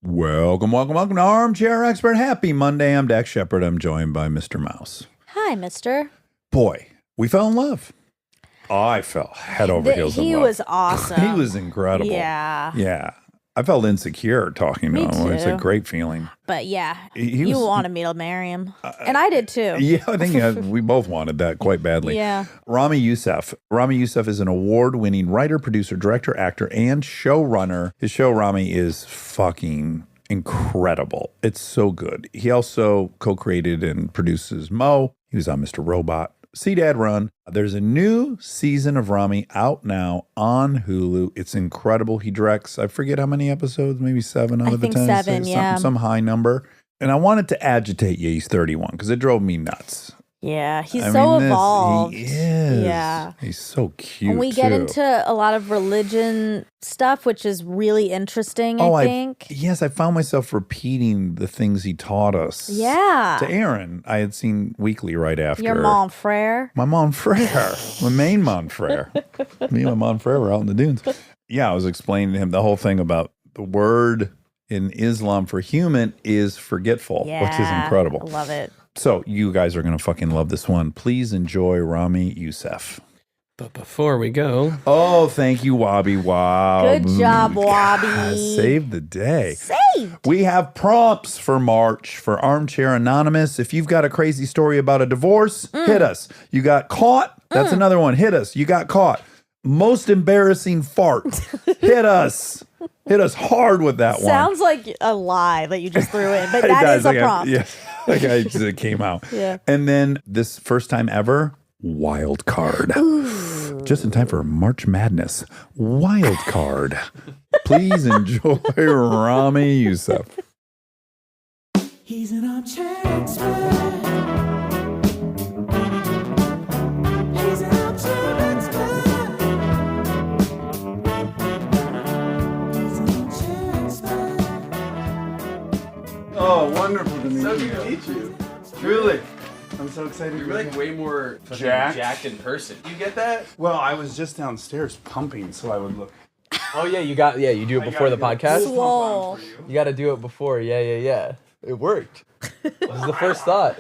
Welcome to Armchair Expert. Happy Monday. I'm Dax Shepard. I'm joined by Mr. Mouse. Hi, mister. Boy, we fell in love. I fell head over heels in love. He was awesome. He was incredible. Yeah. Yeah. I felt insecure talking to Me him. too. It's a great feeling. But yeah, He you was- wanted me to marry him. And I did too. Yeah, I think we both wanted that quite badly. Yeah. Ramy Youssef. Ramy Youssef is an award-winning writer, producer, director, actor, and showrunner. His show, Ramy, is fucking incredible. It's so good. He also co-created and produces Mo. He was on Mr. Robot. See Dad Run. There's a new season of Ramy out now on Hulu. It's incredible. He directs, I forget how many episodes, maybe 7 out of the 10. I think 7, yeah. Some high number. And I wanted to agitate you. He's 31 because it drove me nuts. Yeah. He's I so mean, evolved. He is. Yeah. He's so cute. And we get into a lot of religion stuff, which is really interesting, I think. Yes, I found myself repeating the things he taught us. Yeah. To Aaron. I had seen Weekly right after. Your mon frere. My mon frere. My main mon frere. Me and my mon frere were out in the dunes. Yeah, I was explaining to him the whole thing about the word in Islam for human is forgetful, which is incredible. I love it. So you guys are going to fucking love this one. Please enjoy Ramy Youssef. But before we go... Oh, thank you, Wobby. Wow. Good job, God, Wobby. saved the day. Saved. We have prompts for March for Armchair Anonymous. If you've got a crazy story about a divorce, hit us. You got caught? That's another one. Hit us. You got caught. Most embarrassing fart. Hit us. Hit us hard with that one. Sounds like a lie that you just threw in, but that is a prompt. Yes. Like it came out. Yeah. And then this first time ever, wild card. Ooh. Just in time for March Madness. Wild card. Please enjoy Ramy Youssef. He's an armchair expert. He's an armchair expert. He's an armchair expert. Oh, wonderful to meet So you. good to meet you. Truly. I'm so excited. You're to be like here. way more fucking Jacked? jacked in person. You get that? Well, I was just downstairs pumping, so I would look. Oh yeah, you do it before the podcast? Swole. You got to do it before. Yeah. It worked. This is the first thought.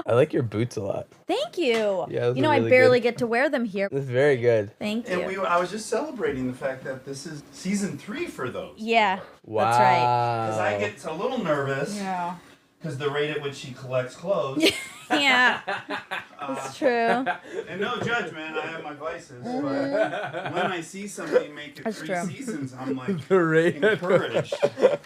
I like your boots a lot. Thank you. Yeah, those you know, are I really barely good. get to wear them here. This is very good. Thank you. And I was just celebrating the fact that this is season 3 for those. Yeah, Wow. that's right. Because I get a little nervous Yeah. because the rate at which she collects clothes. Yeah, that's true. And no judgment, I have my vices. But when I see somebody make it That's 3 true. seasons, I'm like The rate encouraged.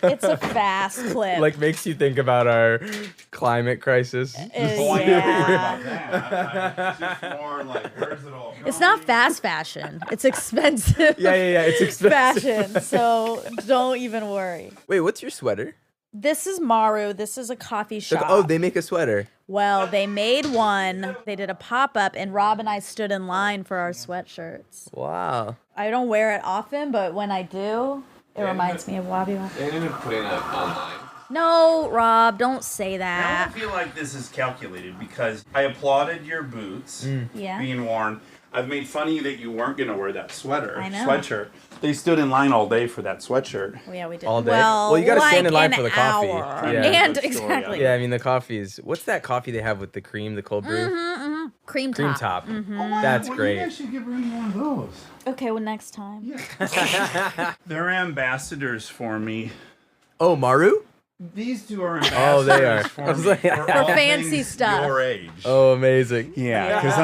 It's a fast clip. like makes you think about our climate crisis. Oh, I never worry Yeah. about that. It's just more like, where's it all It's going? not fast fashion. It's expensive. Yeah. It's expensive. Fashion. So don't even worry. Wait, what's your sweater? This is Maru. This is a coffee shop. Oh, they make a sweater. Well, they made one. They did a pop-up, and Rob and I stood in line for our sweatshirts. Wow. I don't wear it often, but when I do, it reminds me of Wabi Wabi. They ended up putting it online. No, Rob, don't say I that. don't feel like this is calculated because I applauded your boots Yeah. being worn. I've made fun of you that you weren't going to wear that I know. sweatshirt. They stood in line all day for that sweatshirt. Oh, yeah, we did. All day? Well, Well, you gotta like stand in line an for the coffee. hour. Yeah. And Good story, exactly. Yeah, I mean the coffee is. What's that coffee they have with the cream, the cold brew? Cream top. Cream top. Mm-hmm. That's Well, great. You guys should get rid of one of those. Okay, well, next time. They're ambassadors for me. Oh, Maru? These two are ambassadors Oh, they are. for I was me. like- For For all fancy things stuff. Your age. Oh, amazing. Yeah, because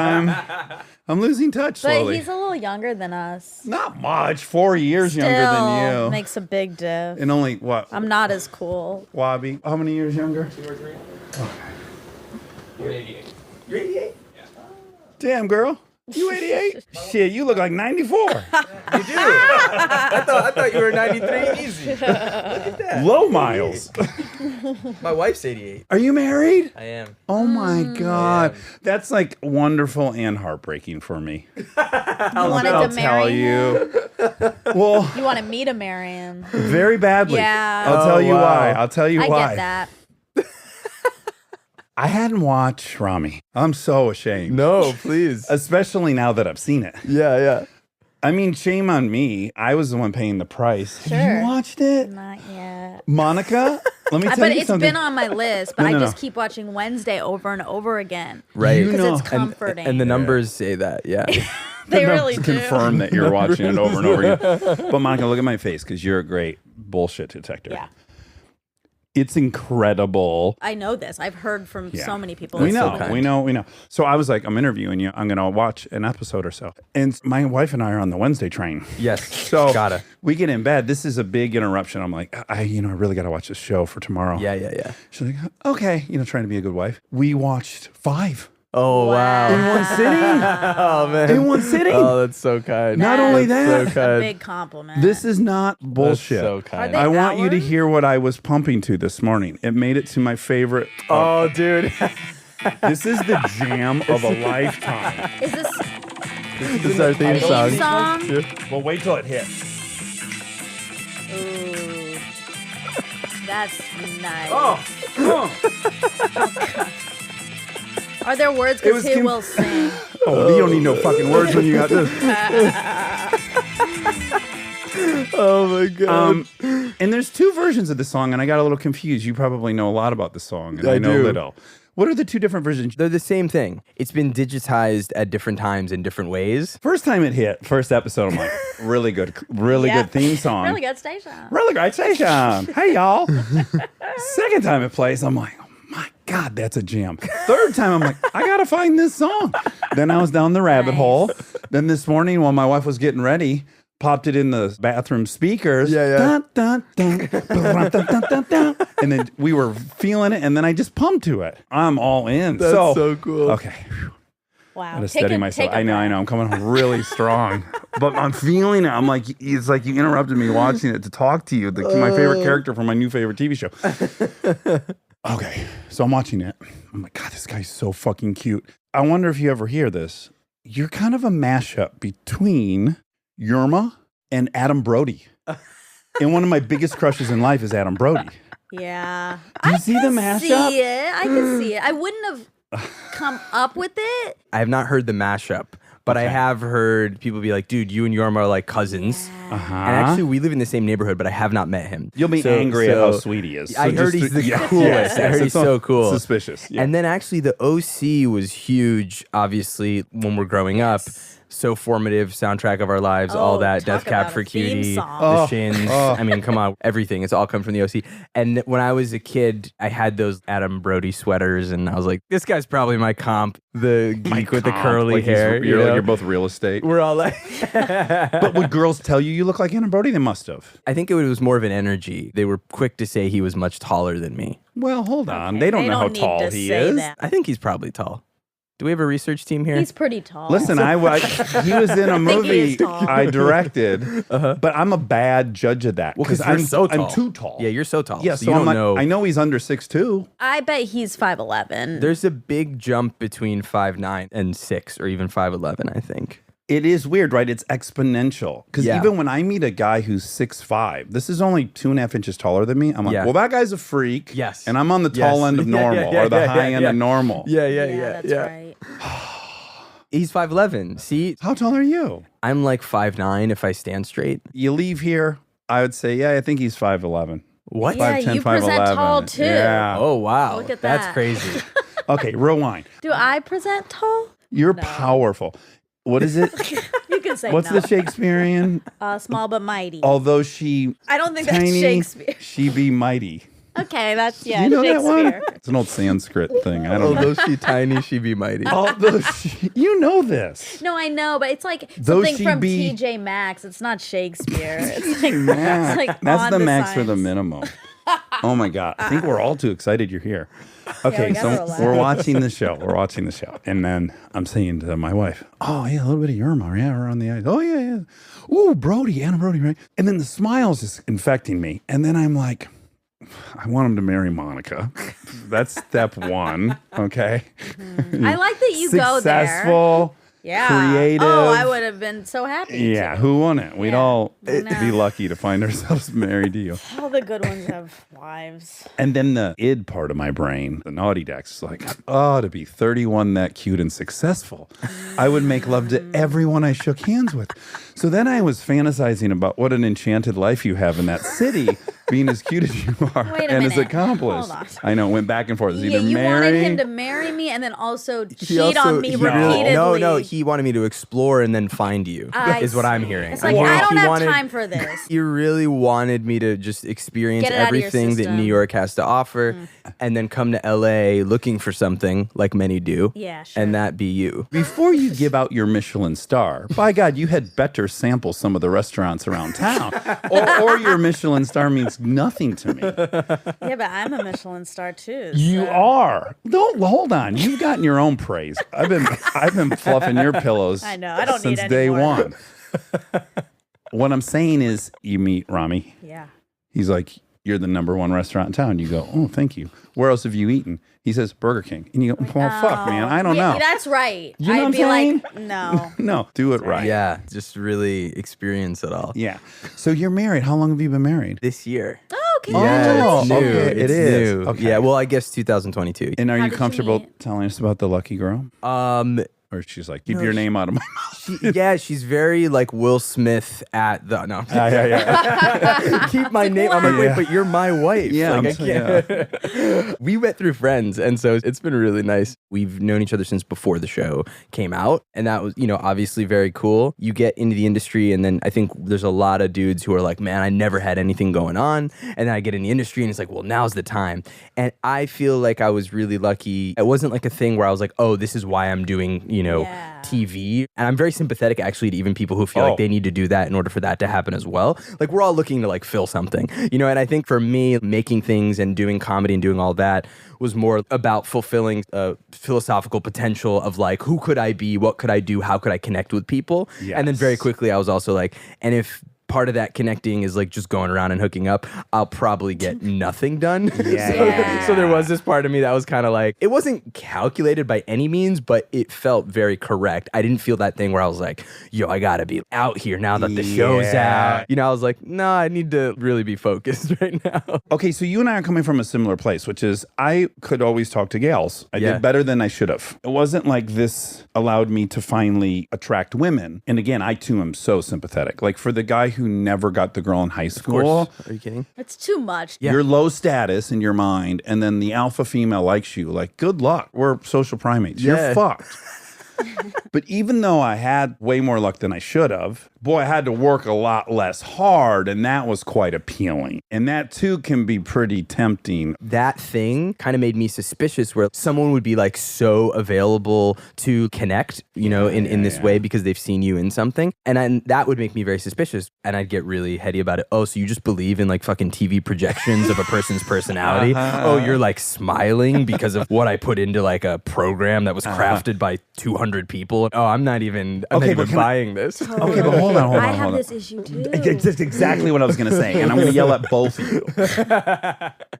I'm losing touch But slowly. he's a little younger than us. Not much. 4 years Still younger than you. makes a big diff. And only what? I'm not as cool. Wobby. How many years younger? 2 or 3. You're 88. You're 88. Damn, girl. You 88? Shit, you look like 94. You do. I thought you were 93 easy. Look at that. Low miles. My wife's 88. Are you married? I am. Oh my God. I am. That's like wonderful and heartbreaking for me. You wanted I'll to tell marry him? you. Well, You wanted me to marry him. very badly. Yeah. I'll tell Oh, you wow. why. I'll tell you I why. get that. I hadn't watched Ramy. I'm so ashamed. No, please. Especially now that I've seen it. Yeah. I mean, shame on me. I was the one paying the price. Have Sure. you watched it? Not yet. Monica, let me tell But you it's something. been on my list, but No, I no, just no. keep watching Wednesday over and over again. Right. You Because know. it's comforting. And the numbers say that, yeah. they really do. Confirm that you're watching it over and over again. But Monica, look at my face because you're a great bullshit detector. Yeah. It's incredible. I know this. I've heard from Yeah. so many people. We It's know, so good. we know. So I was like, I'm interviewing you. I'm going to watch an episode or so. And my wife and I are on the Wednesday train. Yes. So Gotta. we get in bed. This is a big interruption. I'm like, I really got to watch this show for tomorrow. Yeah. She's like, okay, trying to be a good wife. We watched 5 Oh, wow. in one sitting. Oh, man. In one sitting. Oh, that's so kind. Not only That's that, so A kind. big compliment. this is not That's bullshit. so kind. they- I want you to hours? hear what I was pumping to this morning. It made it to my favorite. Oh, dude. This is the jam of a lifetime. Is this This is our theme theme song. song? Well, wait till it hits. Ooh. That's nice. Are there words? It was Because he con- will sing. Oh, you don't need no fucking words when you got this. Oh, my God. And there's 2 versions of the song, and I got a little confused. You probably know a lot about the song, and I know do. little. What are the 2 different versions? They're the same thing. It's been digitized at different times in different ways. First time it hit, first episode, I'm like, really good theme song. Really good station. Really great station. Hey, y'all. Second time it plays, I'm like, oh my God, that's a jam. Third time, I'm like, I got to find this song. Then I was down the rabbit Nice. hole. Then this morning, while my wife was getting ready, popped it in the bathroom speakers. Yeah. Dun, dun, dun, dun, dun, dun, dun. And then we were feeling it, and then I just pumped to it. I'm all in. That's so cool. Okay. Wow. Gotta steady myself. I know. I'm coming home really strong, but I'm feeling it. I'm like, it's like you interrupted me watching it to talk to you. My favorite character from my new favorite TV show. Okay, so I'm watching it. I'm like, God, this guy's so fucking cute. I wonder if you ever hear this. You're kind of a mashup between Yerma and Adam Brody. And one of my biggest crushes in life is Adam Brody. Yeah. Do you see the mashup? See it. I can see it. I wouldn't have come up with it. I have not heard the mashup, but I have heard people be like, dude, you and Yorma are like cousins. Uh-huh. And actually, we live in the same neighborhood, but I have not met him. You'll be angry at how sweet he is. I So heard just- he's the yeah. coolest. I heard he's so cool. Suspicious. Yeah. And then actually, the OC was huge, obviously, when we're growing up. So formative, soundtrack of our lives, all Oh, that, talk Death Cab about for a theme Cutie, song. the Shins. I mean, come on, everything. It's all come from the OC. And when I was a kid, I had those Adam Brody sweaters, and I was like, this guy's probably my comp, the geek with the Comp, curly like he's- hair. you know? You're both real estate. We're all like, But would girls tell you look like Adam Brody? They must have. I think it was more of an energy. They were quick to say he was much taller than me. Well, hold on. They don't know how need tall to he say is. that. I think he's probably tall. Do we have a research team here? He's pretty tall. Listen, he was in a think he movie is tall. I directed, but I'm a bad judge of that Well, 'cause you're I'm so tall. I'm too tall. Yeah, you're so tall. Yeah, so so you I'm don't like, know. I know he's under 6'2". I bet he's 5'11". There's a big jump between 5'9" and 6, or even 5'11", I think. It is weird, right? It's exponential. Because Yeah. even when I meet a guy who's 6'5", this is only 2.5 inches taller than me. I'm like, Yeah. well, that guy's a freak. Yes. And I'm on the tall Yes. end of Yeah, normal yeah, or the yeah, high yeah, end yeah. of normal. Yeah, that's right. He's 5'11". See, How tall are you? I'm like 5'9" if I stand straight. You leave here, I would say, yeah, I think he's 5'11". What? Yeah, 5'10", you present 5'11". tall, too. Yeah. Oh, wow. Look at That's that. crazy. Okay, rewind. Do I present tall? You're powerful. What is it? You can say What's no. the Shakespearean? Small but mighty. Although she I don't think that's tiny, Shakespeare. she be mighty. Okay, that's you know that Shakespeare. one? It's an old Sanskrit thing. I don't know. Although she tiny, she be mighty. Although you know this. No, I know, but it's like Though something she from be- TJ Maxx. It's not Shakespeare. It's like, Yeah. it's like That's on the max for the signs. minimum. Oh my God. I think we're all too excited you're here. Okay, we gotta so relax. we're watching the show. We're watching the show. And then I'm saying to my wife, oh, yeah, a little bit of Yerma. Yeah, we're on the ice. Oh, yeah. Ooh, Brody, Anna Brody, right? And then the smile's just infecting me. And then I'm like, I want him to marry Monica. That's step one. Okay. I like that you go there. Successful, Yeah. creative. Oh, I would have been so happy. Yeah, too. who wouldn't? We'd Yeah, all I know. be lucky to find ourselves married to you. All the good ones have wives. And then the id part of my brain, the naughty Dax, is like, oh, to be 31, that cute and successful. I would make love to everyone I shook hands with. So then I was fantasizing about what an enchanted life you have in that city, being as cute as you are Wait a and as minute. accomplished. Hold on. I know, it went back and forth. It's Yeah, either you wanted marry. him to marry me and then also He cheat also- on me he- repeatedly. No, he wanted me to explore and then find you. Is what I'm hearing. It's like, hearing I don't he have wanted- time for this. You really wanted me to just experience Get it out of your everything that system. New York has to offer and then come to LA looking for something like many do. Yeah, sure. And that be you. Before you give out your Michelin star, by God, you had better sample some of the restaurants around town. or your Michelin star means nothing to me. Yeah, but I'm a Michelin star too. You so- are. Don't hold on. You've gotten your own praise. I've been fluffing your pillows. I know. I don't need since any day more. one. What I'm saying is, you meet Ramy. Yeah. He's like, "You're the number one restaurant in town." You go, "Oh, thank you. Where else have you eaten?" He says, "Burger King." And you go, "Well, fuck, man. I don't Yeah, know." That's right. You know I'd what be I'm saying? like, no. No, do it right. Yeah, just really experience it all. Yeah. So you're married. How long have you been married? This year. Oh, Yeah, congratulations. it's new. okay, it It's is. new. Okay. Yeah, well, I guess 2022. And are How you did you comfortable meet? telling us about the lucky girl? Or she's like, keep your name out of my mouth. Yeah, she's very like Will Smith at the no. Yeah. Keep my name. I'm like, wait, but you're my wife. Yeah, like, I can't. We met through friends, and so it's been really nice. We've known each other since before the show came out, and that was, obviously very cool. You get into the industry, and then I think there's a lot of dudes who are like, man, I never had anything going on, and then I get in the industry, and it's like, well, now's the time. And I feel like I was really lucky. It wasn't like a thing where I was like, oh, this is why I'm doing, Yeah. TV. And I'm very sympathetic actually to even people who feel like they need to do that in order for that to happen as well. Like we're all looking to like fill something, and I think for me, making things and doing comedy and doing all that was more about fulfilling a philosophical potential of like, who could I be? What could I do? How could I connect with people? And then very quickly I was also like, and if part of that connecting is like just going around and hooking up, I'll probably get nothing done. So there was this part of me that was kind of like, it wasn't calculated by any means, but it felt very correct. I didn't feel that thing where I was like, yo, I gotta be out here now that the show's out. I was like, no, I need to really be focused right now. Okay, so you and I are coming from a similar place, which is I could always talk to gals. I did better than I should have. It wasn't like this allowed me to finally attract women. And again, I too am so sympathetic. Like for the guy who never got the girl in high school, Are you kidding? It's too much. you're low status in your mind, and then the alpha female likes you. Like, good luck. We're social primates. You're Yeah. fucked. But even though I had way more luck than I should have, boy, I had to work a lot less hard, and that was quite appealing. And that too can be pretty tempting. That thing kind of made me suspicious where someone would be like so available to connect, in this way because they've seen you in something. And that would make me very suspicious. And I'd get really heady about it. Oh, so you just believe in like fucking TV projections of a person's personality? Oh, you're like smiling because of what I put into like a program that was crafted by 200 people. Oh, I'm not even buying this. Okay, but hold on. I have this issue too. That's exactly what I was going to say. And I'm going to yell at both of you.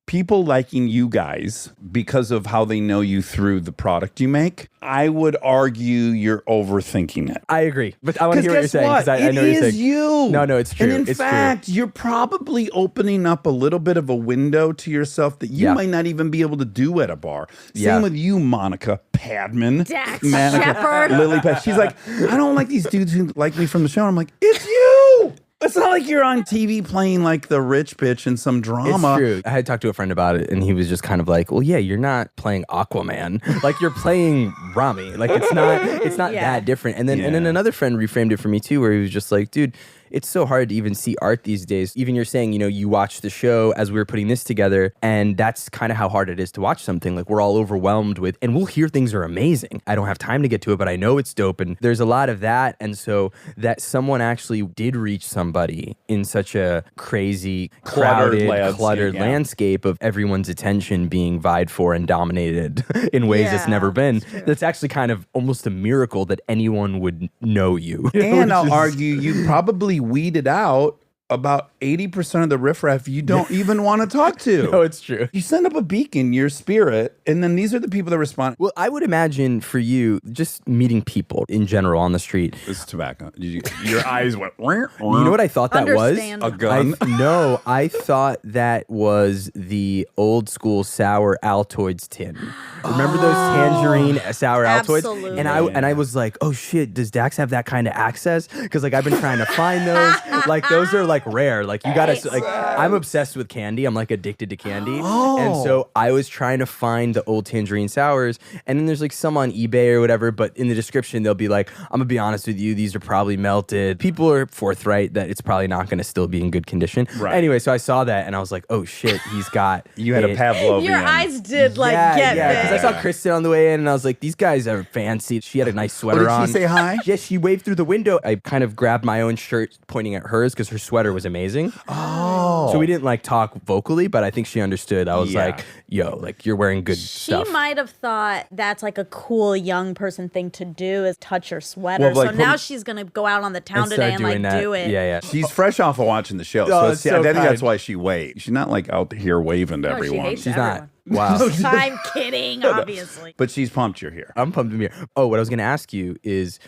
People liking you guys because of how they know you through the product you make, I would argue you're overthinking it. I agree. But I want to hear what you're saying because I know what you're saying. You. No, it's true. And in fact, you're probably opening up a little bit of a window to yourself that you might not even be able to do at a bar. Same with you, Monica Padman. Dax Monica Shepard. Lily Pad. She's like, I don't like these dudes who like me from the show. I'm like, it's you. It's not like you're on TV playing like the rich bitch in some drama. It's true. I had talked to a friend about it, and he was just kind of like, "Well, yeah, you're not playing Aquaman. Like you're playing Ramy. Like it's not that different." And then another friend reframed it for me too, where he was just like, "Dude, it's so hard to even see art these days. Even you're saying, you watch the show as we were putting this together, and that's kind of how hard it is to watch something. Like we're all overwhelmed with, and we'll hear things are amazing. I don't have time to get to it, but I know it's dope. And there's a lot of that. And so that someone actually did reach somebody in such a crazy, crowded, cluttered landscape of everyone's attention being vied for and dominated in ways it's never been. That's actually kind of almost a miracle that anyone would know you. And I'll argue you probably weeded out about 80% of the riffraff you don't even want to talk to. No, it's true. You send up a beacon, your spirit, and then these are the people that respond. Well, I would imagine for you, just meeting people in general on the street. It's tobacco. Your eyes went. You know what I thought that was? Understand. A gun? No, I thought that was the old school sour Altoids tin. Remember those tangerine sour Altoids? Absolutely. And I was like, oh shit, does Dax have that kind of access? Because like I've been trying to find those. Like those are like rare. Like you gotta like I'm obsessed with candy. I'm like addicted to candy. And so I was trying to find the old tangerine sours. And then there's like some on eBay or whatever, but in the description they'll be like, I'm gonna be honest with you, these are probably melted. People are forthright that it's probably not gonna still be in good condition. Right. Anyway, so I saw that and I was like, oh shit, he's got You had a Pavlovian. Your eyes did like yeah, get big. because I saw Kristen on the way in, and I was like, "These guys are fancy." She had a nice sweater did she on. say hi? Yes, she waved through the window. I kind of grabbed my own shirt, pointing at hers because her sweater was amazing. Oh. So we didn't like talk vocally, but I think she understood. I was Yeah. like, "Yo, like you're wearing good She stuff." might have thought that's like a cool young person thing to do is touch her sweater. Well, like, so now she's gonna go out on the town And today start and like doing that. do it. Yeah, yeah. She's fresh off of watching the show. Oh, So, it's I so think that's kind. why she waits. She's not like out here waving to No, she everyone. hates She's everyone. not. Wow. I'm kidding, obviously. But she's pumped you're here. I'm pumped to be here. Oh, what I was going to ask you is,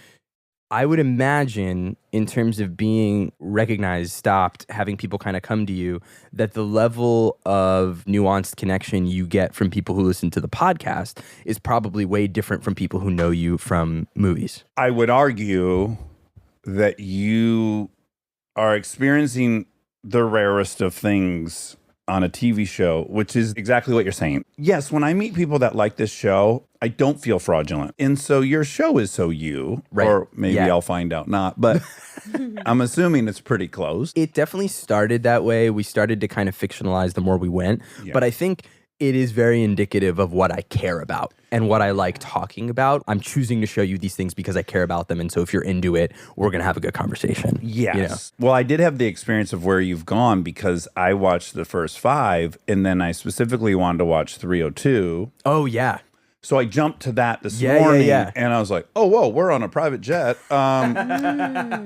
I would imagine in terms of being recognized, stopped, having people kind of come to you, that the level of nuanced connection you get from people who listen to the podcast is probably way different from people who know you from movies. I would argue that you are experiencing the rarest of things on a TV show, which is exactly what you're saying. Yes, when I meet people that like this show, I don't feel fraudulent. And so your show is so you, Right. or maybe Yeah. I'll find out not, but I'm assuming it's pretty close. It definitely started that way. We started to kind of fictionalize the more we went. Yeah. But I think it is very indicative of what I care about and what I like talking about. I'm choosing to show you these things because I care about them. And so if you're into it, we're going to have a good conversation. Yes. You know? Well, I did have the experience of where you've gone because I watched the first 5 and then I specifically wanted to watch 302. Oh, yeah. So I jumped to that this Yeah, morning yeah. and I was like, oh, whoa, we're on a private jet.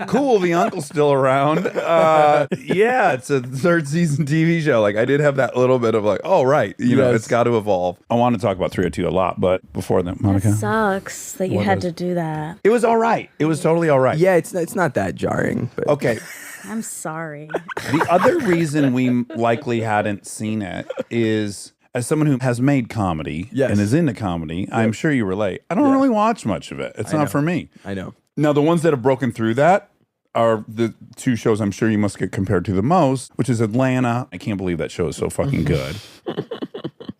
Cool, the uncle's still around. Yeah, it's a 3rd season TV show. Like I did have that little bit of like, oh, right, you know, Yes. it's got to evolve. I want to talk about 302 a lot, but before that, Monica. Sucks that you had to do that. It was all right. It was totally all right. Yeah, it's not that jarring. But Okay. I'm sorry. The other reason we likely hadn't seen it is as someone who has made comedy Yes. and is into comedy, I'm sure you relate. I don't really watch much of it. It's not for me. I know. Now, the ones that have broken through that are the 2 shows I'm sure you must get compared to the most, which is Atlanta. I can't believe that show is so fucking good.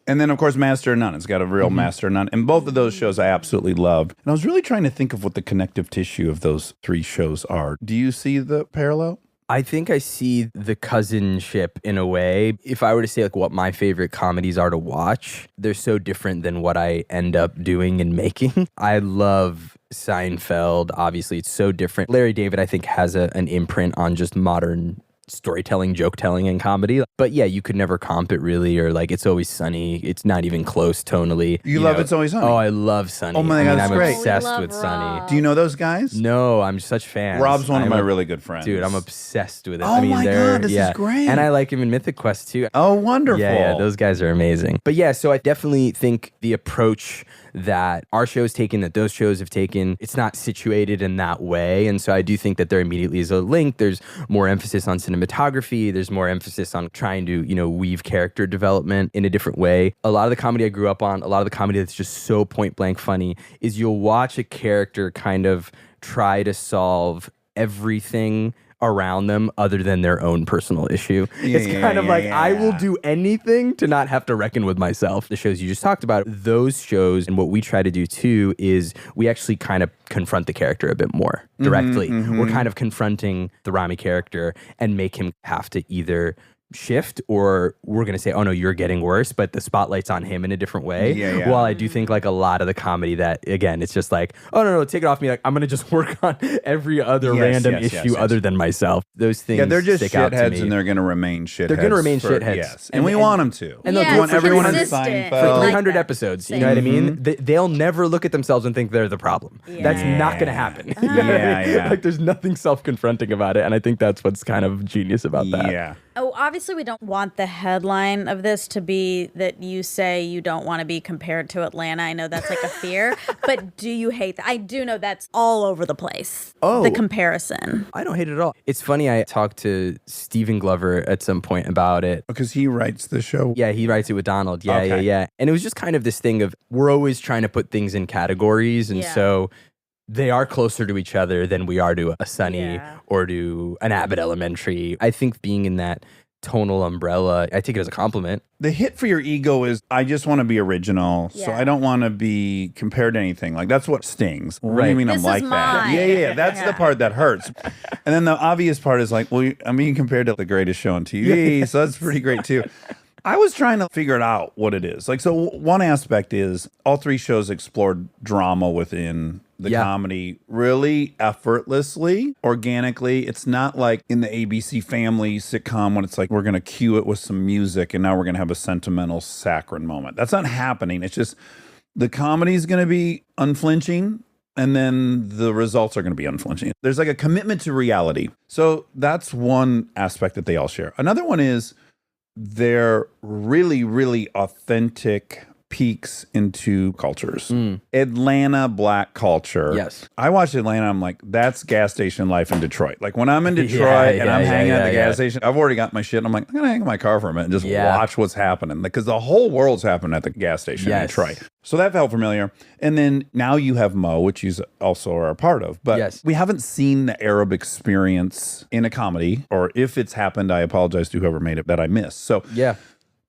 And then, of course, Master of None. It's got a real Master of None. And both of those shows I absolutely loved. And I was really trying to think of what the connective tissue of those 3 shows are. Do you see the parallel? I think I see the cousinship in a way. If I were to say like what my favorite comedies are to watch, they're so different than what I end up doing and making. I love Seinfeld. Obviously, it's so different. Larry David, I think, has an imprint on just modern storytelling, joke telling, and comedy. But yeah, you could never comp it really, or like It's Always Sunny. It's not even close tonally. You love know. It's Always Sunny? Oh, I love Sunny. Oh my God, that's I'm great. obsessed We love with Rob. Sunny. Do you know those guys? No, I'm such fans. Rob's one of I'm my a- really good friends. Dude, I'm obsessed with it. Oh I mean, my they're, God, this is great. And I like him in Mythic Quest too. Oh, wonderful. Yeah, those guys are amazing. But yeah, so I definitely think the approach that our show's taken, that those shows have taken, it's not situated in that way. And so I do think that there immediately is a link. There's more emphasis on cinematography. There's more emphasis on trying to, weave character development in a different way. A lot of the comedy I grew up on, a lot of the comedy that's just so point blank funny is you'll watch a character kind of try to solve everything around them other than their own personal issue. It's kind of like, I will do anything to not have to reckon with myself. The shows you just talked about, those shows, and what we try to do too is we actually kind of confront the character a bit more directly. We're kind of confronting the Ramy character and make him have to either shift, or we're going to say, oh no, you're getting worse, but the spotlight's on him in a different way. Yeah. While I do think like a lot of the comedy that, again, it's just like, oh no, take it off me. Like, I'm going to just work on every other random issue other than myself. Those things they're just stick out to shitheads me. and they're going to remain shitheads. They're going to remain for- shitheads. Yes. And we want them to. And Yeah, they'll do it it's for everyone on consistent. Seinfeld. for Like 300 that. episodes. You know what I mean? They'll never look at themselves and think they're the problem. That's not going to happen. You know what I mean? Yeah. Like there's nothing self-confronting about it. And I think that's what's kind of genius about that. Yeah. Oh, obviously, we don't want the headline of this to be that you say you don't want to be compared to Atlanta. I know that's like a fear, but do you hate that? I do know that's all over the place. Oh. The comparison. I don't hate it at all. It's funny, I talked to Stephen Glover at some point about it. Because he writes the show. Yeah, he writes it with Donald. Yeah, Okay. yeah. And it was just kind of this thing of we're always trying to put things in categories. And Yeah. so they are closer to each other than we are to a Sunny Yeah. or to an Abbott Elementary. I think being in that tonal umbrella, I take it as a compliment. The hit for your ego is I just want to be original, so Yeah. I don't want to be compared to anything. Like that's what stings. What do Right. you mean This I'm is like that? mine. Yeah. That's the Yeah. part that hurts. And then the obvious part is like, well, I'm being compared to the greatest show on TV, so that's pretty great too. I was trying to figure it out what it is. Like, so one aspect is all three shows explored drama within the Yeah. comedy really effortlessly, organically. It's not like in the ABC Family sitcom when it's like we're going to cue it with some music and now we're going to have a sentimental saccharine moment. That's not happening. It's just the comedy is going to be unflinching. And then the results are going to be unflinching. There's like a commitment to reality. So that's one aspect that they all share. Another one is they're really, really authentic peeks into cultures. Atlanta black culture. Yes. I watched Atlanta. I'm like, that's gas station life in Detroit. Like when I'm in Detroit and yeah, I'm hanging at the yeah. gas station, I've already got my shit. I'm like, I'm going to hang in my car for a minute and just watch what's happening. Because the whole world's happening at the gas station in Yes. Detroit. So that felt familiar. And then now you have Mo, which you also are a part of. But Yes. we haven't seen the Arab experience in a comedy. Or if it's happened, I apologize to whoever made it that I missed. So Yeah.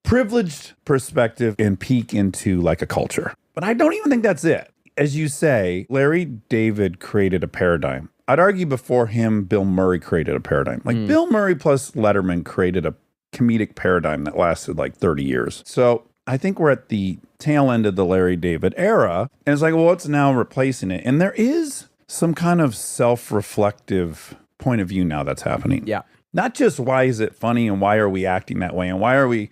privileged perspective and peek into like a culture. But I don't even think that's it. As you say, Larry David created a paradigm. I'd argue before him, Bill Murray created a paradigm. Like Bill Murray plus Letterman created a comedic paradigm that lasted like 30 years. So I think we're at the tail end of the Larry David era. And it's like, well, what's now replacing it? And there is some kind of self-reflective point of view now that's happening. Yeah. Not just why is it funny and why are we acting that way and why are we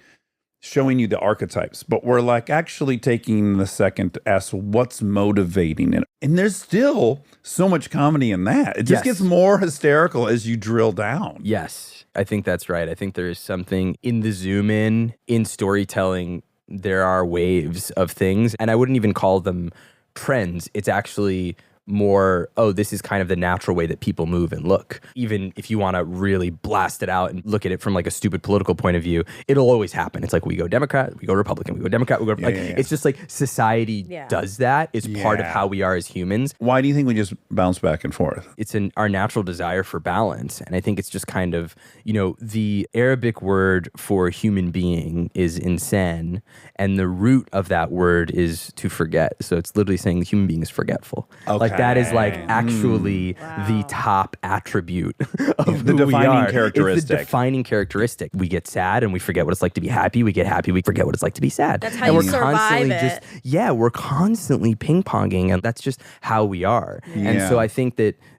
showing you the archetypes, but we're like actually taking the second to ask what's motivating it. And there's still so much comedy in that. It just Yes. gets more hysterical as you drill down. Yes, I think that's right. I think there is something in the zoom in storytelling. There are waves of things, and I wouldn't even call them trends. It's actually more, oh, this is kind of the natural way that people move and look. Even if you want to really blast it out and look at it from like a stupid political point of view, it'll always happen. It's like we go Democrat, we go Republican, we go Democrat, we go like it's just like society does that. It's part of how we are as humans. Why do you think we just bounce back and forth? It's our natural desire for balance. And I think it's just kind of, you know, the Arabic word for human being is insan, and the root of that word is to forget. So it's literally saying the human being is forgetful. Like that is like actually the top attribute of The who we defining are. characteristic. It's the defining characteristic. We get sad and we forget what it's like to be happy. We get happy, we forget what it's like to be sad. That's how and you we're survive constantly it. we're constantly ping-ponging, and that's just how we are. And Yeah. so I think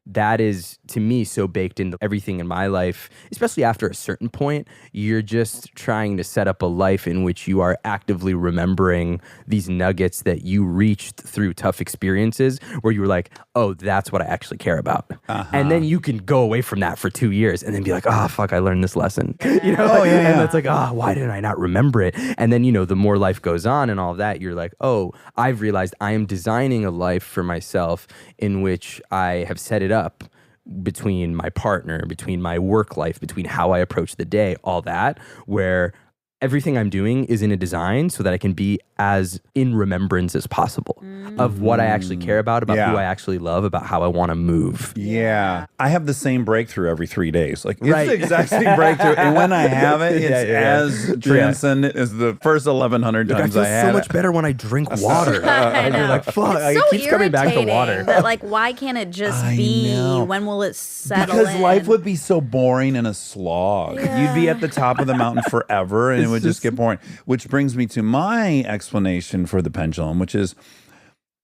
that is, to me, so baked into everything in my life, especially after a certain point. You're just trying to set up a life in which you are actively remembering these nuggets that you reached through tough experiences where you were like, oh, that's what I actually care about. And then you can go away from that for 2 years and then be like, oh, fuck, I learned this lesson. You know? And it's like, oh, why didn't I not remember it? And then, you know, the more life goes on and all that, you're like, oh, I've realized I am designing a life for myself in which I have set it up between my partner, between my work life, between how I approach the day, all that, where everything I'm doing is in a design so that I can be as in remembrance as possible of what I actually care about who I actually love, about how I want to move. Yeah. I have the same breakthrough every 3 days. Like, it's the exact same breakthrough. And when I have it, it's as transcendent as the first 1,100 times I had so much better when I drink water. I know. You're like, fuck, It's it so keeps coming back to water. irritating that, like, why can't it just be? know. When will it settle Because in? life would be so boring and a slog. You'd be at the top of the mountain forever and it would just get boring. Which brings me to my explanation for the pendulum, which is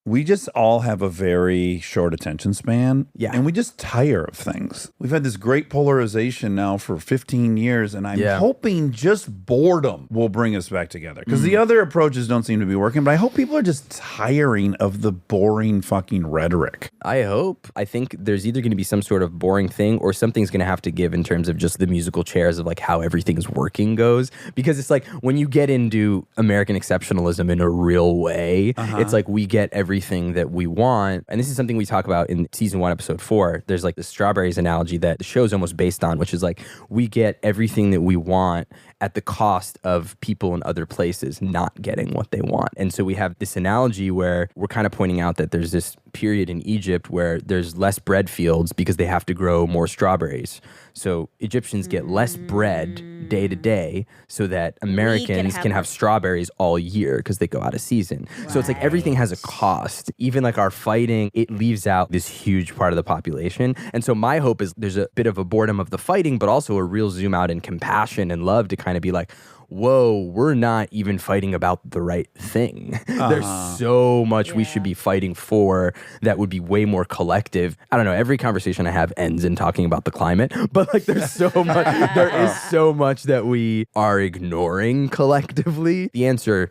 we just all have a very short attention span. Yeah. And we just tire of things. We've had this great polarization now for 15 years, and I'm hoping just boredom will bring us back together. Because the other approaches don't seem to be working, but I hope people are just tiring of the boring fucking rhetoric. I hope. I think there's either going to be some sort of boring thing or something's going to have to give in terms of just the musical chairs of like how everything's working goes. Because it's like when you get into American Exceptionalism in a real way, it's like we get everything that we want. And this is something we talk about in season 1, episode 4. There's like the strawberries analogy that the show's almost based on, which is like we get everything that we want at the cost of people in other places not getting what they want. And so we have this analogy where we're kind of pointing out that there's this period in Egypt where there's less bread fields because they have to grow more strawberries. So Egyptians get less bread day to day so that Americans can have strawberries all year because they go out of season. So it's like everything has a cost. Even like our fighting, it leaves out this huge part of the population. And so my hope is there's a bit of a boredom of the fighting, but also a real zoom out in compassion and love to kind of be like, whoa, we're not even fighting about the right thing. There's so much we should be fighting for that would be way more collective. I don't know, every conversation I have ends in talking about the climate, but like there's so much, there is so much that we are ignoring collectively. The answer,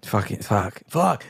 fuck.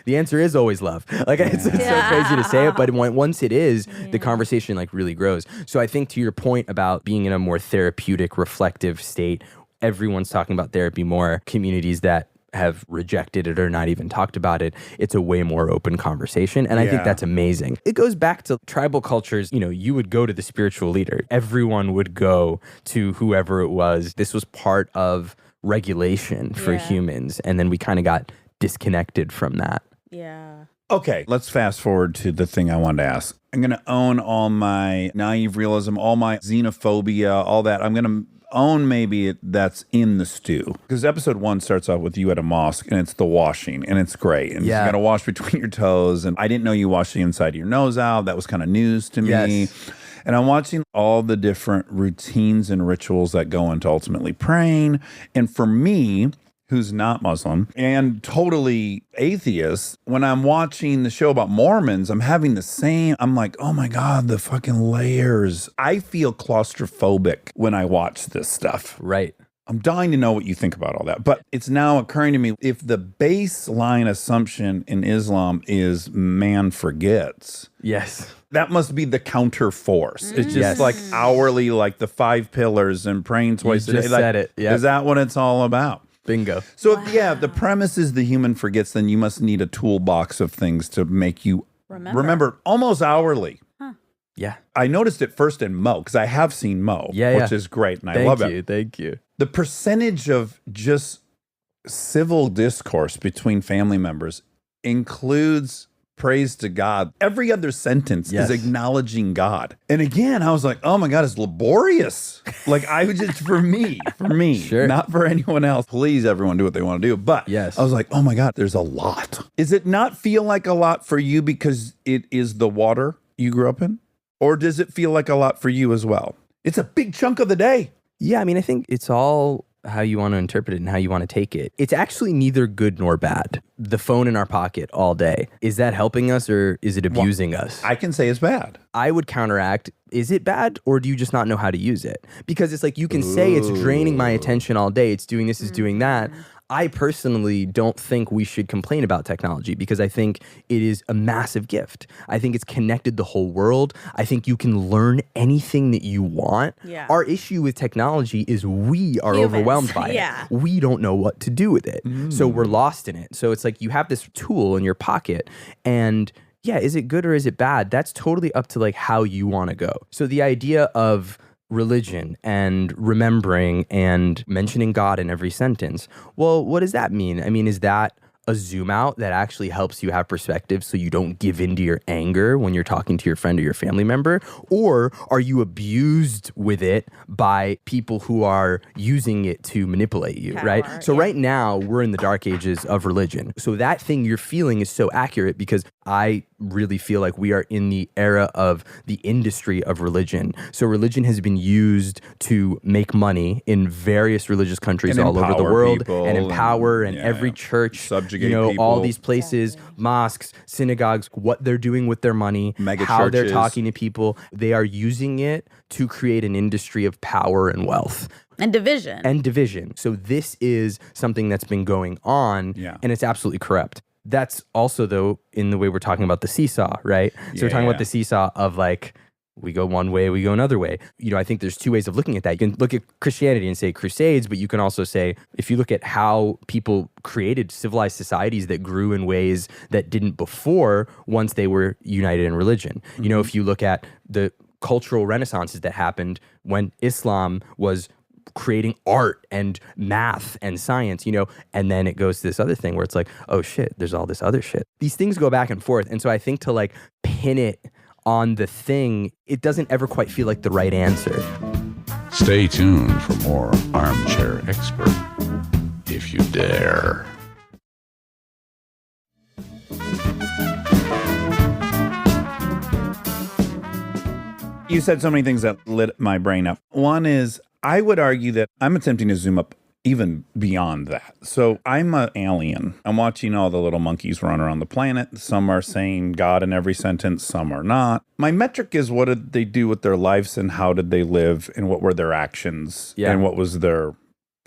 The answer is always love. Like it's so crazy to say it, but once it is, the conversation like really grows. So I think to your point about being in a more therapeutic, reflective state, everyone's talking about therapy more. Communities that have rejected it or not even talked about it, it's a way more open conversation. And I think that's amazing. It goes back to tribal cultures. You know, you would go to the spiritual leader. Everyone would go to whoever it was. This was part of regulation for humans. And then we kind of got disconnected from that. Yeah. Okay, let's fast forward to the thing I wanted to ask. I'm going to own all my naive realism, all my xenophobia, all that. I'm going to own maybe that's in the stew. Because episode 1 starts off with you at a mosque and it's the washing and it's great. And you got to wash between your toes. And I didn't know you washed the inside of your nose out. That was kind of news to me. And I'm watching all the different routines and rituals that go into ultimately praying. And for me, who's not Muslim and totally atheist, when I'm watching the show about Mormons, I'm having the same, I'm like, oh my God, the fucking layers. I feel claustrophobic when I watch this stuff. Right. I'm dying to know what you think about all that. But it's now occurring to me, if the baseline assumption in Islam is man forgets. Yes. That must be the counter force. It's just like hourly, like the 5 pillars and praying twice a day. Just like, said it. Yep. Is that what it's all about? Bingo. So if the premise is the human forgets, then you must need a toolbox of things to make you remember almost hourly. Yeah. I noticed it first in Mo, because I have seen Mo, which is great, and I love it. Thank you. The percentage of just civil discourse between family members includes praise to God. Every other sentence is acknowledging God. And again, I was like, oh my God, it's laborious. Like I was just, for me, not for anyone else. Please, everyone do what they want to do. But I was like, oh my God, there's a lot. Does it not feel like a lot for you because it is the water you grew up in? Or does it feel like a lot for you as well? It's a big chunk of the day. Yeah, I mean, I think it's all how you want to interpret it and how you want to take it. It's actually neither good nor bad. The phone in our pocket all day, is that helping us or is it abusing us? I can say it's bad. I would counteract, is it bad or do you just not know how to use it? Because it's like you can say it's draining my attention all day, it's doing this, it's doing that. I personally don't think we should complain about technology because I think it is a massive gift. I think it's connected the whole world. I think you can learn anything that you want. Yeah. Our issue with technology is we are overwhelmed by it. We don't know what to do with it. So we're lost in it. So it's like you have this tool in your pocket and is it good or is it bad? That's totally up to like how you want to go. So the idea of religion and remembering and mentioning God in every sentence. Well, what does that mean? I mean, is that a zoom out that actually helps you have perspective so you don't give into your anger when you're talking to your friend or your family member? Or are you abused with it by people who are using it to manipulate you, right? So right now, we're in the dark ages of religion. So that thing you're feeling is so accurate because I really feel like we are in the era of the industry of religion. So religion has been used to make money in various religious countries And all over the empower world people and empower and yeah, every church, subjugate all people. these places, mosques, synagogues, what they're doing with their money, Mega how they're churches. talking to people. They are using it to create an industry of power and wealth. And division. And division. So this is something that's been going on, and it's absolutely corrupt. That's also, though, in the way we're talking about the seesaw, right? So we're talking about the seesaw of like, we go one way, we go another way. I think there's two ways of looking at that. You can look at Christianity and say crusades, but you can also say, if you look at how people created civilized societies that grew in ways that didn't before once they were united in religion. If you look at the cultural renaissances that happened when Islam was creating art and math and science, and then it goes to this other thing where it's like, oh shit, there's all this other shit. These things go back and forth. And so I think to like pin it on the thing, it doesn't ever quite feel like the right answer. Stay tuned for more Armchair Expert, if you dare. You said so many things that lit my brain up. One is, I would argue that I'm attempting to zoom up even beyond that. So I'm an alien. I'm watching all the little monkeys run around the planet. Some are saying God in every sentence, some are not. My metric is, what did they do with their lives and how did they live and what were their actions and what was their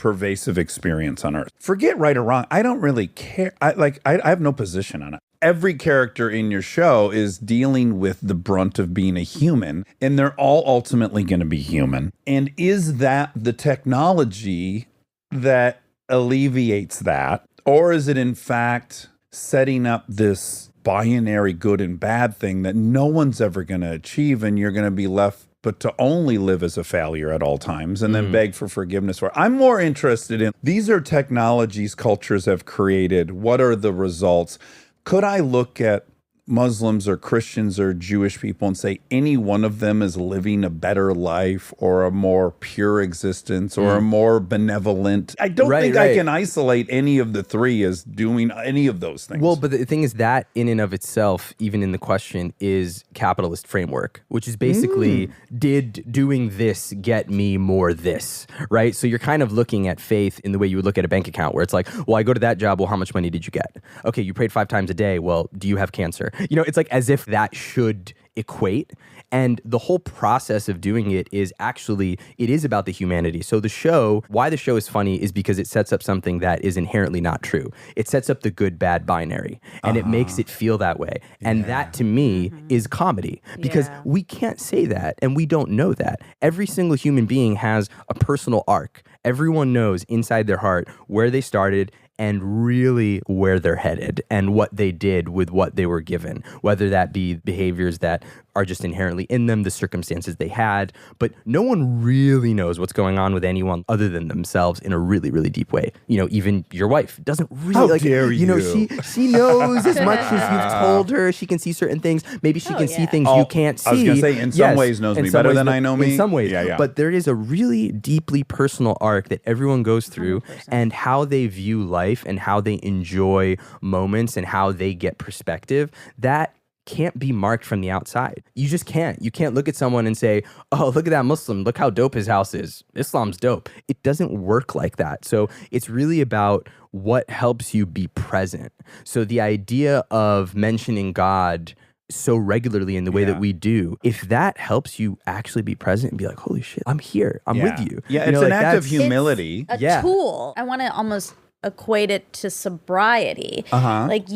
pervasive experience on Earth. Forget right or wrong. I don't really care. I have no position on it. Every character in your show is dealing with the brunt of being a human, and they're all ultimately going to be human. And is that the technology that alleviates that? Or is it, in fact, setting up this binary good and bad thing that no one's ever going to achieve, and you're going to be left but to only live as a failure at all times and then beg for forgiveness for it? I'm more interested in, these are technologies cultures have created. What are the results? Could I look at Muslims or Christians or Jewish people and say any one of them is living a better life or a more pure existence or a more benevolent? I don't think I can isolate any of the three as doing any of those things. Well, but the thing is that in and of itself, even in the question, is capitalist framework, which is basically, did doing this get me more this, right? So you're kind of looking at faith in the way you would look at a bank account, where it's like, well, I go to that job, well, how much money did you get? Okay, you prayed 5 times a day, well, do you have cancer? It's like as if that should equate. And the whole process of doing it is actually, it is about the humanity. So the show, why the show is funny is because it sets up something that is inherently not true. It sets up the good, bad binary, and it makes it feel that way. And that to me is comedy, because we can't say that and we don't know that. Every single human being has a personal arc. Everyone knows inside their heart where they started and really where they're headed and what they did with what they were given, whether that be behaviors that are just inherently in them, the circumstances they had. But no one really knows what's going on with anyone other than themselves in a really, really deep way. Even your wife doesn't really. How dare you? She knows as much as you've told her. She can see certain things. Maybe she can see things you can't see. I was going to say, in some ways knows me better than I know me. In some ways. Yeah. But there is a really deeply personal arc that everyone goes through 100%. And how they view life and how they enjoy moments and how they get perspective, that can't be marked from the outside. You just can't. You can't look at someone and say, oh, look at that Muslim. Look how dope his house is. Islam's dope. It doesn't work like that. So it's really about what helps you be present. So the idea of mentioning God so regularly in the way that we do, if that helps you actually be present and be like, holy shit, I'm here. I'm with you. Yeah, it's an act of humility. It's a tool. I want to almost equate it to sobriety. Like,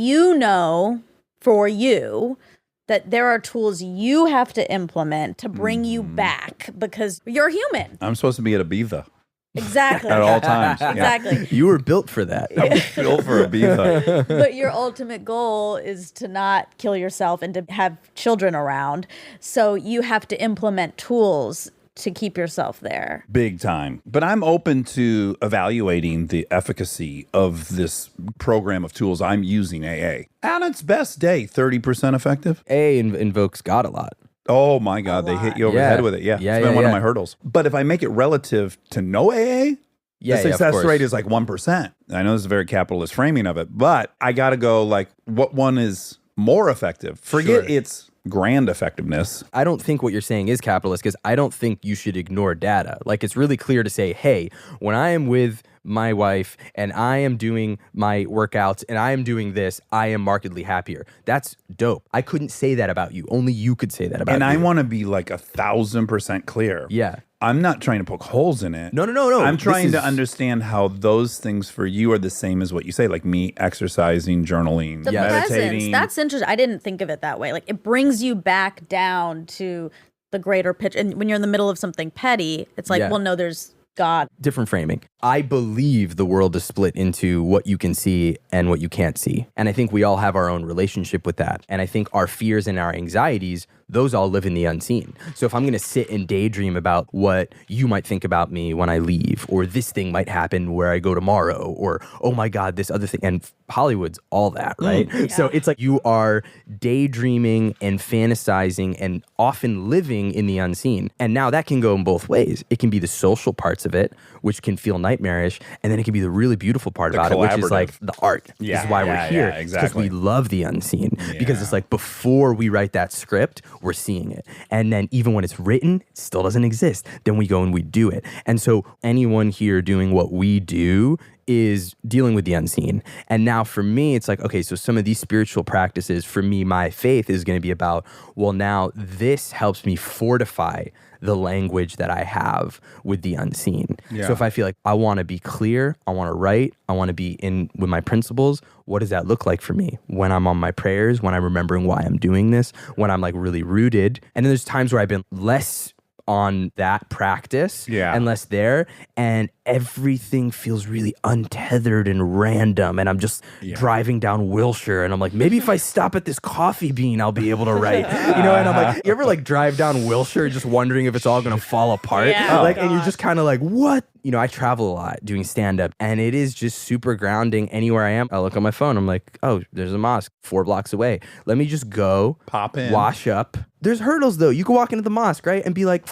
for you that there are tools you have to implement to bring you back because you're human. I'm supposed to be at Ibiza. Exactly. At all times. Exactly. You were built for that. I was built for Ibiza. But your ultimate goal is to not kill yourself and to have children around. So you have to implement tools to keep yourself there. Big time. But I'm open to evaluating the efficacy of this program of tools I'm using, AA. At its best day, 30% effective. A invokes God a lot. Oh my God, they hit you over the head with it. Yeah, Yeah, it's been yeah, one of yeah. my hurdles. But if I make it relative to no AA, Yeah, the yeah, of success course. rate is like 1%. I know this is a very capitalist framing of it, but I got to go like, what one is more effective? Forget its grand effectiveness. I don't think what you're saying is capitalist because I don't think you should ignore data. Like, it's really clear to say, hey, when I am with my wife and I am doing my workouts and I am doing this, I am markedly happier. That's dope. I couldn't say that about you. Only you could say that about And you. I want to be like 1,000% clear. Yeah. I'm not trying to poke holes in it. No. I'm trying This to is- understand how those things for you are the same as what you say, like me exercising, journaling, The meditating. presence, that's interesting. I didn't think of it that way. Like, it brings you back down to the greater picture. And when you're in the middle of something petty, it's like, Yeah. well, no, there's God. Different framing. I believe the world is split into what you can see and what you can't see. And I think we all have our own relationship with that. And I think our fears and our anxieties, those all live in the unseen. So if I'm going to sit and daydream about what you might think about me when I leave, or this thing might happen where I go tomorrow, or, oh my God, this other thing. And Hollywood's all that, right? So it's like you are daydreaming and fantasizing and often living in the unseen. And now that can go in both ways. It can be the social parts of it, which can feel nightmarish. And then it can be the really beautiful part The about it, which is collaborative. like the art. Yeah, This is why yeah, we're here. yeah, Because exactly. we love the unseen. Because it's like before we write that script, we're seeing it. And then even when it's written, it still doesn't exist. Then we go and we do it. And so anyone here doing what we do is dealing with the unseen. And now for me, it's like, okay, so some of these spiritual practices, for me, my faith is going to be about, well, now this helps me fortify the language that I have with the unseen. Yeah. So if I feel like I want to be clear, I want to write, I want to be in with my principles, what does that look like for me? When I'm on my prayers, when I'm remembering why I'm doing this, when I'm like really rooted. And then there's times where I've been less on that practice and less there, and everything feels really untethered and random, and I'm just driving down Wilshire and I'm like, maybe if I stop at this coffee bean I'll be able to write, you know. And I'm like, you ever like drive down Wilshire just wondering if it's all gonna fall apart? Yeah. Like, and you're just kind of like, what? You know, I travel a lot doing stand-up, and it is just super grounding. Anywhere I am, I look on my phone, I'm like, oh, there's a mosque 4 blocks away. Let me just go, Pop in. wash up. There's hurdles though. You can walk into the mosque, right, and be like,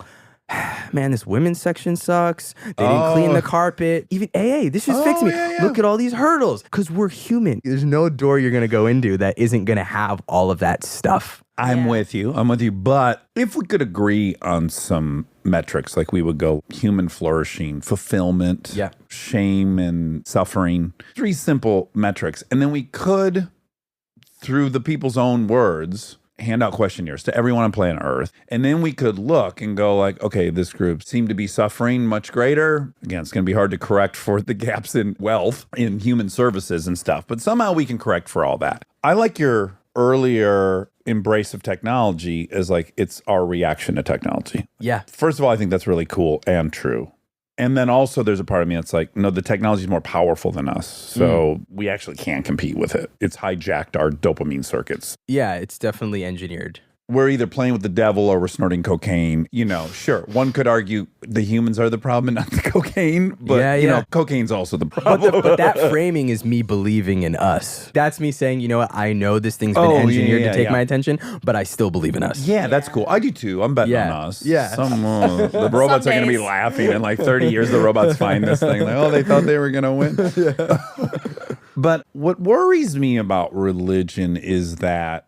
man, this women's section sucks. They didn't clean the carpet. Even AA, this just fixed me. Look at all these hurdles. Because we're human. There's no door you're going to go into that isn't going to have all of that stuff. I'm with you. But if we could agree on some metrics, like we would go human flourishing, fulfillment, shame and suffering, 3 simple metrics. And then we could, through the people's own words, hand out questionnaires to everyone on planet Earth. And then we could look and go like, okay, this group seemed to be suffering much greater. Again, it's going to be hard to correct for the gaps in wealth in human services and stuff, but somehow we can correct for all that. I like your earlier embrace of technology as like, it's our reaction to technology. Yeah. First of all, I think that's really cool and true. And then also there's a part of me that's like, no, the technology is more powerful than us. So we actually can't compete with it. It's hijacked our dopamine circuits. Yeah, it's definitely engineered. We're either playing with the devil or we're snorting cocaine. You know, sure, one could argue the humans are the problem and not the cocaine. But, you know, cocaine's also the problem. But that framing is me believing in us. That's me saying, you know what, I know this thing's been engineered to take my attention, but I still believe in us. Yeah, that's cool. I do too. I'm betting on us. Yeah. The robots are going to be laughing in like 30 years. The robots find this thing. Like, oh, they thought they were going to win. But what worries me about religion is that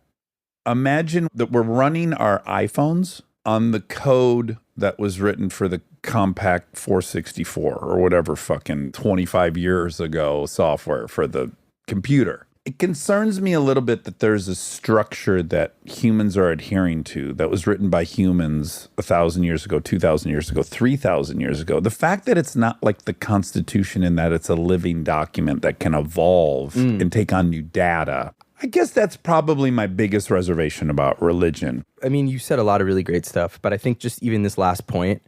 imagine that we're running our iPhones on the code that was written for the Compact 464 or whatever fucking 25 years ago software for the computer. It concerns me a little bit that there's a structure that humans are adhering to that was written by humans 1,000 years ago, 2,000 years ago, 3,000 years ago. The fact that it's not like the Constitution in that it's a living document that can evolve and take on new data. I guess that's probably my biggest reservation about religion. I mean, you said a lot of really great stuff, but I think just even this last point,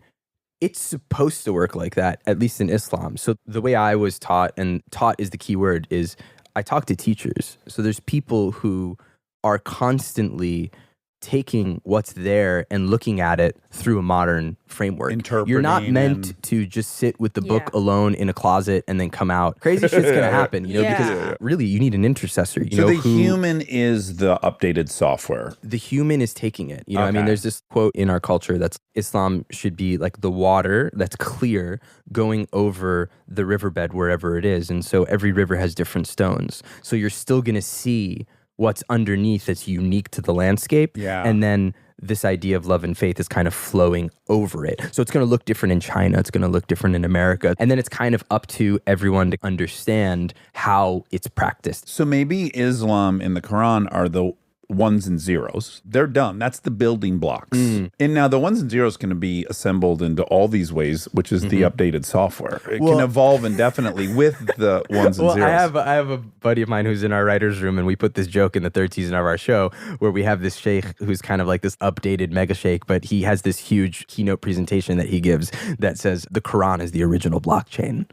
it's supposed to work like that, at least in Islam. So the way I was taught, and taught is the key word, is I talk to teachers. So there's people who are constantly taking what's there and looking at it through a modern framework. You're not Interpreting meant to just sit with the book alone in a closet and then come out. Crazy shit's gonna happen, because really you need an intercessor. You So know the who, human is the updated software. the human is taking it. I mean, Okay. there's this quote in our culture that's Islam should be like the water that's clear going over the riverbed wherever it is. And so every river has different stones. So you're still going to see what's underneath that's unique to the landscape. Yeah. And then this idea of love and faith is kind of flowing over it. So it's going to look different in China. It's going to look different in America. And then it's kind of up to everyone to understand how it's practiced. So maybe Islam and the Quran are the ones and zeros. They're done. That's the building blocks. And now the ones and zeros can be assembled into all these ways, which is the updated software. It can evolve indefinitely with the ones and zeros. I have a buddy of mine who's in our writer's room, and we put this joke in the third season of our show where we have this sheikh who's kind of like this updated mega sheikh, but he has this huge keynote presentation that he gives that says the Quran is the original blockchain.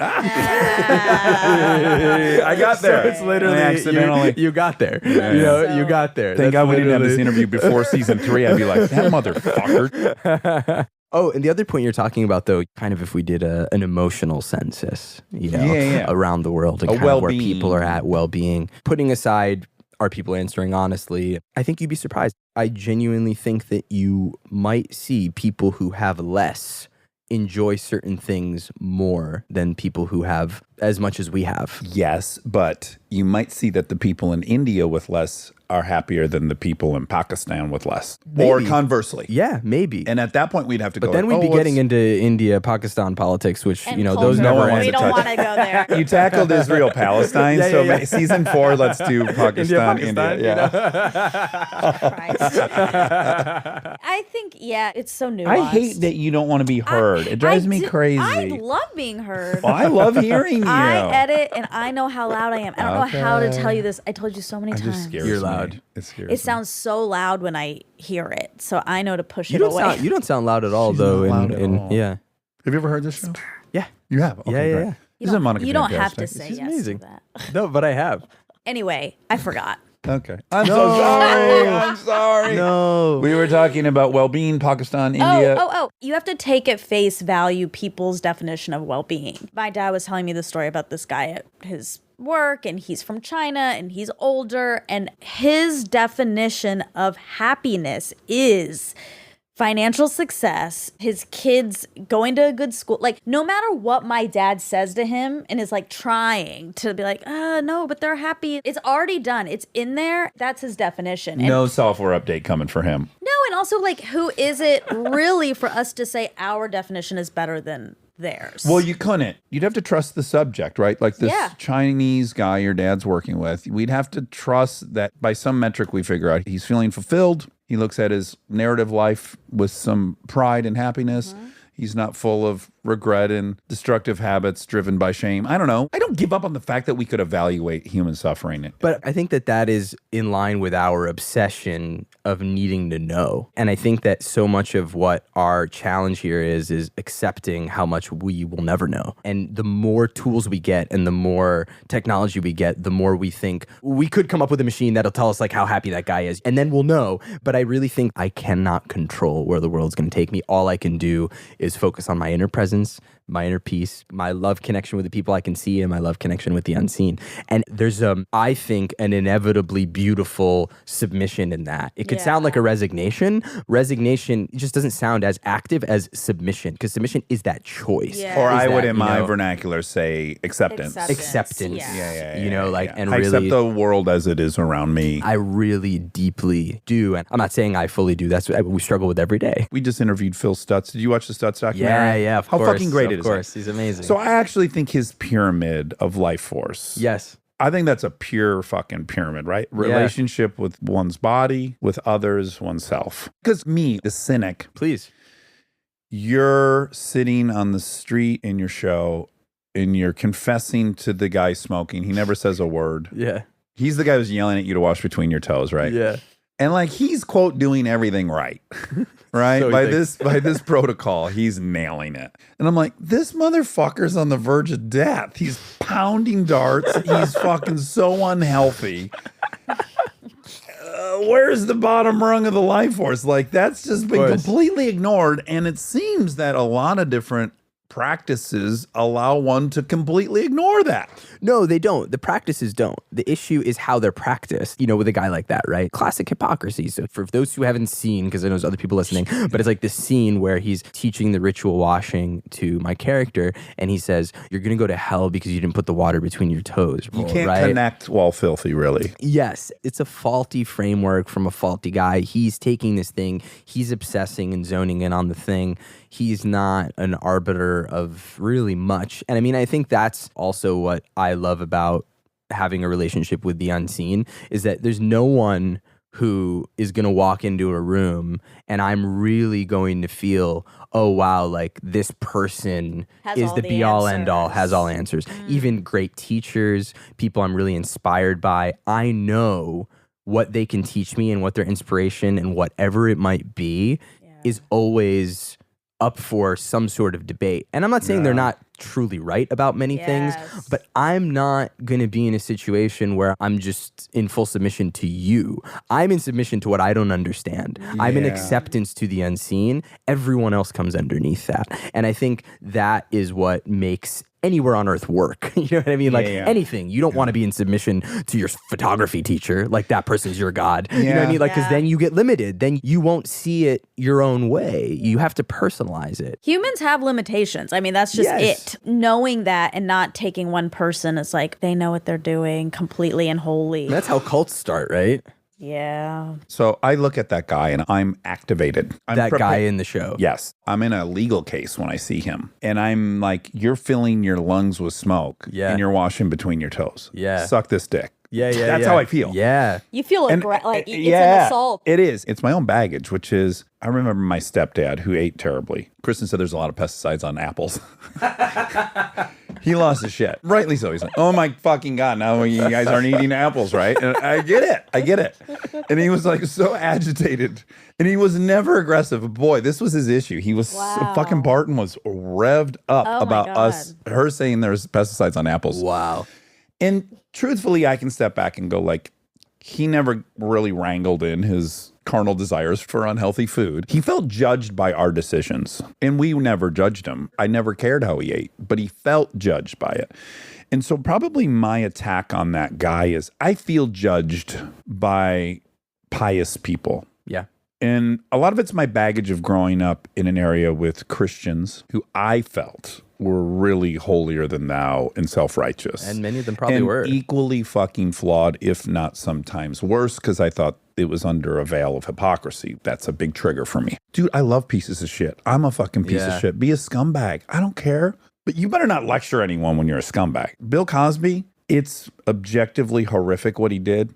I got there. So it's literally accidentally. you got there. You got there. Thank That's God we didn't have this literally- interview before season 3. I'd be like, that motherfucker. Oh, and the other point you're talking about, though, kind of if we did an emotional census, around the world and A kind of where well-being. people are at, well-being, putting aside are people answering honestly, I think you'd be surprised. I genuinely think that you might see people who have less enjoy certain things more than people who have as much as we have. Yes, but you might see that the people in India with less are happier than the people in Pakistan with less. Or Maybe. conversely. Yeah, maybe. And at that point, we'd have to go. But then we'd be getting into India, Pakistan politics, which, And those culture. no one never wants We end. to don't touch. want to go there. You tackled Israel, Palestine. Yeah, so yeah, yeah. season 4, let's do Pakistan, India. Yeah. Christ. I think, it's so nuanced. I hate that you don't want to be heard. It drives me crazy. I love being heard. Well, I love hearing you. I edit and I know how loud I am. I don't know how to tell you this. I told you so many It times. just scares You're me. loud. It scares It sounds so loud when I hear it, so I know to push You it don't away. sound, you don't sound loud at all, She's though. not loud at all. Yeah. Have you ever heard this show? Yeah. You have? Okay, Yeah, yeah, great. yeah. You Isn't Monica you don't have to fantastic? say She's yes amazing. to that. No, but I have. Anyway, I forgot. Okay. I'm so sorry. I'm sorry. No. We were talking about well-being, Pakistan, India. Oh. You have to take at face value people's definition of well-being. My dad was telling me the story about this guy at his work, and he's from China, and he's older, and his definition of happiness is financial success, his kids going to a good school. Like, no matter what my dad says to him and is like trying to be like, no, but they're happy. It's already done. It's in there. That's his definition. And No software update coming for him. no, and also, like, who is it really for us to say our definition is better than theirs? Well, you couldn't. You'd have to trust the subject, right? Like this Yeah. Chinese guy your dad's working with. We'd have to trust that by some metric we figure out he's feeling fulfilled. He looks at his narrative life with some pride and happiness. He's not full of regret and destructive habits driven by shame. I don't know. I don't give up on the fact that we could evaluate human suffering. But I think that is in line with our obsession of needing to know. And I think that so much of what our challenge here is accepting how much we will never know. And the more tools we get and the more technology we get, the more we think we could come up with a machine that'll tell us like how happy that guy is. And then we'll know. But I really think I cannot control where the world's going to take me. All I can do is focus on my inner presence, my inner peace, my love connection with the people I can see, and my love connection with the unseen. And there's, I think, an inevitably beautiful submission in that. It could sound like a resignation. Resignation just doesn't sound as active as submission, because submission is that choice. Yeah. Or Is I would, that, in you my know, vernacular, say acceptance. acceptance. Yeah. You know, like, and I accept really, the world as it is around me. I really deeply do. And I'm not saying I fully do. That's what we struggle with every day. We just interviewed Phil Stutz. Did you watch the Stutz documentary? Yeah, of How course. fucking great it Of is. course, he's amazing. So I actually think his pyramid of life force. yes. I think that's a pure fucking pyramid, right? Relationship with one's body, with others, oneself. Because me, the cynic, Please. you're sitting on the street in your show and you're confessing to the guy smoking. He never says a word. Yeah. He's the guy who's yelling at you to wash between your toes, right? Yeah. And like he's quote doing everything right. Right? So he by thinks. this protocol, he's nailing it. And I'm like, this motherfucker's on the verge of death. He's pounding darts. He's fucking so unhealthy. where's the bottom rung of the life force? Like, that's just been course. completely ignored. And it seems that a lot of different practices allow one to completely ignore that. No, they don't. The practices don't. The issue is how they're practiced, with a guy like that, right? Classic hypocrisy. So for those who haven't seen, because I know there's other people listening, but it's like this scene where he's teaching the ritual washing to my character, and he says, you're going to go to hell because you didn't put the water between your toes. You can't right? connect while filthy, really. Yes, it's a faulty framework from a faulty guy. He's taking this thing, he's obsessing and zoning in on the thing. He's not an arbiter of really much. And I mean, I think that's also what I love about having a relationship with the unseen, is that there's no one who is going to walk into a room and I'm really going to feel, oh, wow, like this person Has is all the the be all end all, answers. has all answers. Even great teachers, people I'm really inspired by, I know what they can teach me and what their inspiration and whatever it might be is always up for some sort of debate. And I'm not saying they're not truly right about many things, but I'm not going to be in a situation where I'm just in full submission to you. I'm in submission to what I don't understand. I'm in acceptance to the unseen. Everyone else comes underneath that. And I think that is what makes anywhere on earth work. You know what I mean? Like anything. You don't want to be in submission to your photography teacher. Like that person's your God. You know what I mean? Like, because then you get limited. Then you won't see it your own way. You have to personalize it. Humans have limitations. I mean, that's just it. Knowing that and not taking one person as like they know what they're doing completely and wholly. That's how cults start, right? Yeah. So I look at that guy and I'm activated. I'm That guy prepared. in the show. Yes. I'm in a legal case when I see him. And I'm like, you're filling your lungs with smoke. Yeah. And you're washing between your toes. Yeah. Suck this dick. Yeah. That's how I feel. Yeah. You feel And- like it's an assault. It is. It's my own baggage, which is, I remember my stepdad who ate terribly. Kristen said there's a lot of pesticides on apples. He lost his shit. Rightly so. He's like, oh my fucking God, now you guys aren't eating apples, right? And I get it. And he was like so agitated. And he was never aggressive. But boy, this was his issue. He was fucking Barton was revved up about her saying there's pesticides on apples. Wow. And truthfully, I can step back and go like, he never really wrangled in his carnal desires for unhealthy food. He felt judged by our decisions, and we never judged him. I never cared how he ate, but he felt judged by it. And so probably my attack on that guy is I feel judged by pious people. Yeah. And a lot of it's my baggage of growing up in an area with Christians who I felt were really holier than thou and self-righteous. And many of them probably and were. equally fucking flawed, if not sometimes worse, because I thought it was under a veil of hypocrisy. That's a big trigger for me. Dude, I love pieces of shit. I'm a fucking piece of shit. Be a scumbag. I don't care. But you better not lecture anyone when you're a scumbag. Bill Cosby, it's objectively horrific what he did.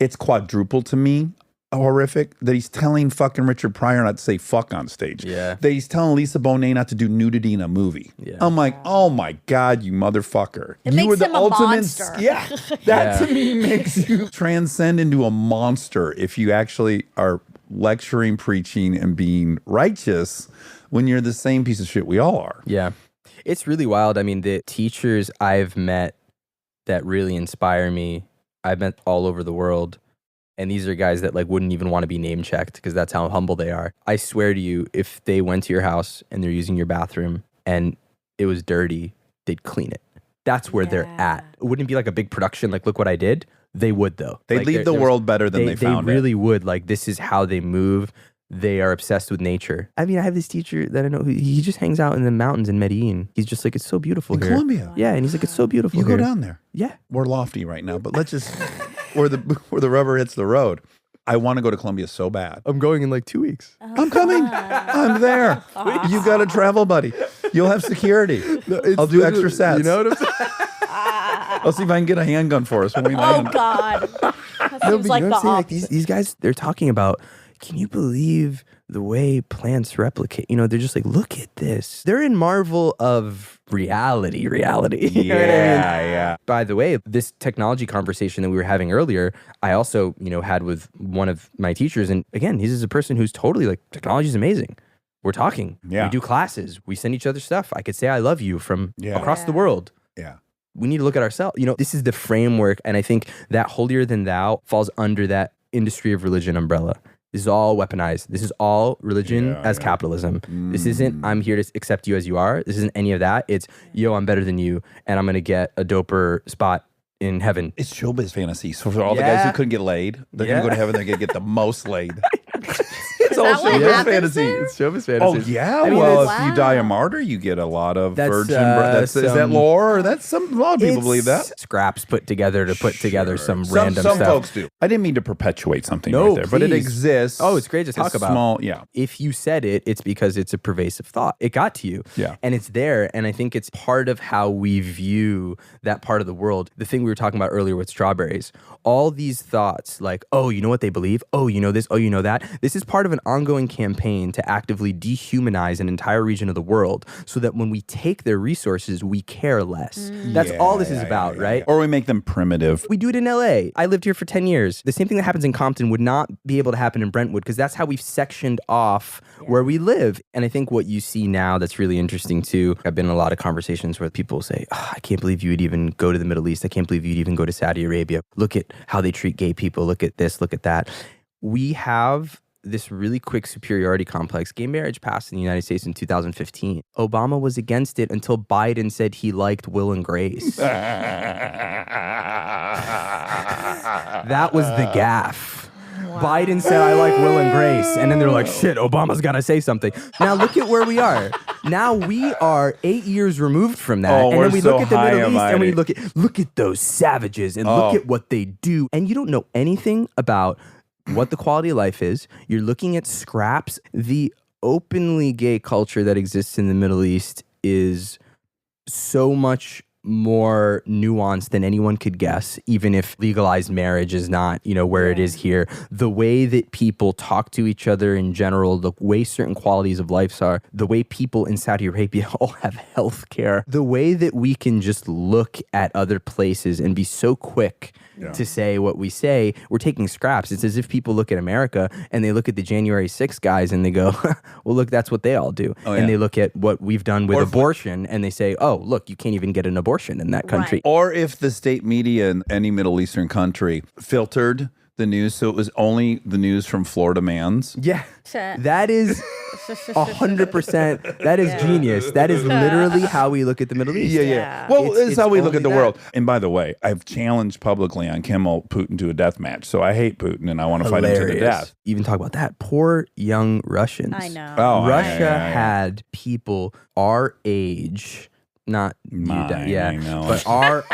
It's quadruple to me horrific that he's telling fucking Richard Pryor not to say fuck on stage. Yeah. That he's telling Lisa Bonet not to do nudity in a movie. Yeah. I'm like, oh my God, you motherfucker. It You makes were the him a ultimate monster. Yeah. That to me makes you transcend into a monster if you actually are lecturing, preaching, and being righteous when you're the same piece of shit we all are. Yeah. It's really wild. I mean, the teachers I've met that really inspire me, I've met all over the world. And these are guys that like wouldn't even want to be name checked because that's how humble they are. I swear to you, if they went to your house and they're using your bathroom and it was dirty, they'd clean it. That's where they're at. It wouldn't be like a big production, like, look what I did. They would, though. They'd Like, leave the world better than they found They it. really would. Like, this is how they move. They are obsessed with nature. I mean, I have this teacher that I know who he just hangs out in the mountains in Medellin. He's just like, it's so beautiful In here. Colombia. Yeah, and he's like, it's so beautiful You here. go down there. Yeah. We're lofty right now, but let's just where the rubber hits the road. I want to go to Colombia so bad. I'm going in like 2 weeks. I'm coming. I'm there. You got a travel buddy. You'll have security. I'll do extra sets. You know what I'm saying? I'll see if I can get a handgun for us when we Oh land. God. That No, seems but like you know the what I'm saying? Like opposite. these guys, they're talking about, can you believe the way plants replicate? You know, they're just like, look at this. They're in marvel of reality. You know what I mean? Yeah. By the way, this technology conversation that we were having earlier, I also, had with one of my teachers. And again, he's a person who's totally like, technology is amazing. We're talking. Yeah. We do classes. We send each other stuff. I could say I love you from Yeah. across the world. Yeah. We need to look at ourselves. This is the framework. And I think that holier than thou falls under that industry of religion umbrella. This is all weaponized. This is all religion as capitalism. This isn't, I'm here to accept you as you are. This isn't any of that. It's, yo, I'm better than you, and I'm going to get a doper spot in heaven. It's showbiz fantasy. So for all the guys who couldn't get laid, they're going to go to heaven. They're going to get the most laid. It's all that what showbiz happens fantasy. there? It's showbiz fantasy. Oh yeah. I mean, Well, it's- if you die a martyr, you get a lot of That's, virgin. Is that some- lore? Or that's a lot of people believe that. Scraps put together to put together some Some random stuff. folks do. I didn't mean to perpetuate something No, right there, but it please. exists. Oh, it's great to talk It's about. Small, yeah. If you said it, it's because it's a pervasive thought. It got to you. Yeah. And it's there. And I think it's part of how we view that part of the world. The thing we were talking about earlier with strawberries, all these thoughts like, oh, you know what they believe? Oh, you know this? Oh, you know that? This is part of an ongoing campaign to actively dehumanize an entire region of the world so that when we take their resources, we care less. That's all this is about, right? Or we make them primitive. We do it in LA. I lived here for 10 years. The same thing that happens in Compton would not be able to happen in Brentwood because that's how we've sectioned off where we live. And I think what you see now that's really interesting too, I've been in a lot of conversations where people say, oh, I can't believe you would even go to the Middle East. I can't believe you'd even go to Saudi Arabia. Look at how they treat gay people. Look at this, look at that. We have this really quick superiority complex. Gay marriage passed in the United States in 2015. Obama was against it until Biden said he liked Will and Grace. That was the gaffe. Biden said, I like Will and Grace. And then they're like, shit, Obama's got to say something. Now look at where we are. Now we are 8 years removed from that. Oh, and we're then we so look at the high Middle East and we and look at those savages and look at what they do. And you don't know anything about what the quality of life is. You're looking at scraps. The openly gay culture that exists in the Middle East is so much more nuanced than anyone could guess, even if legalized marriage is not, where it is here. The way that people talk to each other in general, the way certain qualities of life are, the way people in Saudi Arabia all have health care, the way that we can just look at other places and be so quick to say what we say, we're taking scraps. It's as if people look at America and they look at the January 6th guys and they go, well, look, that's what they all do. And they look at what we've done with abortion and they say, oh, look, you can't even get an abortion in that country. Right. Or if the state media in any Middle Eastern country filtered the news so it was only the news from Florida mans. Yeah, that is 100%. That is genius. That is literally how we look at the Middle East. Yeah. Well, it's how we look at the only world. And by the way, I've challenged publicly on Kimmel Putin to a death match. So I hate Putin and I want to fight him to the death. Even talk about that. Poor young Russians. I know. Oh, Russia had people our age. Not you, Mine, I know. but our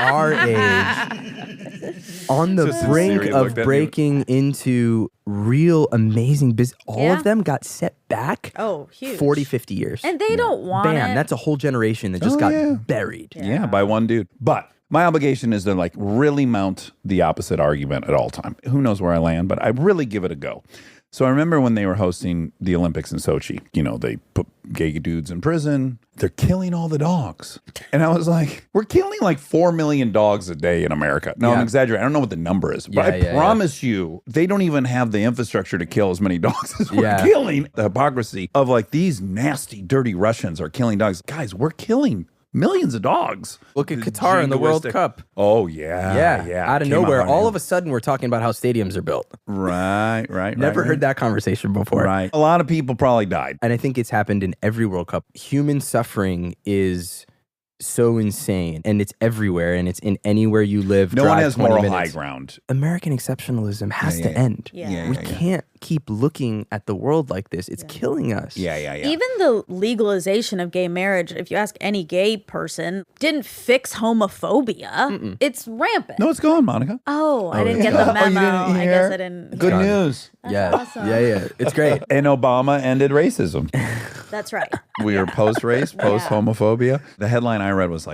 age on the Just as brink Siri of looked at me. breaking into real amazing business. All of them got set back Oh, huge. 40, 50 years. And they don't want Bam, it. that's a whole generation that just got buried. Yeah, by one dude. But my obligation is to really mount the opposite argument at all time. Who knows where I land, but I really give it a go. So I remember when they were hosting the Olympics in Sochi, they put gay dudes in prison. They're killing all the dogs. And I was like, we're killing 4 million dogs a day in America. No, I'm exaggerating. I don't know what the number is, but I promise you, they don't even have the infrastructure to kill as many dogs as we're killing. The hypocrisy of these nasty, dirty Russians are killing dogs. Guys, we're killing millions of dogs. Look at Qatar in the World Cup. Oh, yeah. Out of Came nowhere, out all on of a sudden, we're talking about how stadiums are built. Right. Never heard that conversation before. Right. A lot of people probably died. And I think it's happened in every World Cup. Human suffering is so insane, and it's everywhere, and it's in anywhere you live. No one drive has 20 moral minutes. high ground. American exceptionalism has to end. We can't keep looking at the world like this. It's killing us. Yeah. Even the legalization of gay marriage, if you ask any gay person, didn't fix homophobia. It's rampant. No, it's gone, Monica. Oh, I didn't get the Oh, you memo. didn't I hear? guess I didn't. Good news. awesome. Yeah. It's great. And Obama ended racism. That's right. We are post-race, post-homophobia. The headline I read was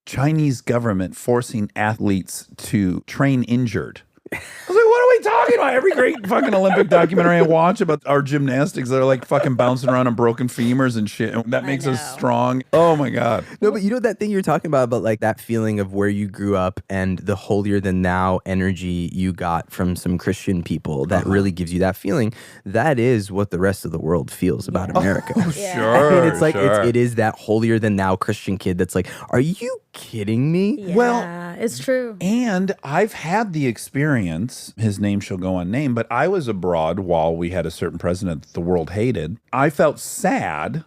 Chinese government forcing athletes to train injured. I was like, what are we talking about? Every great fucking Olympic documentary I watch about our gymnastics that are fucking bouncing around on broken femurs and shit. And that makes us strong. Oh my God. No, but that thing you're talking about that feeling of where you grew up and the holier than thou energy you got from some Christian people that really gives you that feeling. That is what the rest of the world feels about America. Sure. I mean, it's it is that holier than thou Christian kid that's are you kidding me? Yeah, Well, it's true. And I've had the experience, his name shall go unnamed, but I was abroad while we had a certain president that the world hated. I felt sad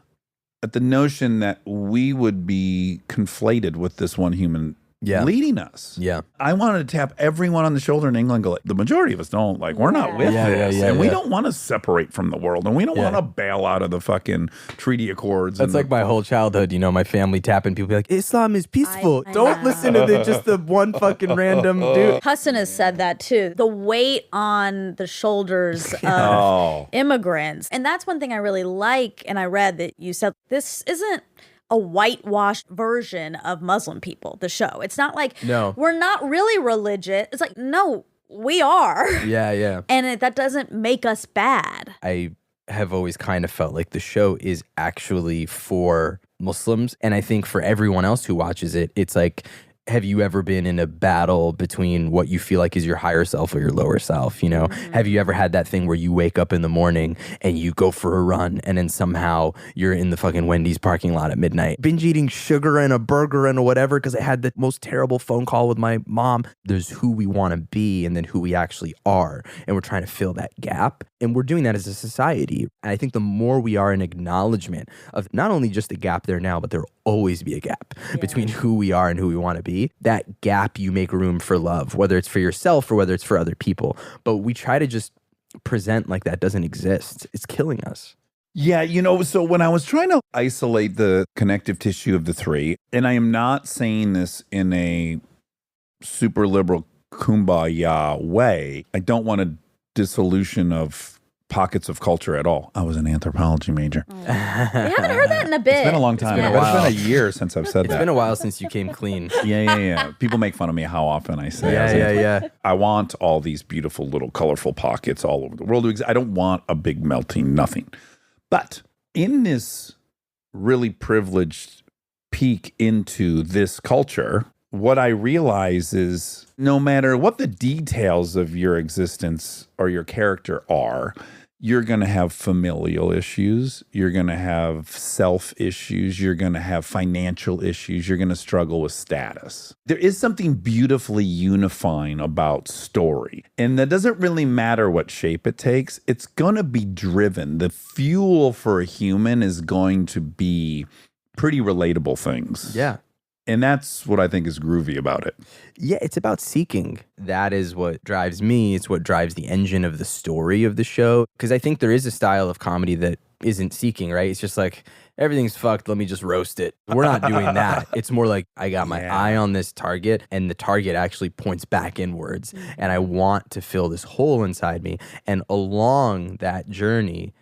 at the notion that we would be conflated with this one human leading us. Yeah. I wanted to tap everyone on the shoulder in England and go, the majority of us don't, like, we're not with this. And we don't want to separate from the world. And we don't want to bail out of the fucking treaty accords. That's like my whole childhood, my family tapping people be like, Islam is peaceful. Don't listen to just the one fucking random dude. Hassan has said that too. The weight on the shoulders of immigrants. And that's one thing I really like. And I read that you said this isn't a whitewashed version of Muslim people, the show. It's not like we're not really religious. It's like, no, we are. Yeah. And that doesn't make us bad. I have always kind of felt like the show is actually for Muslims. And I think for everyone else who watches it, it's like, have you ever been in a battle between what you feel like is your higher self or your lower self? Have you ever had that thing where you wake up in the morning and you go for a run and then somehow you're in the fucking Wendy's parking lot at midnight, binge eating sugar and a burger and a whatever because I had the most terrible phone call with my mom? There's who we want to be and then who we actually are. And we're trying to fill that gap. And we're doing that as a society. And I think the more we are in acknowledgement of not only just the gap there now, but there will always be a gap between who we are and who we want to be. That gap, you make room for love, whether it's for yourself or whether it's for other people. But we try to just present like that doesn't exist. It's killing us. Yeah, so when I was trying to isolate the connective tissue of the three, and I am not saying this in a super liberal kumbaya way, I don't want a dissolution of pockets of culture at all. I was an anthropology major. We haven't heard that in a bit. It's been a long time. been a It's while. been a year since I've said It's that. been a while since you came clean. Yeah. People make fun of me how often I say I was an Yeah. I want all these beautiful little colorful pockets all over the world. I don't want a big melting nothing. But in this really privileged peek into this culture, what I realize is no matter what the details of your existence or your character are, you're going to have familial issues. You're going to have self issues. You're going to have financial issues. You're going to struggle with status. There is something beautifully unifying about story. And that doesn't really matter what shape it takes. It's going to be driven. The fuel for a human is going to be pretty relatable things. Yeah. And that's what I think is groovy about it. Yeah, it's about seeking. That is what drives me. It's what drives the engine of the story of the show. Because I think there is a style of comedy that isn't seeking, right? It's just like, everything's fucked, let me just roast it. We're not doing that. It's more like, I got my eye on this target, and the target actually points back inwards. And I want to fill this hole inside me. And along that journey,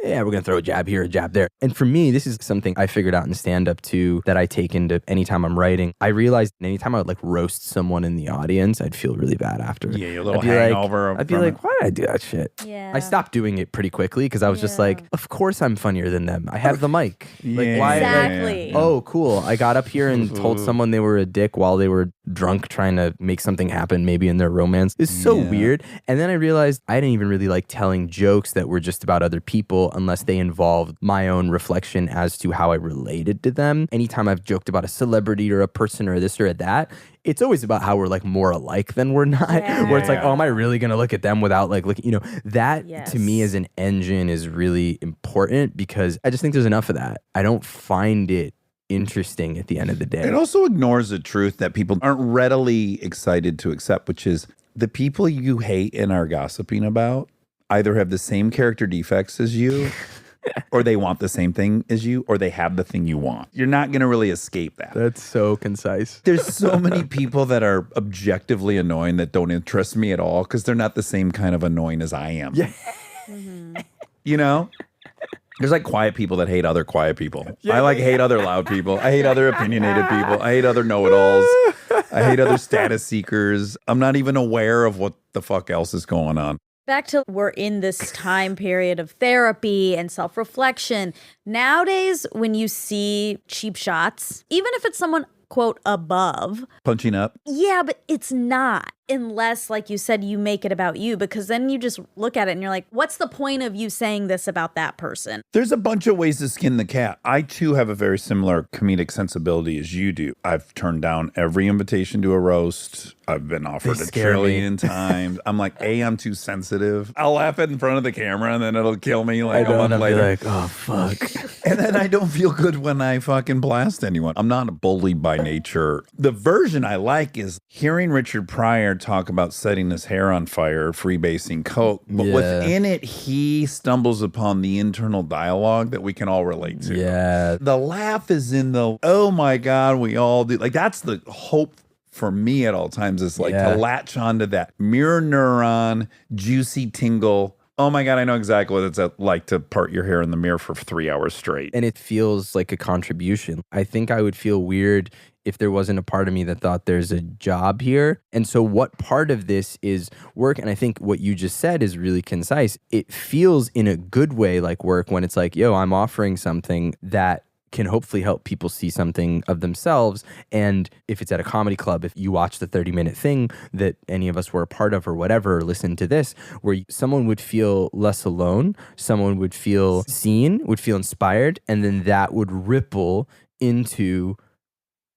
we're going to throw a jab here, a jab there. And for me, this is something I figured out in stand-up too that I take into anytime I'm writing. I realized anytime I would like roast someone in the audience, I'd feel really bad after. Yeah, your little I'd be hangover. I'd be like, why did I do that shit? Yeah. I stopped doing it pretty quickly because I was just like, of course I'm funnier than them. I have the mic. Like, Yeah. why? Exactly. Oh, cool. I got up here and told someone they were a dick while they were drunk trying to make something happen maybe in their romance. It's so weird. And then I realized I didn't even really like telling jokes that were just about other people unless they involved my own reflection as to how I related to them. Anytime I've joked about a celebrity or a person or this or that, it's always about how we're like more alike than we're not. Where it's like, oh, am I really going to look at them without like looking, that to me as an engine is really important because I just think there's enough of that. I don't find it interesting at the end of the day. It also ignores the truth that people aren't readily excited to accept, which is the people you hate and are gossiping about either have the same character defects as you or they want the same thing as you or they have the thing you want. You're not going to really escape that. That's so concise. There's so many people that are objectively annoying that don't interest me at all because they're not the same kind of annoying as I am. Yeah. There's like quiet people that hate other quiet people. I hate other loud people. I hate other opinionated people. I hate other know-it-alls. I hate other status seekers. I'm not even aware of what the fuck else is going on. Back to we're in this time period of therapy and self-reflection. Nowadays, when you see cheap shots, even if it's someone, quote, above. Punching up. Yeah, but it's not. unless, like you said, you make it about you, because then you just look at it and you're like, what's the point of you saying this about that person? There's a bunch of ways to skin the cat. I too have a very similar comedic sensibility as you do. I've turned down every invitation to a roast. I've been offered They a scare me. trillion times. I'm like, I'm too sensitive. I'll laugh in front of the camera and then it'll kill me like a month later. Like, oh fuck. And then I don't feel good when I fucking blast anyone. I'm not a bully by nature. The version I like is hearing Richard Pryor talk about setting his hair on fire, freebasing coke. But Yeah. within it, he stumbles upon the internal dialogue that we can all relate to. Yeah. The laugh is in the, oh my God, we all do. Like, that's the hope for me at all times, is like Yeah. to latch onto that mirror neuron, juicy tingle. Oh my God, I know exactly what it's like to part your hair in the mirror for 3 hours straight. And it feels like a contribution. I think I would feel weird if there wasn't a part of me that thought there's a job here. And so what part of this is work? And I think what you just said is really concise. It feels in a good way like work when it's like, yo, I'm offering something that can hopefully help people see something of themselves. And if it's at a comedy club, if you watch the 30-minute thing that any of us were a part of or whatever, or listen to this, where someone would feel less alone, someone would feel seen, would feel inspired, and then that would ripple into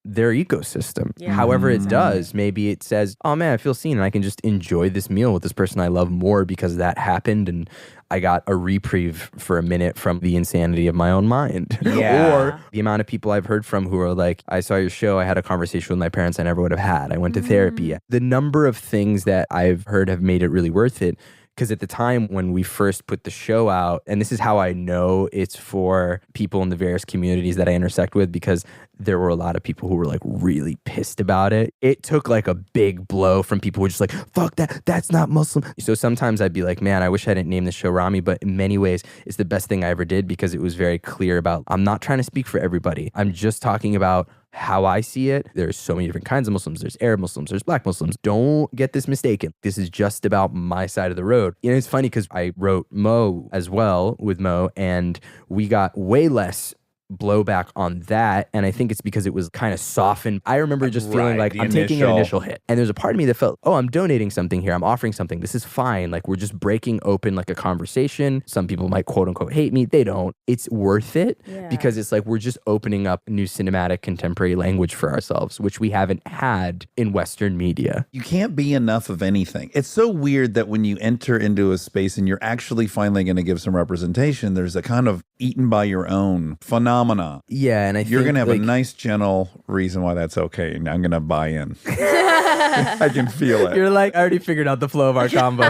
their ecosystem. Yeah. However it does, maybe it says, oh man, I feel seen and I can just enjoy this meal with this person I love more because that happened and I got a reprieve for a minute from the insanity of my own mind. Yeah. Or the amount of people I've heard from who are like, I saw your show, I had a conversation with my parents I never would have had. I went to therapy. The number of things that I've heard have made it really worth it. Because at the time when we first put the show out, and this is how I know it's for people in the various communities that I intersect with, because there were a lot of people who were like really pissed about it. It took like a big blow from people who were just like, fuck that, that's not Muslim. So sometimes I'd be like, man, I wish I didn't name the show Ramy, but in many ways it's the best thing I ever did because it was very clear about, I'm not trying to speak for everybody. I'm just talking about how I see it. There's so many different kinds of Muslims. There's Arab Muslims, there's Black Muslims. Don't get this mistaken. This is just about my side of the road. You know, it's funny because I wrote Mo as well with Mo, and we got way less blowback on that, and I think it's because it was kind of softened. I remember just feeling Right, like the I'm taking an initial- initial hit, and there's a part of me that felt, oh, I'm donating something here, I'm offering something, this is fine, like we're just breaking open like a conversation. Some people might quote unquote hate me, they don't. It's worth it because it's like we're just opening up new cinematic contemporary language for ourselves, which we haven't had in Western media. You can't be enough of anything. It's so weird that when you enter into a space and you're actually finally going to give some representation, there's a kind of eaten by your own phenomena. Yeah, and I You're think going to have like, a nice, gentle reason why that's okay. And I'm going to buy in. I can feel it. You're like, I already figured out the flow of our combo.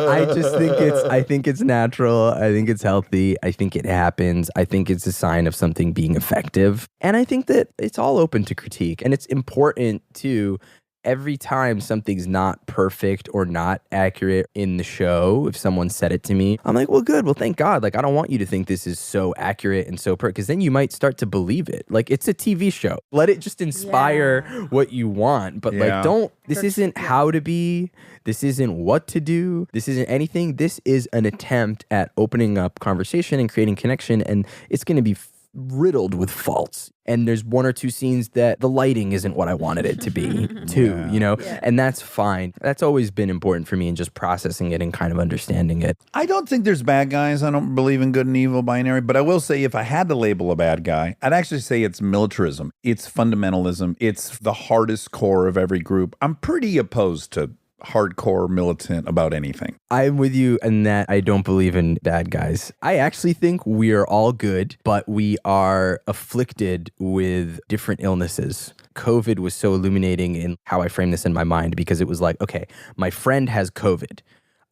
I think it's natural. I think it's healthy. I think it happens. I think it's a sign of something being effective. And I think that it's all open to critique. And it's important too. Every time something's not perfect or not accurate in the show, if someone said it to me, I'm like, well, good. Well, thank God. Like, I don't want you to think this is so accurate and so perfect, because then you might start to believe it. Like, it's a TV show. Let it just inspire what you want. But Yeah. like, this isn't how to be. This isn't what to do. This isn't anything. This is an attempt at opening up conversation and creating connection. And it's going to be riddled with faults. And there's one or two scenes that the lighting isn't what I wanted it to be too, you know, and that's fine. That's always been important for me in just processing it and kind of understanding it. I don't think there's bad guys. I don't believe in good and evil binary, but I will say if I had to label a bad guy, I'd actually say it's militarism. It's fundamentalism. It's the hardest core of every group. I'm pretty opposed to hardcore militant about anything. I'm with you in that I don't believe in bad guys. I actually think we are all good, but we are afflicted with different illnesses. COVID was so illuminating in how I frame this in my mind, because it was like, okay, my friend has COVID.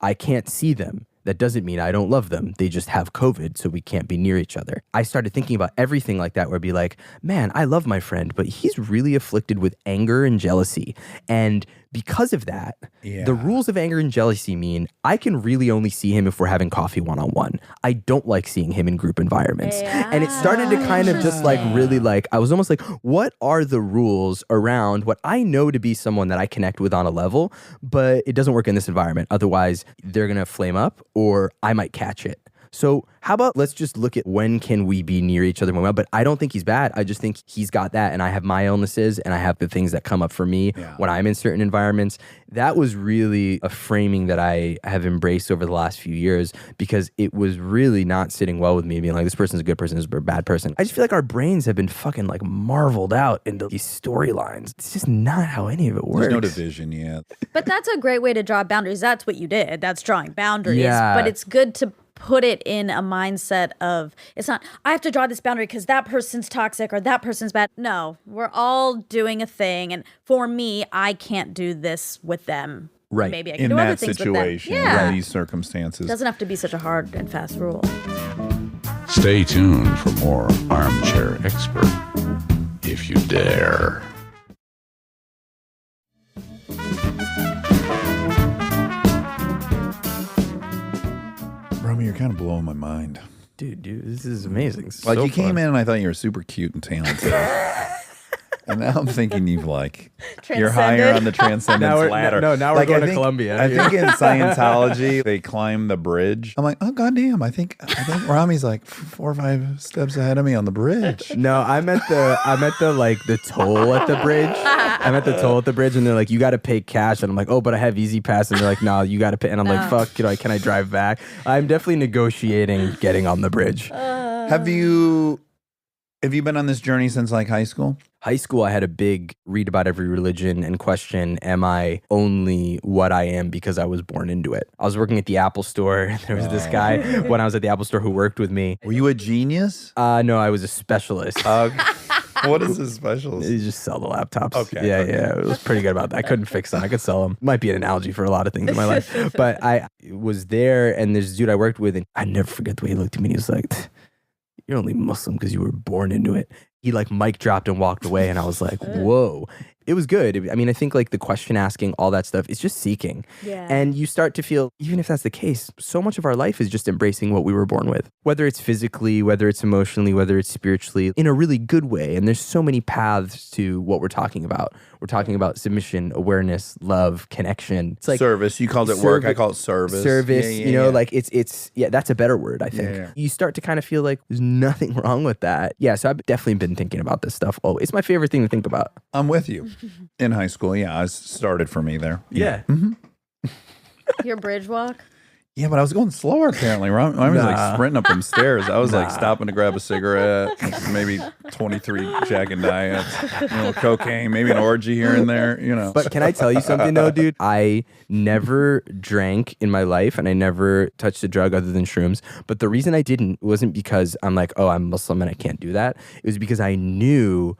I can't see them. That doesn't mean I don't love them. They just have COVID, so we can't be near each other. I started thinking about everything like that, where I'd be like, man, I love my friend, but he's really afflicted with anger and jealousy. And because of that, the rules of anger and jealousy mean I can really only see him if we're having coffee one-on-one. I don't like seeing him in group environments. And it started to kind of just like really like, I was almost like, what are the rules around what I know to be someone that I connect with on a level, but it doesn't work in this environment. Otherwise, they're going to flame up or I might catch it. So how about let's just look at when can we be near each other more well? But I don't think he's bad. I just think he's got that, and I have my illnesses, and I have the things that come up for me when I'm in certain environments. That was really a framing that I have embraced over the last few years because it was really not sitting well with me, being like, this person's a good person, this is a bad person. I just feel like our brains have been fucking like marveled out into these storylines. It's just not how any of it works. There's no division yet. But that's a great way to draw boundaries. That's what you did. That's drawing boundaries. Yeah. But it's good to put it in a mindset of, it's not, I have to draw this boundary because that person's toxic or that person's bad. No, we're all doing a thing. And for me, I can't do this with them. Right. Maybe I can In do other that things situation, with them. in these circumstances. It doesn't have to be such a hard and fast rule. Stay tuned for more Armchair Expert, if you dare. Ramy, you're kind of blowing my mind. Dude, this is amazing. Like, you came in and I thought you were super cute and talented. And now I'm thinking you've like, you're higher on the transcendence ladder. Now we're Like, going I to think- Columbia. I think in Scientology, they climb the bridge. I'm like, oh, goddamn. I think Ramy's like 4 or 5 steps ahead of me on the bridge. No, I'm at the like the toll at the bridge. I'm at the toll at the bridge, and they're like, you got to pay cash, and I'm like, oh, but I have Easy Pass, and they're like, no, you got to pay, and I'm like, fuck, can I drive back? I'm definitely negotiating getting on the bridge. Have you been on this journey since like high school? High school, I had a big read about every religion and question, am I only what I am because I was born into it? I was working at the Apple store, and there was this guy when I was at the Apple store who worked with me. Were you a genius? No, I was a specialist. What is a specialist? You just sell the laptops. Okay, Yeah, okay. yeah. It was pretty good about that. I couldn't fix them. I could sell them. Might be an analogy for a lot of things in my life. But I was there, and this dude I worked with, and I never forget the way he looked at me. And he was like, you're only Muslim because you were born into it. He like mic dropped and walked away, and I was like, whoa. It was good. I mean, I think like the question asking, all that stuff, it's just seeking. Yeah. And you start to feel, even if that's the case, so much of our life is just embracing what we were born with, whether it's physically, whether it's emotionally, whether it's spiritually, in a really good way. And there's so many paths to what we're talking about. We're talking about submission, awareness, love, connection. It's like service. You called it work. I call it service. Service, Yeah, like it's that's a better word, I think. Yeah. You start to kind of feel like there's nothing wrong with that. Yeah, so I've definitely been thinking about this stuff always. It's my favorite thing to think about. I'm with you. In high school, yeah, it started for me there. Yeah. Your bridge walk? Yeah, but I was going slower apparently. I was like sprinting up them stairs. I was like stopping to grab a cigarette, maybe 23 Jack and Diets, cocaine, maybe an orgy here and there, But can I tell you something though, dude? I never drank in my life, and I never touched a drug other than shrooms. But the reason I didn't wasn't because I'm like, oh, I'm Muslim and I can't do that. It was because I knew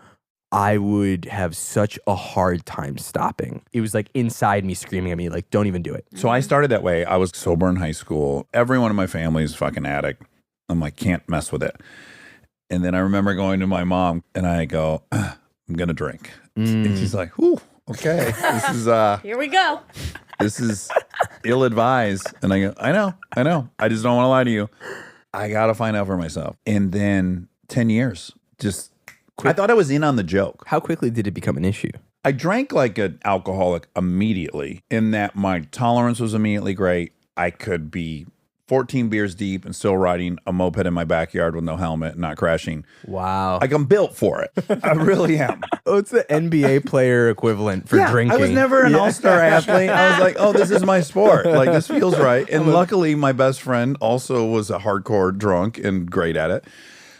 I would have such a hard time stopping. It was like inside me screaming at me, like, don't even do it. So I started that way. I was sober in high school. Everyone in my family is fucking addict. I'm like, can't mess with it. And then I remember going to my mom and I go, I'm going to drink. And she's like, whew, okay. This is, Here we go. this is ill-advised. And I go, I know. I just don't want to lie to you. I got to find out for myself. And then 10 years, just, I thought I was in on the joke. How quickly did it become an issue? I drank like an alcoholic immediately, in that my tolerance was immediately great. I could be 14 beers deep and still riding a moped in my backyard with no helmet, not crashing. Wow. Like, I'm built for it. I really am. Oh, it's the NBA player equivalent for drinking. I was never an all-star athlete. I was like, oh, this is my sport. Like, this feels right. And luckily, my best friend also was a hardcore drunk and great at it.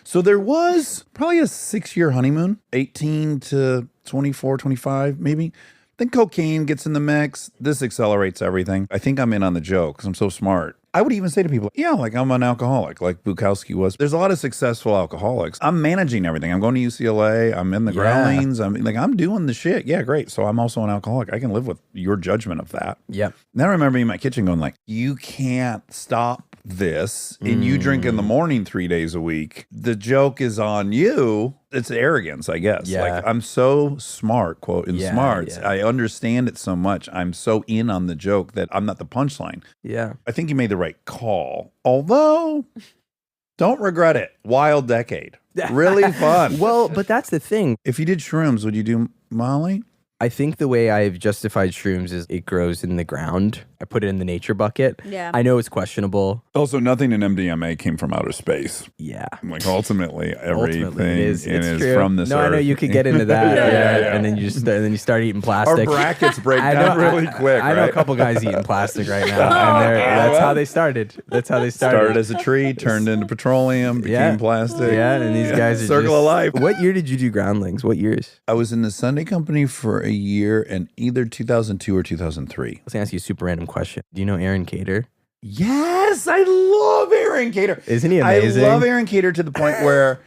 So there was probably a 6-year honeymoon, 18 to 24, 25, maybe. Then cocaine gets in the mix. This accelerates everything. I think I'm in on the joke because I'm so smart. I would even say to people, yeah, like I'm an alcoholic, like Bukowski was. There's a lot of successful alcoholics. I'm managing everything. I'm going to UCLA. I'm in the Growlings. I'm doing the shit. Yeah, great. So I'm also an alcoholic. I can live with your judgment of that. Yep. Then I remember in my kitchen going like, you can't stop this, and you drink in the morning 3 days a week. The joke is on you. It's arrogance, I guess. Yeah. Like, I'm so smart, quote, in Yeah, smarts. yeah. I understand it so much. I'm so in on the joke that I'm not the punchline. Yeah. I think you made the right call. Although, don't regret it. Wild decade. Really fun. Well, but that's the thing. If you did shrooms, would you do Molly? I think the way I've justified shrooms is it grows in the ground. I put it in the nature bucket. Yeah. I know it's questionable. Also, nothing in MDMA came from outer space. Yeah. Like ultimately, everything Ultimately, is true. from this No, earth. I know you could get into that. Yeah. And then you start eating Our plastic. brackets break I down know, really quick. I know right? a couple guys eating plastic right now, and that's how they started. That's how they started. Started as a tree, turned into petroleum, became plastic. Yeah, and these guys are Circle just, of life. What year did you do Groundlings? What years? I was in the Sunday Company for a year in either 2002 or 2003. Let's ask you a super random question. Do you know Aaron Cater? Yes, I love Aaron Cater. Isn't he amazing? I love Aaron Cater to the point where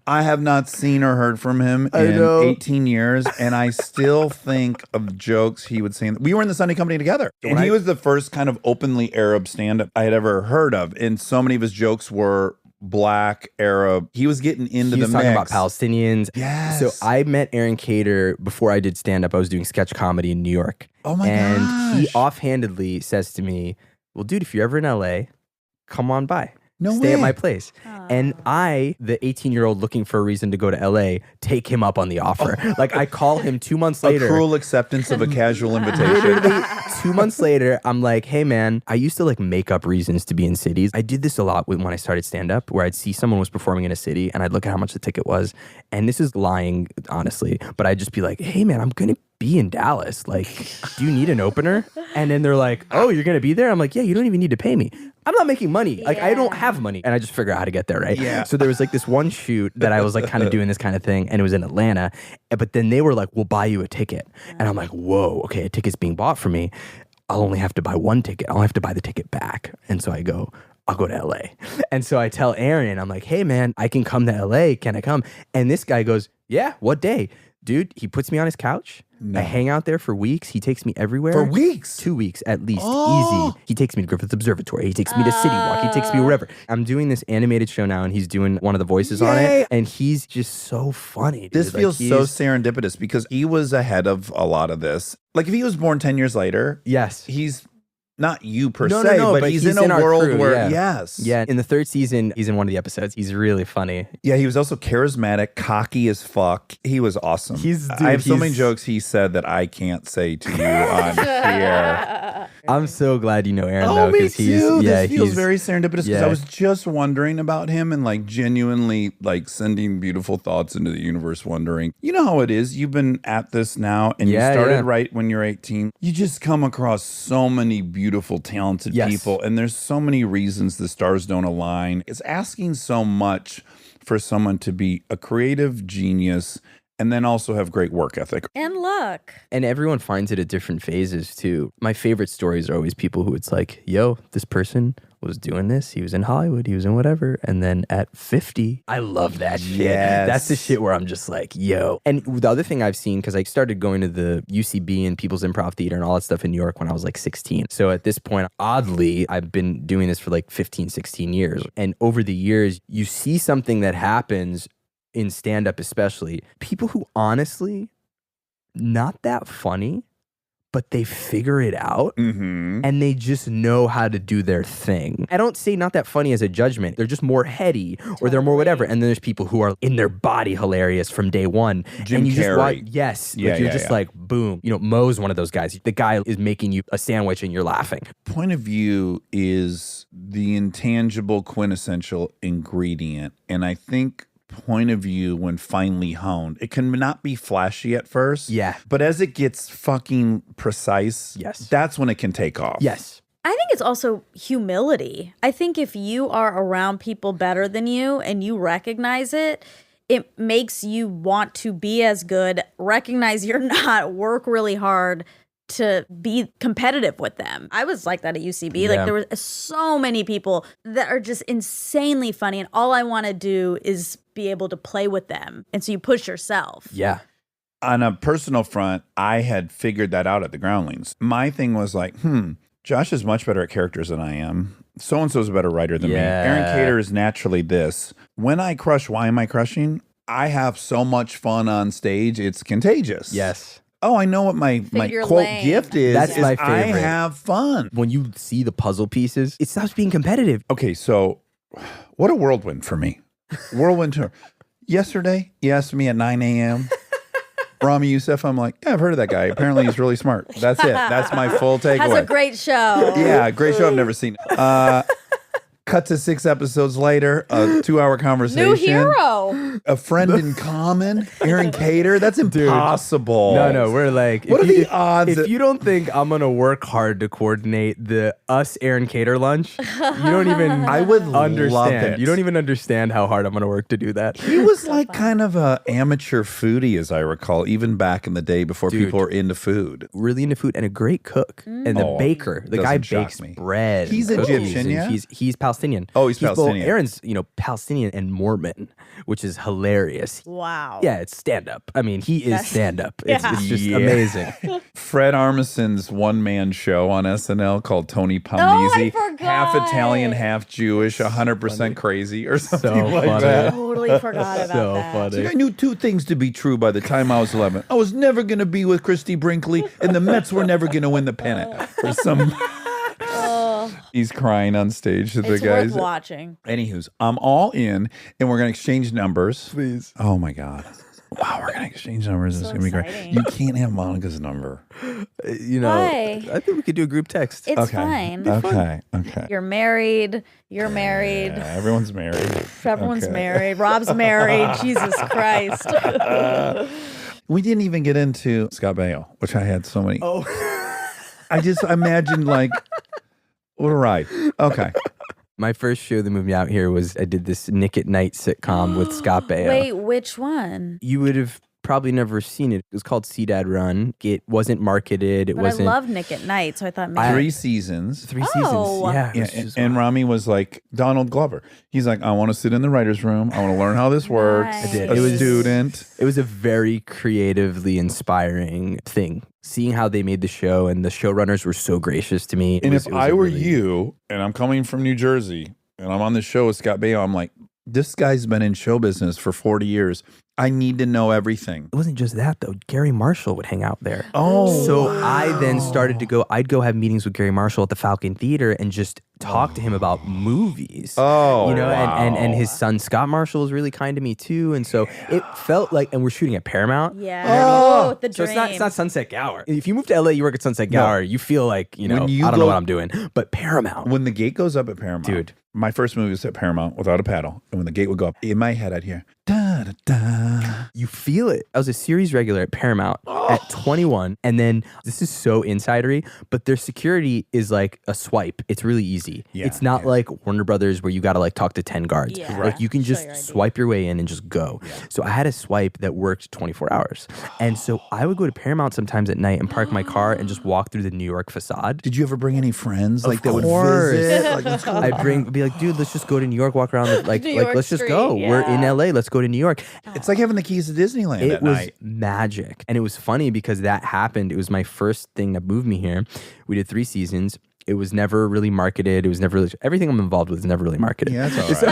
I have not seen or heard from him in 18 years, and I still think of jokes he would say. We were in the Sunday Company together, and he was the first kind of openly Arab stand-up I had ever heard of, and so many of his jokes were Black, Arab. He was getting into He was the talking mix. about Palestinians. Yes. So I met Aaron Cater before I did stand-up. I was doing sketch comedy in New York. Oh my And he gosh. offhandedly says to me, well, dude, if you're ever in LA, come on by. No Stay way. at my place. And I, the 18-year-old looking for a reason to go to LA, take him up on the offer. Like I call him 2 months A later. cruel acceptance of a casual invitation. Literally 2 months later, I'm like, hey man, I used to like make up reasons to be in cities. I did this a lot when I started stand up, where I'd see someone was performing in a city and I'd look at how much the ticket was. And this is lying, honestly, but I'd just be like, hey man, I'm going to be in Dallas. Like, do you need an opener? And then they're like, oh, you're going to be there? I'm like, yeah, you don't even need to pay me. I'm not making money. Like, I don't have money. And I just figure out how to get there, right? Yeah. So there was like this one shoot that I was like kind of doing this kind of thing, and it was in Atlanta. But then they were like, we'll buy you a ticket. And I'm like, whoa, okay, a ticket's being bought for me. I'll only have to buy one ticket. I'll have to buy the ticket back. And so I go, I'll go to LA. And so I tell Aaron, I'm like, hey man, I can come to LA. Can I come? And this guy goes, yeah, what day? Dude, he puts me on his couch. I hang out there for weeks. He takes me everywhere. For weeks? 2 weeks at least. Easy. He takes me to Griffith Observatory. He takes me to City Walk. He takes me wherever. I'm doing this animated show now, and he's doing one of the voices on Yay. it. And he's just so funny. Dude. This Like, feels so he's- serendipitous because he was ahead of a lot of this. Like if he was born 10 years later, Yes. he's not you per No, se, no, but he's in a our world crew, where, yeah. yes. Yeah, in the third season, he's in one of the episodes. He's really funny. Yeah, he was also charismatic, cocky as fuck. He was awesome. I have so many jokes he said that I can't say to you on here. I'm so glad you know Aaron, Oh, though, me because he's too. yeah, This feels he's very serendipitous because yeah. I was just wondering about him and like genuinely like sending beautiful thoughts into the universe, wondering, you know how it is. You've been at this now and Yeah, you started yeah. right when you're 18. You just come across so many beautiful, talented Yes. people, and there's so many reasons the stars don't align. It's asking so much for someone to be a creative genius and then also have great work ethic. And luck. And everyone finds it at different phases too. My favorite stories are always people who it's like, yo, this person was doing this. He was in Hollywood. He was in whatever. And then at 50, I love that shit. Yes. That's the shit where I'm just like, yo. And the other thing I've seen, because I started going to the UCB and People's Improv Theater and all that stuff in New York when I was like 16. So at this point, oddly, I've been doing this for like 15, 16 years. And over the years, you see something that happens in stand-up especially. People who honestly, not that funny, but they figure it out Mm-hmm. and they just know how to do their thing. I don't say not that funny as a judgment. They're just more heady or they're more whatever. And then there's people who are in their body hilarious from day one. Jim and you just watch, Carrey. yes. Yeah, like you're yeah, just yeah. like, boom. You know, Mo's one of those guys. The guy is making you a sandwich and you're laughing. Point of view is the intangible quintessential ingredient. And I think point of view, when finely honed, it can not be flashy at first. Yeah. But as it gets fucking precise, Yes. that's when it can take off. Yes. I think it's also humility. I think if you are around people better than you and you recognize it, it makes you want to be as good, recognize you're not, work really hard to be competitive with them. I was like that at UCB. Yeah. Like there were so many people that are just insanely funny and all I want to do is be able to play with them. And so you push yourself. Yeah. On a personal front, I had figured that out at the Groundlings. My thing was like, Josh is much better at characters than I am. So-and-so's a better writer than me. Yeah. Aaron Cater is naturally this. When I crush, why am I crushing? I have so much fun on stage. It's contagious. Yes. Oh, I know what my your quote lane. gift is. That's is my I favorite. have fun. When you see the puzzle pieces, it stops being competitive. Okay, so what a whirlwind for me. Whirlwind tour. Yesterday, you asked me at 9 a.m., Ramy Youssef, I'm like, yeah, I've heard of that guy. Apparently he's really smart. That's it. That's my full takeaway. Has a great show. Yeah, great show. I've never seen it. Cut to 6 episodes later, a 2-hour conversation. New hero. A friend in common, Aaron Cater. That's impossible. No, we're like, What are the odds If that- you don't think I'm gonna work hard to coordinate the us Aaron Cater lunch, you don't even. I would understand. love it. You don't even understand how hard I'm gonna work to do that. He was like kind of a amateur foodie, as I recall, even back in the day before Dude. people were into food. Really into food and a great cook and the Oh, baker. The guy doesn't shock bakes me. bread. and He's cookies, Egyptian, and yeah? He's Palestinian. Oh, he's Palestinian. Aaron's Palestinian and Mormon, which is hilarious. Wow. Yeah, it's stand up. I mean, he is stand up. It's just Yeah. amazing. Fred Armisen's one-man show on SNL called Tony I Palmese. forgot. Half Italian, half Jewish, 100% crazy or something So like funny. that. Totally forgot about So that. funny. I knew 2 things to be true by the time I was 11. I was never going to be with Christy Brinkley, and the Mets were never going to win the pennant. Or some... He's crying on stage to the It's guys. worth watching. Anywho's, I'm all in, and we're going to exchange numbers. Please. Oh, my God. Wow, we're going to exchange numbers. It's So going to be great. exciting. You can't have Monica's number. Why? I think we could do a group text. It's Okay. fine. Okay. You're married. You're married. Yeah, everyone's married. Everyone's Okay. married. Rob's married. Jesus Christ. We didn't even get into Scott Baio, which I had so many. Oh. I just imagined like, what a ride. Okay. My first show that moved me out here was I did this Nick at Night sitcom with Scott Baio. Wait, which one? You would have probably never seen it. It was called See Dad Run. It wasn't marketed. It But wasn't. I love Nick at Night, so I thought maybe. 3 seasons. 3 Oh. seasons. Yeah. Yeah, it was just- and Ramy was like Donald Glover. He's like, I want to sit in the writer's room. I want to learn how this works. Nice. I did. A It was- student. It was a very creatively inspiring thing. Seeing how they made the show, and the showrunners were so gracious to me. It And was- if it was I a were really- you and I'm coming from New Jersey and I'm on the show with Scott Baio, I'm like, this guy's been in show business for 40 years. I need to know everything. It wasn't just that though. Gary Marshall would hang out there. Oh, So I then started to go, I'd go have meetings with Gary Marshall at the Falcon Theater and just talk to him about movies. Oh, You know, and wow. his son Scott Marshall was really kind to me too. And so it felt like, and we're shooting at Paramount. Yeah. Oh. Oh, the So dream. it's not Sunset Gower. If you move to LA, you work at Sunset Gower, you feel like, you know, When you I don't know go- what I'm doing. But Paramount. When the gate goes up at Paramount, Dude. my first movie was at Paramount without a paddle. And when the gate would go up, in my head, I'd hear, da, da, da. You feel it. I was a series regular at Paramount at 21. And then this is so insidery, but their security is like a swipe. It's really easy. Yeah, it's not yeah. like Warner Brothers where you got to like talk to 10 guards. Yeah. Like you can Show just your ID. swipe your way in and just go. So I had a swipe that worked 24 hours. And so I would go to Paramount sometimes at night and park my car and just walk through the New York facade. Did you ever bring any friends like that would course. visit? Like, let's go. I'd be like, dude, let's just go to New York, walk around, like New York let's just go. Street, We're in yeah. LA, let's go to New York. It's like having the keys to Disneyland It at was night. magic. And it was funny because that happened. It was my first thing that moved me here. We did 3 seasons. It was never really marketed. It was never really, everything I'm involved with is never really marketed. Yeah, that's all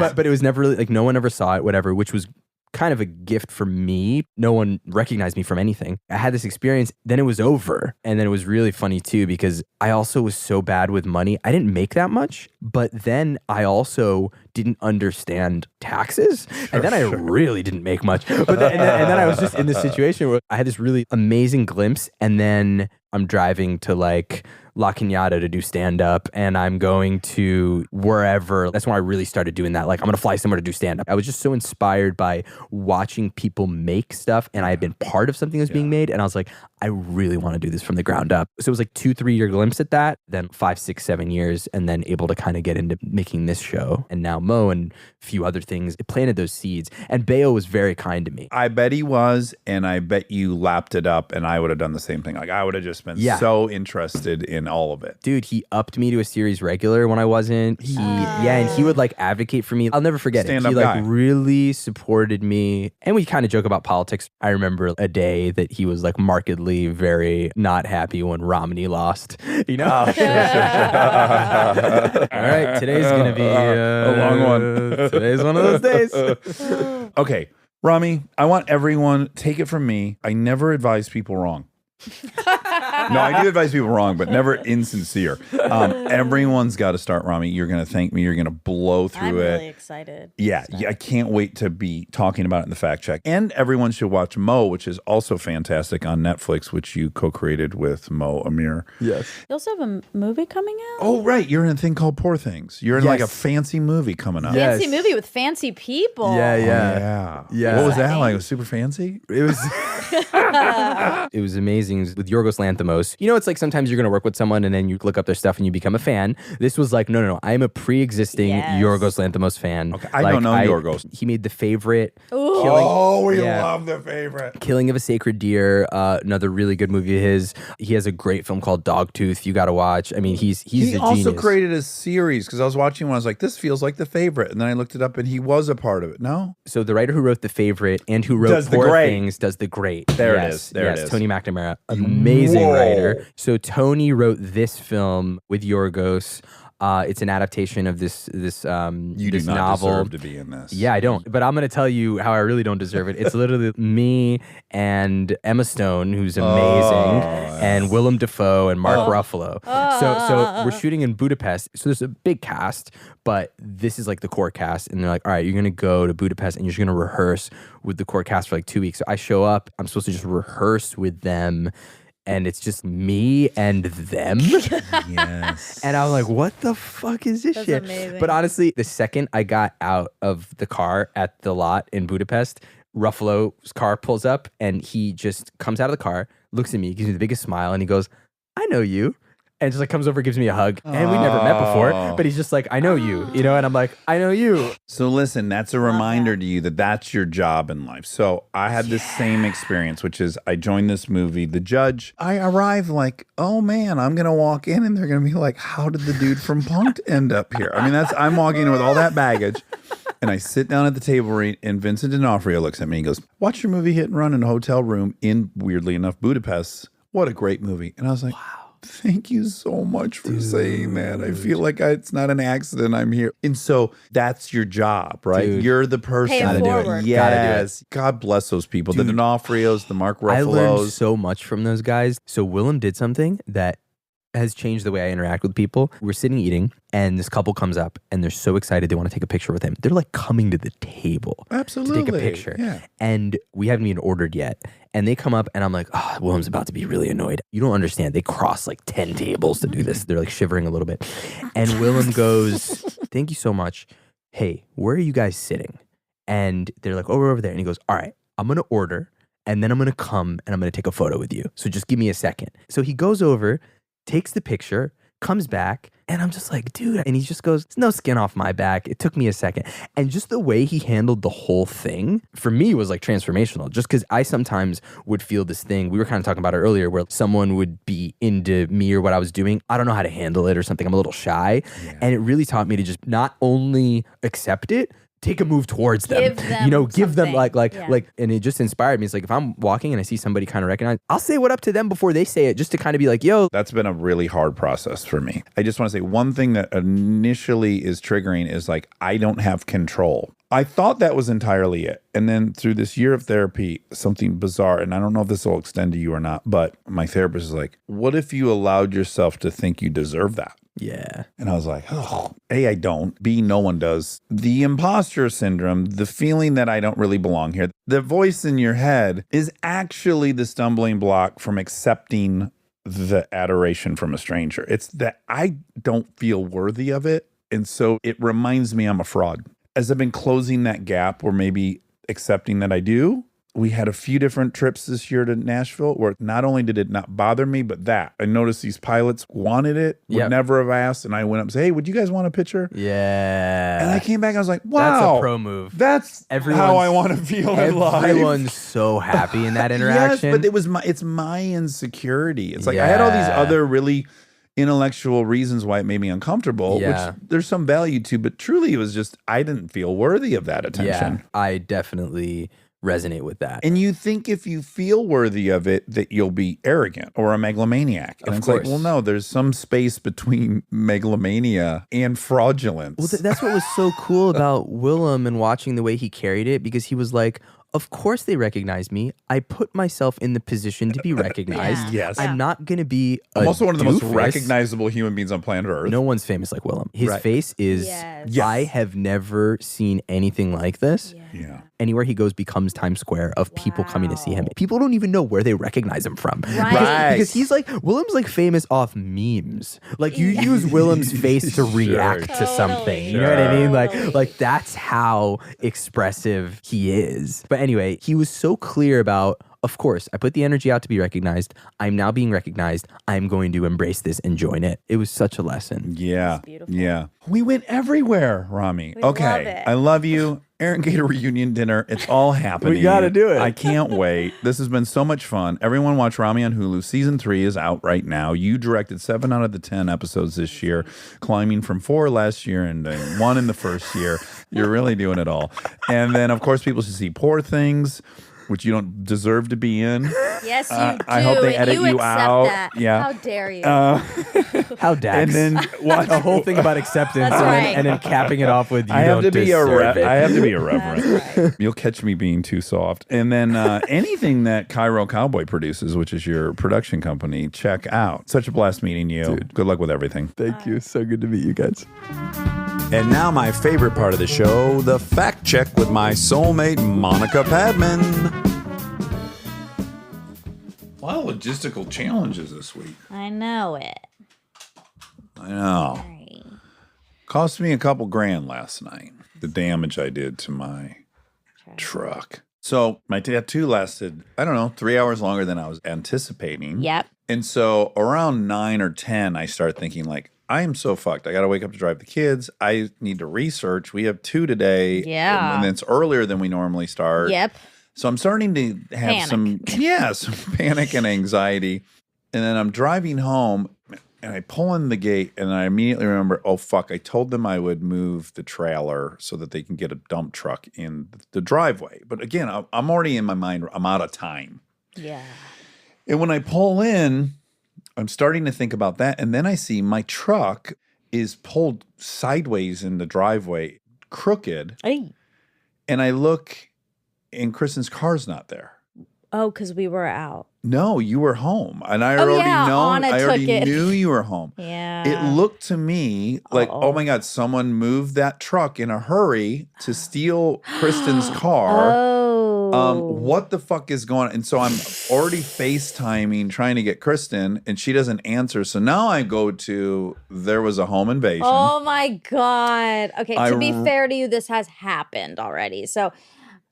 right. but it was never really, like, no one ever saw it, whatever, which was kind of a gift for me. No one recognized me from anything. I had this experience, then it was over. And then it was really funny too, because I also was so bad with money. I didn't make that much, but then I also didn't understand taxes. And then I really didn't make much. But then, and then I was just in this situation where I had this really amazing glimpse. And then I'm driving to like La Cañada to do stand up, and I'm going to wherever. That's when I really started doing that. Like, I'm going to fly somewhere to do stand up. I was just so inspired by watching people make stuff, and I had been part of something that's being made. And I was like, I really want to do this from the ground up. So it was like 2-3 year glimpse at that, then 5, 6, 7 years, and then able to kind of get into making this show. And now Mo and a few other things. It planted those seeds. And Baio was very kind to me. I bet he was, and I bet you lapped it up, and I would have done the same thing. Like, I would have just been so interested in all of it. Dude, he upped me to a series regular when I wasn't. And he would like advocate for me. I'll never forget it. Stand-up He like guy. really supported me. And we kind of joke about politics. I remember a day that he was like markedly very not happy when Romney lost. You know? All right, today's gonna be a long one. Today's one of those days. Okay, Ramy, I want everyone, take it from me, I never advise people wrong. No, I do advise people wrong, but never insincere. Everyone's got to start, Ramy. You're going to thank me. You're going to blow through I'm it. really excited. Yeah, I can't wait to be talking about it in the fact check. And everyone should watch Mo, which is also fantastic on Netflix, which you co-created with Mo Amir. Yes. You also have a movie coming out? Oh, right. You're in a thing called Poor Things. You're in like a Yes. fancy movie coming up. Yeah. Fancy Yes. movie with fancy people. Yeah, Oh, yeah. yeah. Yeah. What was that like? It was super fancy? It was it was amazing with Yorgos Lanthimos. You know, it's like sometimes you're going to work with someone and then you look up their stuff and you become a fan. This was like, no. I am a pre-existing Yes. Yorgos Lanthimos fan. Okay, I don't know Yorgos. He made The Favorite. Oh, we yeah. love The Favorite. Killing of a Sacred Deer, another really good movie of his. He has a great film called Dogtooth. You got to watch. I mean, he's He a also genius. created a series because I was watching one. I was like, this feels like The Favorite. And then I looked it up and he was a part of it. No? So the writer who wrote The Favorite and who wrote Does The Poor Great. Things does The Great. There it Yes, is. There it yes, is. Tony McNamara, amazing Whoa. writer. So Tony wrote this film with Yorgos. It's an adaptation of this You this do not novel. deserve to be in this. Yeah, I don't. But I'm going to tell you how I really don't deserve it. It's literally me and Emma Stone, who's amazing, and Willem Dafoe and Mark Ruffalo. So we're shooting in Budapest. So there's a big cast, but this is like the core cast. And they're like, all right, you're going to go to Budapest and you're just going to rehearse with the core cast for like 2 weeks. So I show up. I'm supposed to just rehearse with them. And it's just me and them. Yes. And I'm like, what the fuck is this That's shit? amazing. But honestly, the second I got out of the car at the lot in Budapest, Ruffalo's car pulls up and he just comes out of the car, looks at me, gives me the biggest smile, and he goes, I know you. And just like comes over, gives me a hug. And we never met before, but he's just like, I know you, you know? And I'm like, I know you. So listen, that's a reminder to you that that's your job in life. So I had the same experience, which is I joined this movie, The Judge. I arrived like, oh man, I'm going to walk in and they're going to be like, how did the dude from Punk'd end up here? I mean, I'm walking in with all that baggage. And I sit down at the table and Vincent D'Onofrio looks at me and goes, watch your movie Hit and Run in a hotel room in, weirdly enough, Budapest. What a great movie. And I was like, wow. Thank you so much for saying that. I feel like it's not an accident. I'm here. And so that's your job, right? Dude. You're the person. Pay it Gotta do it. forward. Yes. God bless those people. The D'Onofrios, the Mark I learned Ruffalos. so much from those guys. So Willem did something that has changed the way I interact with people. We're sitting eating and this couple comes up and they're so excited they want to take a picture with him. They're like coming to the table Absolutely. to take a picture. Yeah. And we haven't even ordered yet. And they come up and I'm like, oh, Willem's about to be really annoyed. You don't understand. They cross like 10 tables to do this. They're like shivering a little bit. And Willem goes, thank you so much. Hey, where are you guys sitting? And they're like, oh, we're over there. And he goes, all right, I'm going to order and then I'm going to come and I'm going to take a photo with you. So just give me a second. So he goes over, takes the picture, comes back, and I'm just like, dude. And he just goes, there's no skin off my back. It took me a second. And just the way he handled the whole thing, for me, was like transformational. Just because I sometimes would feel this thing, we were kind of talking about it earlier, where someone would be into me or what I was doing. I don't know how to handle it or something. I'm a little shy. Yeah. And it really taught me to just not only accept it, take a move towards them. Give them you know, give them something. like, and it just inspired me. It's like, if I'm walking and I see somebody kind of recognize, I'll say what up to them before they say it, just to kind of be like, yo. That's been a really hard process for me. I just want to say one thing that initially is triggering is like, I don't have control. I thought that was entirely it. And then through this year of therapy, something bizarre, and I don't know if this will extend to you or not, but my therapist is like, what if you allowed yourself to think you deserve that? Yeah. And I was like, oh, A, I don't. B, no one does. The imposter syndrome, the feeling that I don't really belong here, the voice in your head is actually the stumbling block from accepting the adoration from a stranger. It's that I don't feel worthy of it. And so it reminds me I'm a fraud. As I've been closing that gap or maybe accepting that I do, we had a few different trips this year to Nashville where not only did it not bother me, but that I noticed these pilots wanted it, would never have asked. And I went up and said, hey, would you guys want a picture? Yeah. And I came back, I was like, wow. That's a pro move. That's how I want to feel in life. Everyone's so happy in that interaction. Yes, but it's my insecurity. It's like I had all these other really intellectual reasons why it made me uncomfortable, which there's some value to, but truly it was just, I didn't feel worthy of that attention. Yeah, I definitely resonate with that. And you think if you feel worthy of it, that you'll be arrogant or a megalomaniac. And it's like, well, no, there's some space between megalomania and fraudulence. Well, that's what was so cool about Willem and watching the way he carried it, because he was like, Of course they recognize me. I put myself in the position to be recognized. Yeah. Yes. I'm not going to be I'm also one of the most doofus. recognizable human beings on planet Earth. No one's famous like Willem. His Right. face is, Yes. I have never seen anything like this. Yeah. Anywhere he goes becomes Times Square of people coming to see him. People don't even know where they recognize him from. Right. Because he's like, Willem's like famous off memes. Like you use Willem's face to react to something. You know what I mean? Like that's how expressive he is. But anyway, he was so clear about, of course, I put the energy out to be recognized. I'm now being recognized. I'm going to embrace this and join it. It was such a lesson. Yeah. beautiful. Yeah. We went everywhere, Ramy. We okay. love it. I love you. Aaron Gator reunion dinner. It's all happening. gotta do it. I can't wait. This has been so much fun. Everyone watch Ramy on Hulu. Season 3 is out right now. You directed 7 out of the 10 episodes this year, climbing from 4 last year and 1 in the first year. You're really doing it all. And then, of course, people should see Poor Things, which you don't deserve to be in. Yes, you do. I hope they edit you you accept out. That. Yeah. How dare you? How Dax. And then watch a whole thing about acceptance That's right. and then capping it off with you I have don't to be deserve it. I have to be irreverent. That's right. You'll catch me being too soft. And then anything that Cairo Cowboy produces, which is your production company, check out. Such a blast meeting you. Dude. Good luck with everything. Thank you. So good to meet you guys. And now my favorite part of the show, the fact check with my soulmate, Monica Padman. A lot of logistical challenges this week. I know it. I know. Right. Cost me a couple grand last night, the damage I did to my truck. So my tattoo lasted, I don't know, 3 hours longer than I was anticipating. Yep. And so around 9 or 10, I start thinking like, I am so fucked. I got to wake up to drive the kids. I need to research. We have 2 today. Yeah. And it's earlier than we normally start. Yep. So I'm starting to have some panic and anxiety. And then I'm driving home and I pull in the gate and I immediately remember, oh, fuck, I told them I would move the trailer so that they can get a dump truck in the driveway. But again, I'm already in my mind, I'm out of time. Yeah. And when I pull in, I'm starting to think about that. And then I see my truck is pulled sideways in the driveway, crooked. Hey. And I look and Kristen's car's not there. Oh, because we were out. No, you were home. And I Oh, already yeah, known. Anna I already took it. knew you were home. Yeah. It looked to me like, oh my God, someone moved that truck in a hurry to steal Kristen's car. Oh. What the fuck is going on? And so I'm already FaceTiming, trying to get Kristen, and she doesn't answer. So now I go to, there was a home invasion. Oh my God. Okay, I to be r- fair to you, this has happened already. So,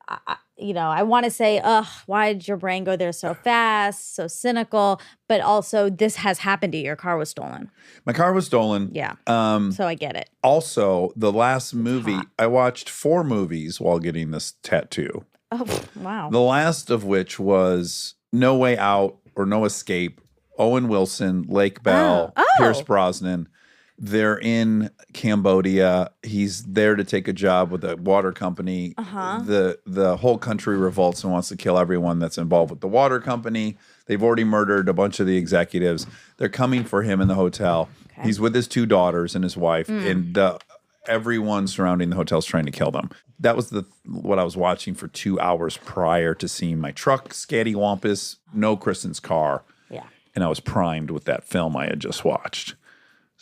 I want to say, why did your brain go there so fast, so cynical? But also, this has happened to you. Your car was stolen. My car was stolen. Yeah. Um, So I get it. also, the last movie, I watched 4 movies while getting this tattoo. Oh, wow. The last of which was No Way Out or No Escape, Owen Wilson, Lake Bell, Oh. Pierce Brosnan. They're in Cambodia. He's there to take a job with a water company. Uh-huh. The whole country revolts and wants to kill everyone that's involved with the water company. They've already murdered a bunch of the executives. They're coming for him in the hotel. Okay. He's with his 2 daughters and his wife, and everyone surrounding the hotel is trying to kill them. That was what I was watching for 2 hours prior to seeing my truck, scattywampus, no Kristen's car. Yeah. And I was primed with that film I had just watched.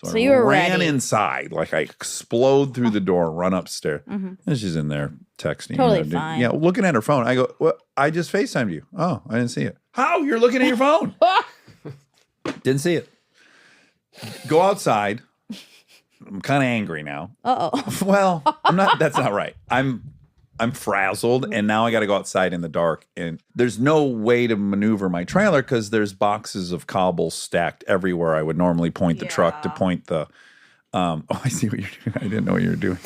So you were ran ready. inside, like I explode through the door, run upstairs. And she's in there texting. Totally doing- fine. Yeah, looking at her phone. I go, well, I just FaceTimed you. Oh, I didn't see it. How? You're looking at your phone. Didn't see it. Go outside. I'm kind of angry now. Uh-oh. Well, I'm not. That's not right. I'm frazzled, and now I got to go outside in the dark, and there's no way to maneuver my trailer because there's boxes of cobble stacked everywhere. I would normally point the truck to point the. Oh, I see what you're doing. I didn't know what you were doing.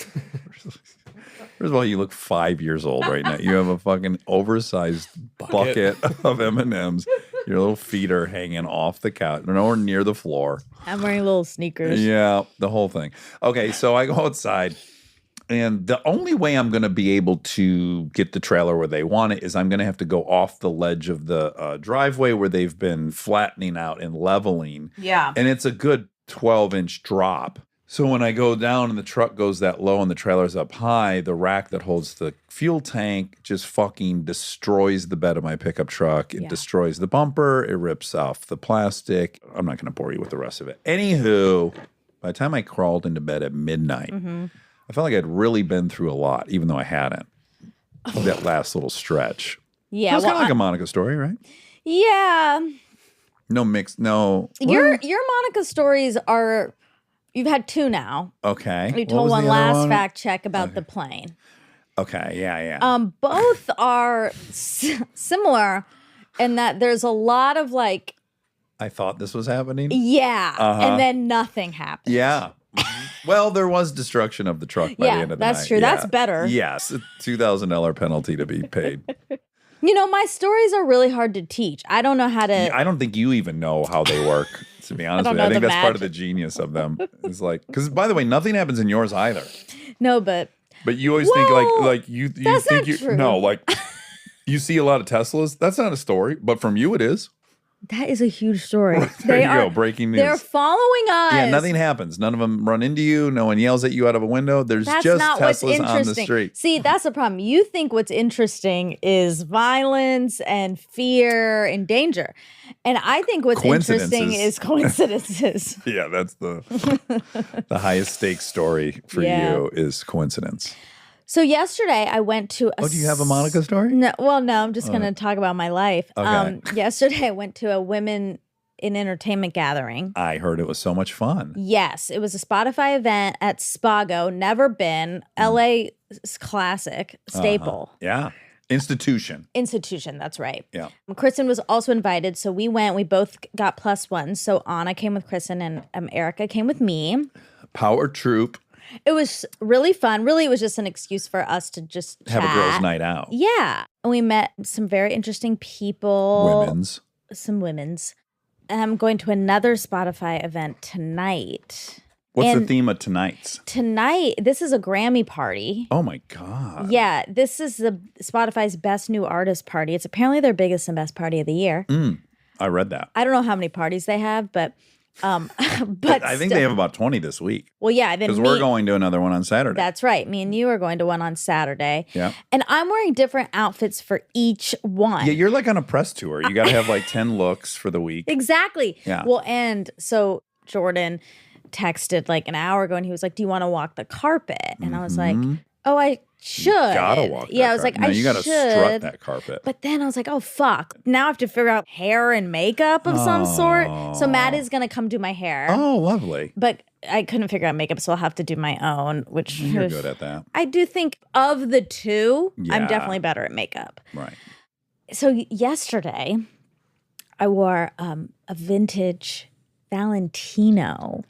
First of all, you look 5 years old right now. You have a fucking oversized bucket of M&Ms. Your little feet are hanging off the couch. They're nowhere near the floor. I'm wearing little sneakers. Yeah, the whole thing. Okay, so I go outside, and the only way I'm going to be able to get the trailer where they want it is I'm going to have to go off the ledge of the driveway where they've been flattening out and leveling. Yeah. And it's a good 12-inch drop. So when I go down and the truck goes that low and the trailer's up high, the rack that holds the fuel tank just fucking destroys the bed of my pickup truck. It destroys the bumper. It rips off the plastic. I'm not going to bore you with the rest of it. Anywho, by the time I crawled into bed at midnight, I felt like I'd really been through a lot, even though I hadn't. That last little stretch. Yeah. It was kind of like a Monica story, right? Yeah. No mix, no. Your Monica stories are, you've had two now. Okay. You What told was one the other last one? fact check about the plane. Okay, yeah. Both are similar in that there's a lot of like, I thought this was happening. and then nothing happens. Yeah. Well, there was destruction of the truck by the end of the night. that's true. That's better. Yes, a $2,000 penalty to be paid. You know, my stories are really hard to teach. I don't know how to. I don't think you even know how they work, to be honest don't with you. I know think the that's part of the magic. genius of them. It's like, because by the way, nothing happens in yours either. No, but But you always think Well, like you that's think not true. no, like you see a lot of Teslas. That's not a story, but from you it is. that is a huge story. There you go, breaking news. They're following us. Yeah, nothing happens. None of them run into you. No one yells at you out of a window. There's That's just not what's Teslas on the interesting. street. See, that's the problem. You think what's interesting is violence and fear and danger. And I think what's interesting is coincidences. Yeah, that's the highest stakes story for Yeah. you is coincidence. So yesterday I went to a Oh, do you have a Monica story? No, well, no, I'm just going to talk about my life. Okay. Yesterday I went to a women in entertainment gathering. I heard it was so much fun. Yes, it was a Spotify event at Spago. Never been. LA classic staple. Yeah. Institution. Institution, that's right. Yeah. Kristen was also invited, so we went. We both got +1. So Anna came with Kristen and Erica came with me. Power troop. It was really fun. Really, it was just an excuse for us to just Have chat. a girls' night out. Yeah. And we met some very interesting people. Women's. Some women's. And I'm going to another Spotify event tonight. What's the And theme of tonight's? Tonight, this is a Grammy party. Oh my God. Yeah, this is the Spotify's best new artist party. It's apparently their biggest and best party of the year. I read that. I don't know how many parties they have, but but I think they have about 20 this week. Well, yeah, then Because we're going to another one on Saturday. That's right. Me and you are going to one on Saturday. Yeah. And I'm wearing different outfits for each one. Yeah, you're like on a press tour. You got to have like 10 looks for the week. Exactly. Yeah. Well, and so Jordan texted like an hour ago and he was like, "Do you want to walk the carpet?" And I was like, "Oh, I should." Gotta walk. Yeah, that I was like, carpet. No, "I you gotta should." strut that carpet. But then I was like, "Oh fuck!" Now I have to figure out hair and makeup of some sort. So Matt is gonna come do my hair. Oh, lovely. But I couldn't figure out makeup, so I'll have to do my own. Which You're good at that. I do think of the two, I'm Yeah. definitely better at makeup. Right. So yesterday, I wore a vintage Valentino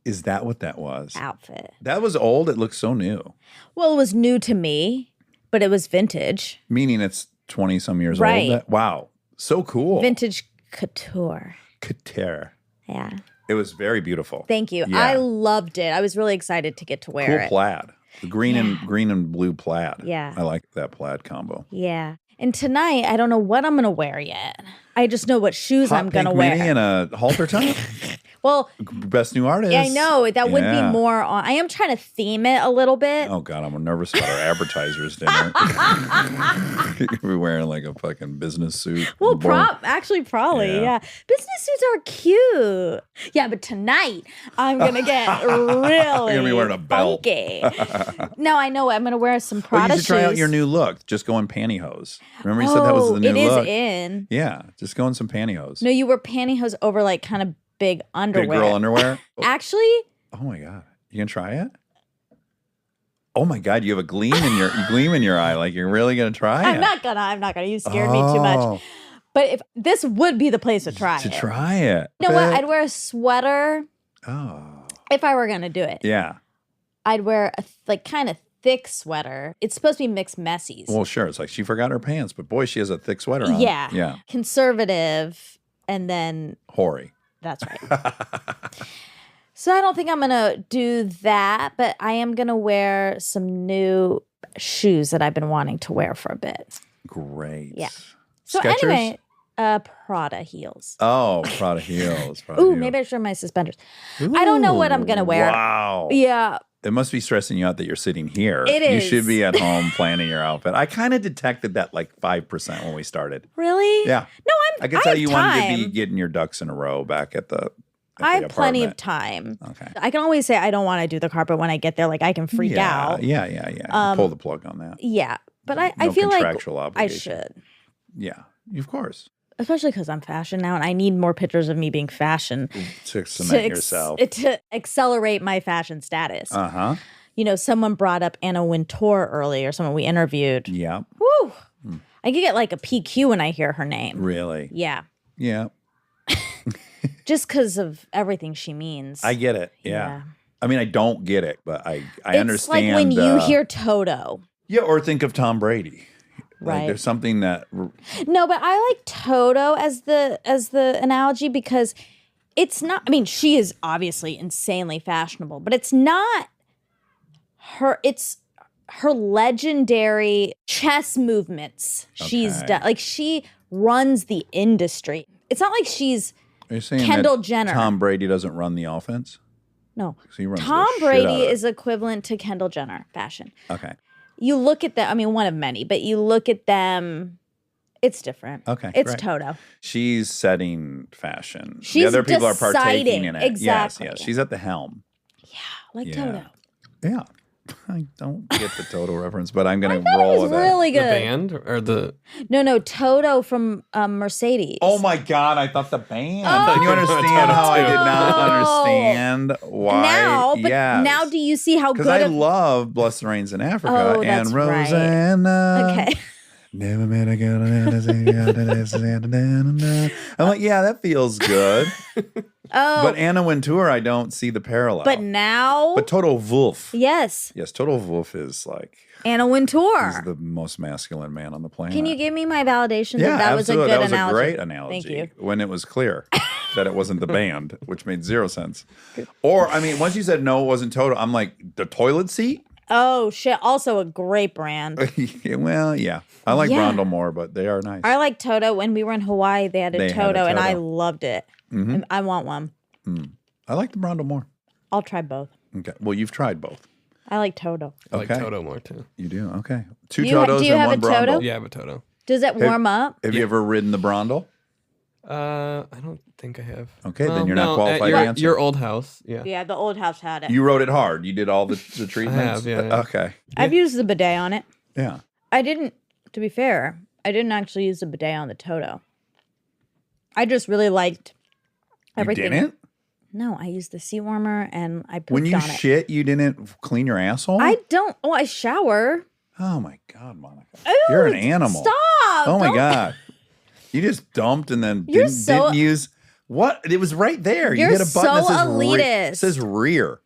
Is that what that was? outfit. That was old. It looks so new. Well, it was new to me, but it was vintage. Meaning it's 20 some years Right. old. Wow. So cool. Vintage couture. Couture. Yeah. It was very beautiful. Thank you. Yeah. I loved it. I was really excited to get to wear Cool it. plaid. The green and blue plaid. Yeah. I like that plaid combo. Yeah. And tonight, I don't know what I'm going to wear yet. I just know what shoes Hot I'm going to pink wear. mini and a halter top. Well, Best new artist. yeah, I know that would be Yeah. more on. I am trying to theme it a little bit. Oh God, I'm nervous about our advertisers dinner. We're wearing like a fucking business suit. Well, Boring. probably, Yeah. yeah. Business suits are cute. Yeah, but tonight I'm gonna get really You're gonna be wearing a belt. funky. No, I know. I'm gonna wear some Oh, Prada you should try out shoes. your new look. Just go in pantyhose. Remember you said that was the new it is look? in. Yeah, just go in some pantyhose. No, you wear pantyhose over like kind of big underwear. Big girl underwear. Actually, Oh my God, you gonna try it? Oh my God, you have a gleam in your eye. Like you're really gonna try it. I'm not gonna. You scared me too much. But if this would be the place to try to it. try it. You know what? I'd wear a sweater Oh if I were gonna do it. yeah. I'd wear a like kind of thick sweater. It's supposed to be mixed messies. Well, sure. It's like she forgot her pants, but boy, she has a thick sweater on. Yeah. Yeah. Conservative, and then Hoary. that's right. So I don't think I'm gonna do that, but I am gonna wear some new shoes that I've been wanting to wear for a bit. Great. Yeah. So Skechers? anyway, Prada heels. Oh, Prada heels. Prada Ooh, heels. maybe I should wear my suspenders. I don't know what I'm gonna wear. Wow. Yeah. It must be stressing you out that you're sitting here. It You is. should be at home planning your outfit. I kind of detected that like 5% when we started. Really? Yeah. No, I could tell have you wanted to be time. getting your ducks in a row back at the I have plenty of apartment. time. Okay. I can always say I don't want to do the carpet when I get there. Like I can freak out. Yeah. Pull the plug on that. Yeah. But I No feel like contractual I obligation. should. Yeah, of course. Especially because I'm fashion now and I need more pictures of me being fashion To cement yourself. to accelerate my fashion status. Uh-huh. You know, someone brought up Anna Wintour earlier, someone we interviewed. Yeah. Woo! I could get like a PQ when I hear her name. Really? Yeah. Yeah. Just because of everything she means. I get it. Yeah. I mean, I don't get it, but I it's understand. like when you hear Toto. Yeah, or think of Tom Brady. Right. Like there's something that No, but I like Toto as the analogy because it's not. I mean, she is obviously insanely fashionable, but it's not her. It's her legendary chess movements she's Okay. done. Like she runs the industry. It's not like she's Are you saying Kendall that Jenner. Tom Brady doesn't run the offense? no. 'Cause he runs the Tom shit out Brady of it. is equivalent to Kendall Jenner fashion. Okay. You look at them. I mean, one of many, but you look at them. It's different. Okay, It's great. Toto. She's setting fashion. She's the other people are partaking deciding. in it. Exactly. Yes. She's at the helm. Like Yeah. Toto. Yeah. I don't get the Toto reference, but I'm going to That roll was with really it. The good. band or the No, Toto from Mercedes. Oh my God, I thought the band. Oh. Can you understand how I did not understand why? Now, but Yes. now do you see how Because good I of love Bless the Rains in Africa Oh, and that's right. Rosanna. Okay. Never met a girl. I'm like, yeah, that feels good. Oh, But Anna Wintour, I don't see the parallel. but now But Toto Wolff. yes, Yes, Toto Wolff is like, Anna he's Wintour. the most masculine man on the planet. Can you give me my validation Yeah, that was a absolutely. good That was analogy? a great analogy. Thank you. When it was clear that it wasn't the band, which made zero sense. Or, I mean, once you said no, it wasn't Toto, I'm like, the toilet seat? Oh shit! Also a great brand. Well, yeah. I like Yeah. Brondle more, but they are nice. I like Toto. When we were in Hawaii, they had a They had a Toto, and I Toto. loved it. Mhm. And I want one. I like the Brondle more. I'll try both. Okay. Well, you've tried both. I like Toto. I like Okay. Toto more too. You do? Okay. Two Do you ha- Totos do you and have one a Toto? Brondle. Yeah, I have a Toto. Does it warm up? Have you ever ridden the Brondle? I don't think I have. Okay, then you're not qualified your, to answer. Your old house, yeah. Yeah, the old house had it. You rode it hard. You did all the treatments? have, yeah. Okay. I've used the bidet on it. Yeah. I didn't, to be fair, I didn't actually use the bidet on the Toto. I just really liked everything. You didn't? No, I used the seat warmer and I pooped When you on it. shit, you didn't clean your asshole? I don't. Oh, I shower. Oh my God, Monica. Ooh, You're an animal. Stop. Oh my Don't- God. You just dumped and then You're didn't use what? It was right there. You're you hit a button that so says elitist. It says rear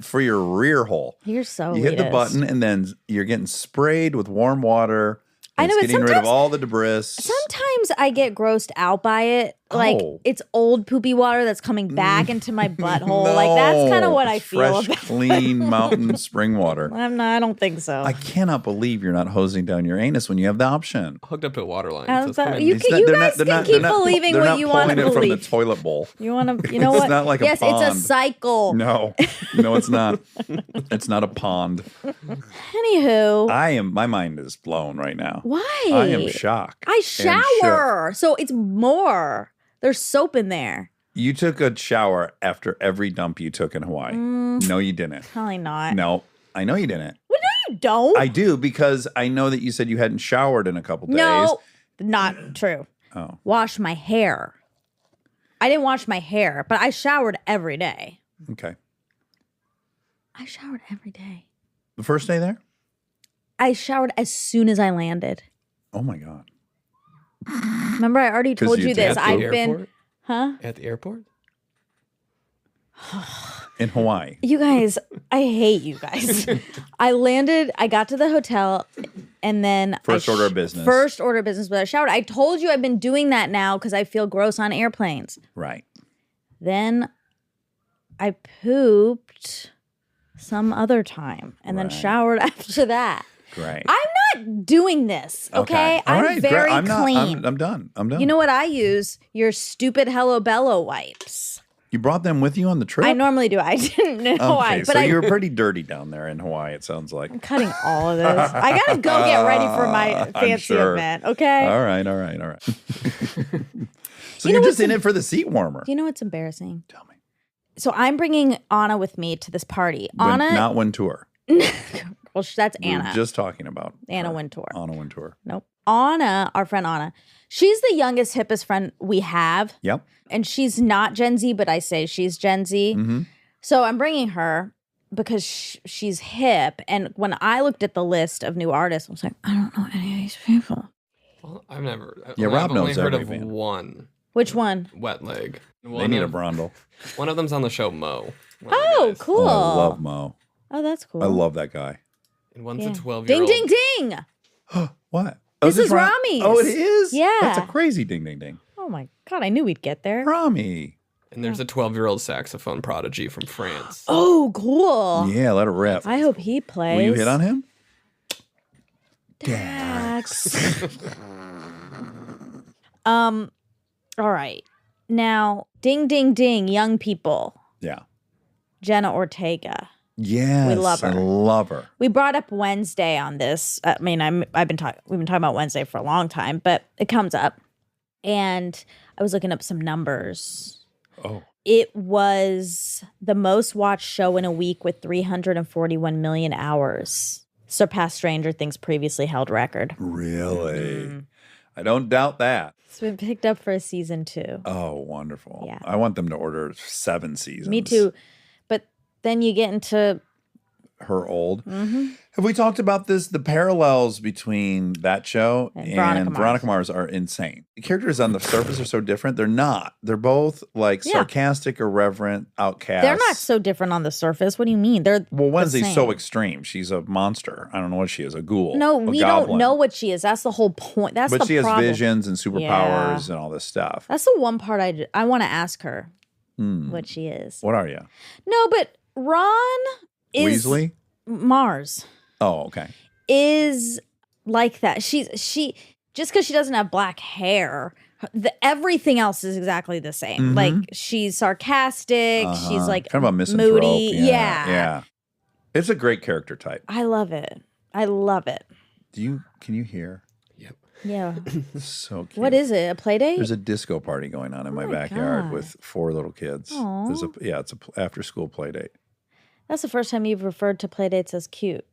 for your rear hole. You're so. You hit the elitist. button and then you're getting sprayed with warm water. I know, It's but getting rid of sometimes- all the debris. Sometimes I get grossed out by it. Like Oh. it's old poopy water that's coming back into my butthole. Like that's kind of what I feel. Fresh, about clean mountain spring water. I don't think so. I cannot believe you're not hosing down your anus when you have the option. Hooked up to a water line. I so was it's coming- You It's can- you guys they're can keep believing they're what not you wanna pulling it from the believe. toilet bowl. You want to? You know It's what? not like a yes, it's a pond. cycle. No, it's not. It's not a pond. Anywho, My mind is blown right now. why? I am shocked. I and shook. shower, so it's more. There's soap in there. You took a shower after every dump you took in Hawaii. No, you didn't. Probably not. No, I know you didn't. Well, no, you don't. I do because I know that you said you hadn't showered in a couple days. No, not true. Oh. Wash my hair. I didn't wash my hair, but I showered every day. Okay. I showered every day. The first day there? I showered as soon as I landed. Oh my God. Remember, I already 'Cause told you you this. did. At the I've been, airport? huh? At the airport? In Hawaii. You guys, I hate you guys. I landed, I got to the hotel, and then First order of business. First order of business, but I showered. I told you I've been doing that now because I feel gross on airplanes. Right. Then I pooped some other time and then Right. showered after that. Great. I'm not doing this, okay? All I'm right, very great. clean. I'm done. I'm done. You know what I use? Your stupid Hello Bello wipes. You brought them with you on the trip? I normally do. I didn't in Hawaii, Okay, but so you were pretty dirty down there in Hawaii, it sounds like. I'm cutting all of this. I gotta go get ready for my I'm fancy sure. event, okay? All right. So You know you're just what's in it for the seat warmer. Do you know what's embarrassing? Tell me. So I'm bringing Anna with me to this party. When- Anna, not Wintour. well, that's We were Anna. just talking about Anna her. Wintour. Anna Wintour. Nope. Anna, our friend Anna, she's the youngest, hippest friend we have. Yep. And she's not Gen Z, but I say she's Gen Z. Mm-hmm. So I'm bringing her because she's hip. And when I looked at the list of new artists, I was like, I don't know any of these people. Well, I've never. Yeah, Rob I've only knows heard every of band. one. Which one? Wet Leg. They need a brundle. One of them's on the show Mo. One of the Oh, guys. cool. Oh, I love Mo. Oh, that's cool. I love that guy. And one's Yeah. a 12-year-old. Ding, ding, ding. What? This is Ram- Ramy's. Oh, it is? Yeah. That's a crazy ding, ding, ding. Oh, my God. I knew we'd get there. Ramy. And there's a 12-year-old saxophone prodigy from France. Oh, cool. Yeah, let it rip. I hope he plays. Will you hit on him? Dax. All right. Now, ding, ding, ding, young people. Yeah. Jenna Ortega. Yes. We love her. I love her. We brought up Wednesday on this. I mean, we've been talking about Wednesday for a long time, but it comes up. And I was looking up some numbers. Oh. It was the most watched show in a week with 341 million hours. Surpassed Stranger Things' previously held record. Really? Mm-hmm. I don't doubt that. It's been picked up for a season 2. Oh, wonderful. Yeah. I want them to order 7 seasons. Me too. But then you get into Her old. Mm-hmm. Have we talked about this? The parallels between that show And and Veronica Veronica Mars are insane. The characters on the surface are so different. They're not. They're both like Yeah. sarcastic, irreverent, outcasts. they're not so different on the surface. What do you mean? They're Well, Wednesday's the so same. extreme. She's a monster. I don't know what she is. A ghoul. No, a we goblin. don't know what she is. That's the whole point. That's But the she has problem. visions and superpowers and all this stuff. That's the one part I want to ask her Hmm. what she is. What are you? No, but Ron is Weasley? Mars Oh, okay. is like that. She just because she doesn't have black hair, everything else is exactly the same. Mhm. Like she's sarcastic. She's Uh-huh. like kind of a misanthrope. moody. Yeah. Yeah. It's a great character type. I love it. I love it. Can you hear? Yep. Yeah. It's so cute. What is it? A play date? There's a disco party going on in my my backyard God. with 4 little kids. Aw. It's a after school play date. That's the first time you've referred to play dates as cute.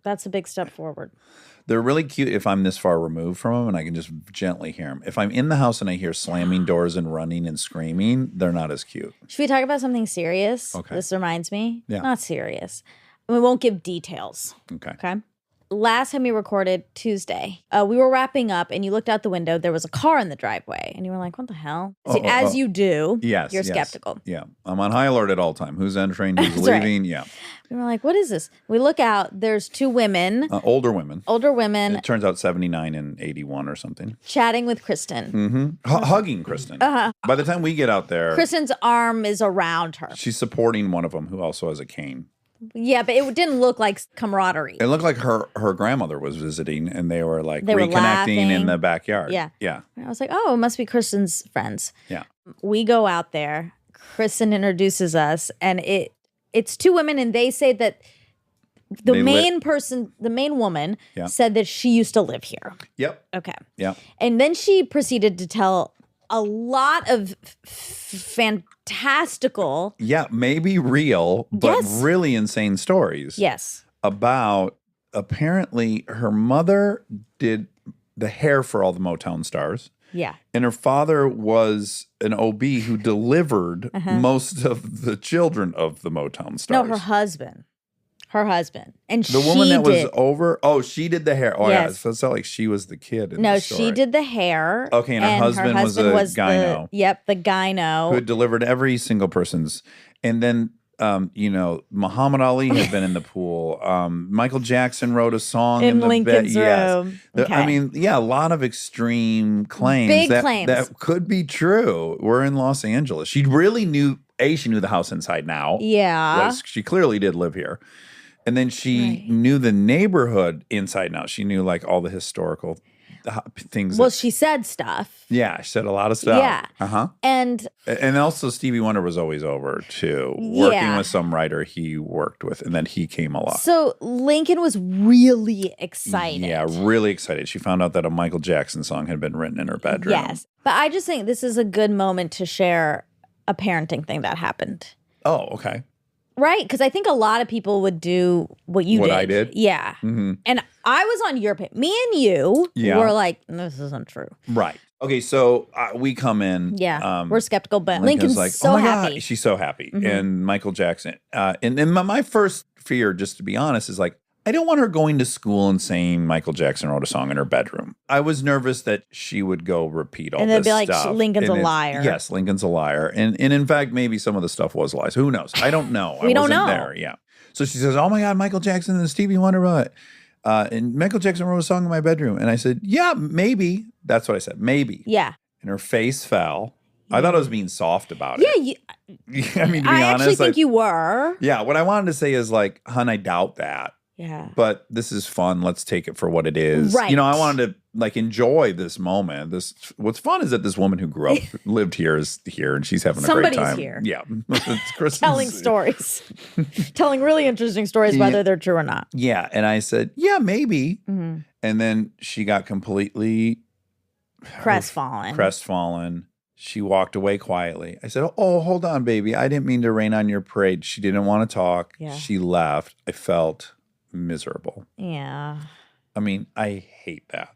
That's a big step forward. They're really cute if I'm this far removed from them and I can just gently hear them. If I'm in the house and I hear slamming doors and running and screaming, they're not as cute. Should we talk about something serious? Okay. This reminds me. Yeah. Not serious. We won't give details. Okay. Okay. Last time we recorded Tuesday, we were wrapping up and you looked out the window. There was a car in the driveway and you were like, what the hell? As you do, Yes. you're yes. skeptical. Yeah. I'm on high alert at all time. Who's entering? Who's That's right. leaving? Yeah. We were like, what is this? We look out. There's 2 women, Older women. older women, It turns out 79 and 81 or something. chatting with Kristen. Mm-hmm. Hugging Kristen. By the time we get out there, Kristen's arm is around her. she's supporting one of them who also has a cane. Yeah, but it didn't look like camaraderie. It looked like her grandmother was visiting and they were like They were reconnecting laughing. in the backyard. Yeah. Yeah. I was like, oh, it must be Kristen's friends. Yeah. We go out there. Kristen introduces us, and it's 2 women, and they say that the They main woman Yeah. said that she used to live here. Yep. Okay. Yep. And then she proceeded to tell a lot of fantastical, Yeah, maybe real, but Yes. really insane stories yes, about apparently her mother did the hair for all the Motown stars. yeah, And her father was an OB who delivered most of the children of the Motown stars. no, her husband, and the woman that was did. over, she did the hair. Oh, yeah. Yes. So it's not like she was the kid. In No, the story. she did the hair. Okay, and her husband was a gyno. The gyno. Who had delivered every single person's. And then, Muhammad Ali had been in the pool. Michael Jackson wrote a song in the Lincoln's Yes. room. I Okay. mean, yeah, a lot of extreme claims. Big that, claims. that could be true. We're in Los Angeles. She really knew, she knew the house inside now. Yeah. She clearly did live here. And then she knew the neighborhood inside and out. She knew like all the historical things. Well, she said stuff. Yeah, she said a lot of stuff. Yeah. Uh-huh. And also Stevie Wonder was always over too, working with some writer he worked with, and then he came along. So Lincoln was really excited. Yeah, really excited. She found out that a Michael Jackson song had been written in her bedroom. Yes. But I just think this is a good moment to share a parenting thing that happened. Oh, okay. Right? Because I think a lot of people would do what you did. What I did? Yeah. Mm-hmm. And I was on your page. Me and you were like, this isn't true. Right. Okay, so we come in. Yeah. We're skeptical, but Lincoln's Lincoln's like, so oh my happy. God. She's so happy. Mm-hmm. And Michael Jackson. And my first fear, just to be honest, is like, I don't want her going to school and saying Michael Jackson wrote a song in her bedroom. I was nervous that she would go repeat all this stuff. And they'd be like, Lincoln's a liar. Yes, Lincoln's a liar. And in fact, maybe some of the stuff was lies. Who knows? I don't know. We don't know. There. Yeah. So she says, oh my God, Michael Jackson and Stevie Wonder wrote it. And Michael Jackson wrote a song in my bedroom. And I said, yeah, maybe. That's what I said. Maybe. Yeah. And her face fell. I thought I was being soft about it. Yeah. I mean, to be I honest. actually think you were. Yeah. What I wanted to say is like, hun, I doubt that. Yeah. But this is fun. Let's take it for what it is. Right. You know, I wanted to like enjoy this moment. What's fun is that this woman who grew up, lived here is here and she's having a great time. Somebody's here. Yeah. Telling stories. Telling really interesting stories, whether they're true or not. Yeah. And I said, yeah, maybe. Mm-hmm. And then she got completely crestfallen. She walked away quietly. I said, oh, hold on, baby. I didn't mean to rain on your parade. She didn't want to talk. Yeah. She left. I felt miserable. Yeah. I mean, I hate that.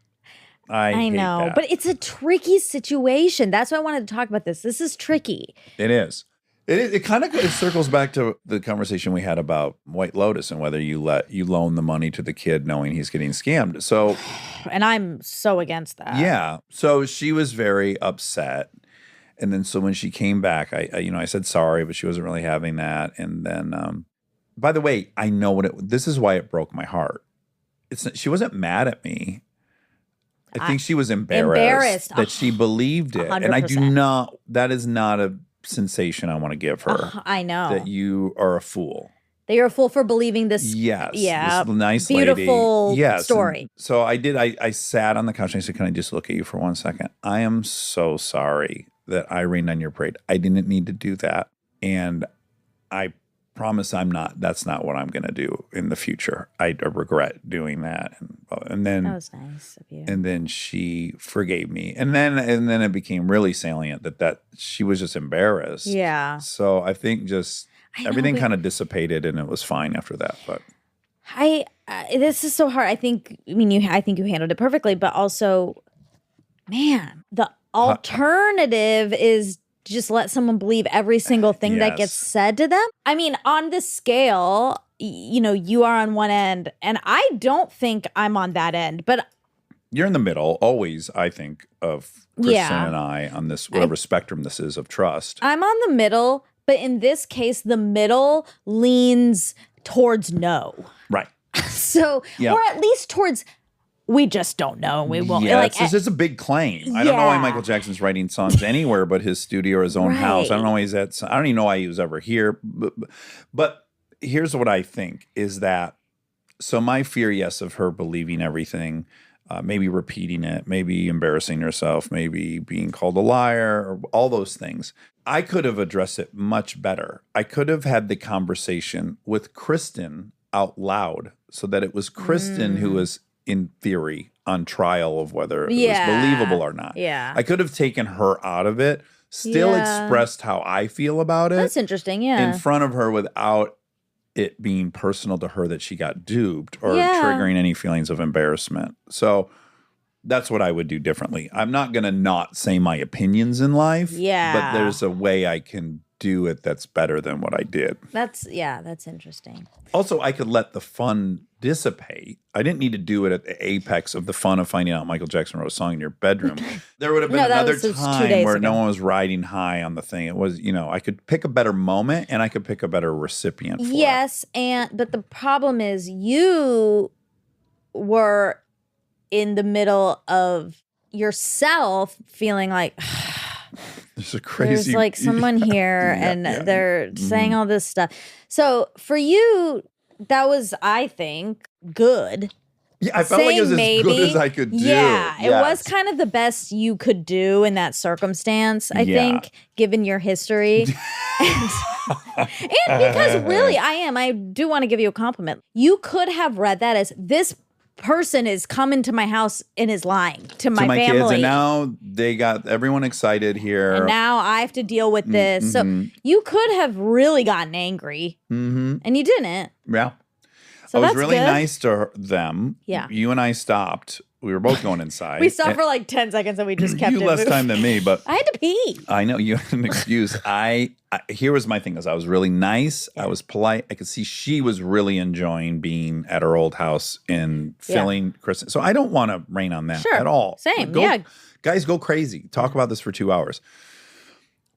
I hate know, that. but it's a tricky situation. That's why I wanted to talk about this. This is tricky. It is. It kind of circles back to the conversation we had about White Lotus and whether you loan the money to the kid knowing he's getting scammed. So, and I'm so against that. Yeah. So she was very upset. And then so when she came back, I said sorry, but she wasn't really having that. And then, by the way, I know this is why it broke my heart. She wasn't mad at me. I think she was embarrassed that she believed it. 100%. And I do not, that is not a sensation I want to give her. I know. That you are a fool. That you're a fool for believing this. Yes. Yeah. This nice beautiful lady. story. And so I sat on the couch and I said, can I just look at you for 1 second? I am so sorry that I rained on your parade. I didn't need to do that. And I promise that's not what I'm going to do in the future. I regret doing that. And then that was nice of you. And then she forgave me. And then it became really salient that she was just embarrassed. Yeah. So I think everything kind of dissipated and it was fine after that. But this is so hard. I think you handled it perfectly, but also, man, the alternative is just let someone believe every single thing that gets said to them. I mean, on the scale, you are on one end, and I don't think I'm on that end, but you're in the middle, always, I think, of Kristen and I on this, whatever spectrum this is of trust. I'm on the middle, but in this case, the middle leans towards no. Right. So, or at least towards, we just don't know. We won't. Yeah, it's a big claim. I don't know why Michael Jackson's writing songs anywhere but his studio or his own house. I don't know why I don't even know why he was ever here. But here's what I think is that, so my fear, yes, of her believing everything, maybe repeating it, maybe embarrassing herself, maybe being called a liar, or all those things. I could have addressed it much better. I could have had the conversation with Kristen out loud so that it was Kristen who was, in theory, on trial of whether it was believable or not. Yeah. I could have taken her out of it, still expressed how I feel about it. That's interesting, in front of her without it being personal to her that she got duped or triggering any feelings of embarrassment. So that's what I would do differently. I'm not going to not say my opinions in life. Yeah. But there's a way I can do it that's better than what I did. That's interesting. Also, I could let the fun dissipate. I didn't need to do it at the apex of the fun of finding out Michael Jackson wrote a song in your bedroom. There would have been another time where no one was riding high on the thing. It was, I could pick a better moment and I could pick a better recipient for it. But the problem is you were in the middle of yourself feeling like there's like someone here and they're saying all this stuff. So for you, that was, I think, good. Yeah, I felt like it was as good as I could do. Yeah, it was Yes. kind of the best you could do in that circumstance, I Yeah. think, given your history. and because really, I do want to give you a compliment. You could have read that as this person is coming to my house and is lying to my family. Kids, and now they got everyone excited here. And now I have to deal with this. So you could have really gotten angry, and you didn't. Yeah. So I was that's really good. nice to them. Yeah. You and I stopped. We were both going inside. We stopped for like 10 seconds and we just kept you it less moving. time than me, but I had to pee. I know you had an excuse. Here was my thing: is I was really nice. I was polite. I could see she was really enjoying being at her old house and filling Kristen. So I don't want to rain on that Sure. at all. Same. Go- Yeah. guys, go crazy. Talk about this for 2 hours.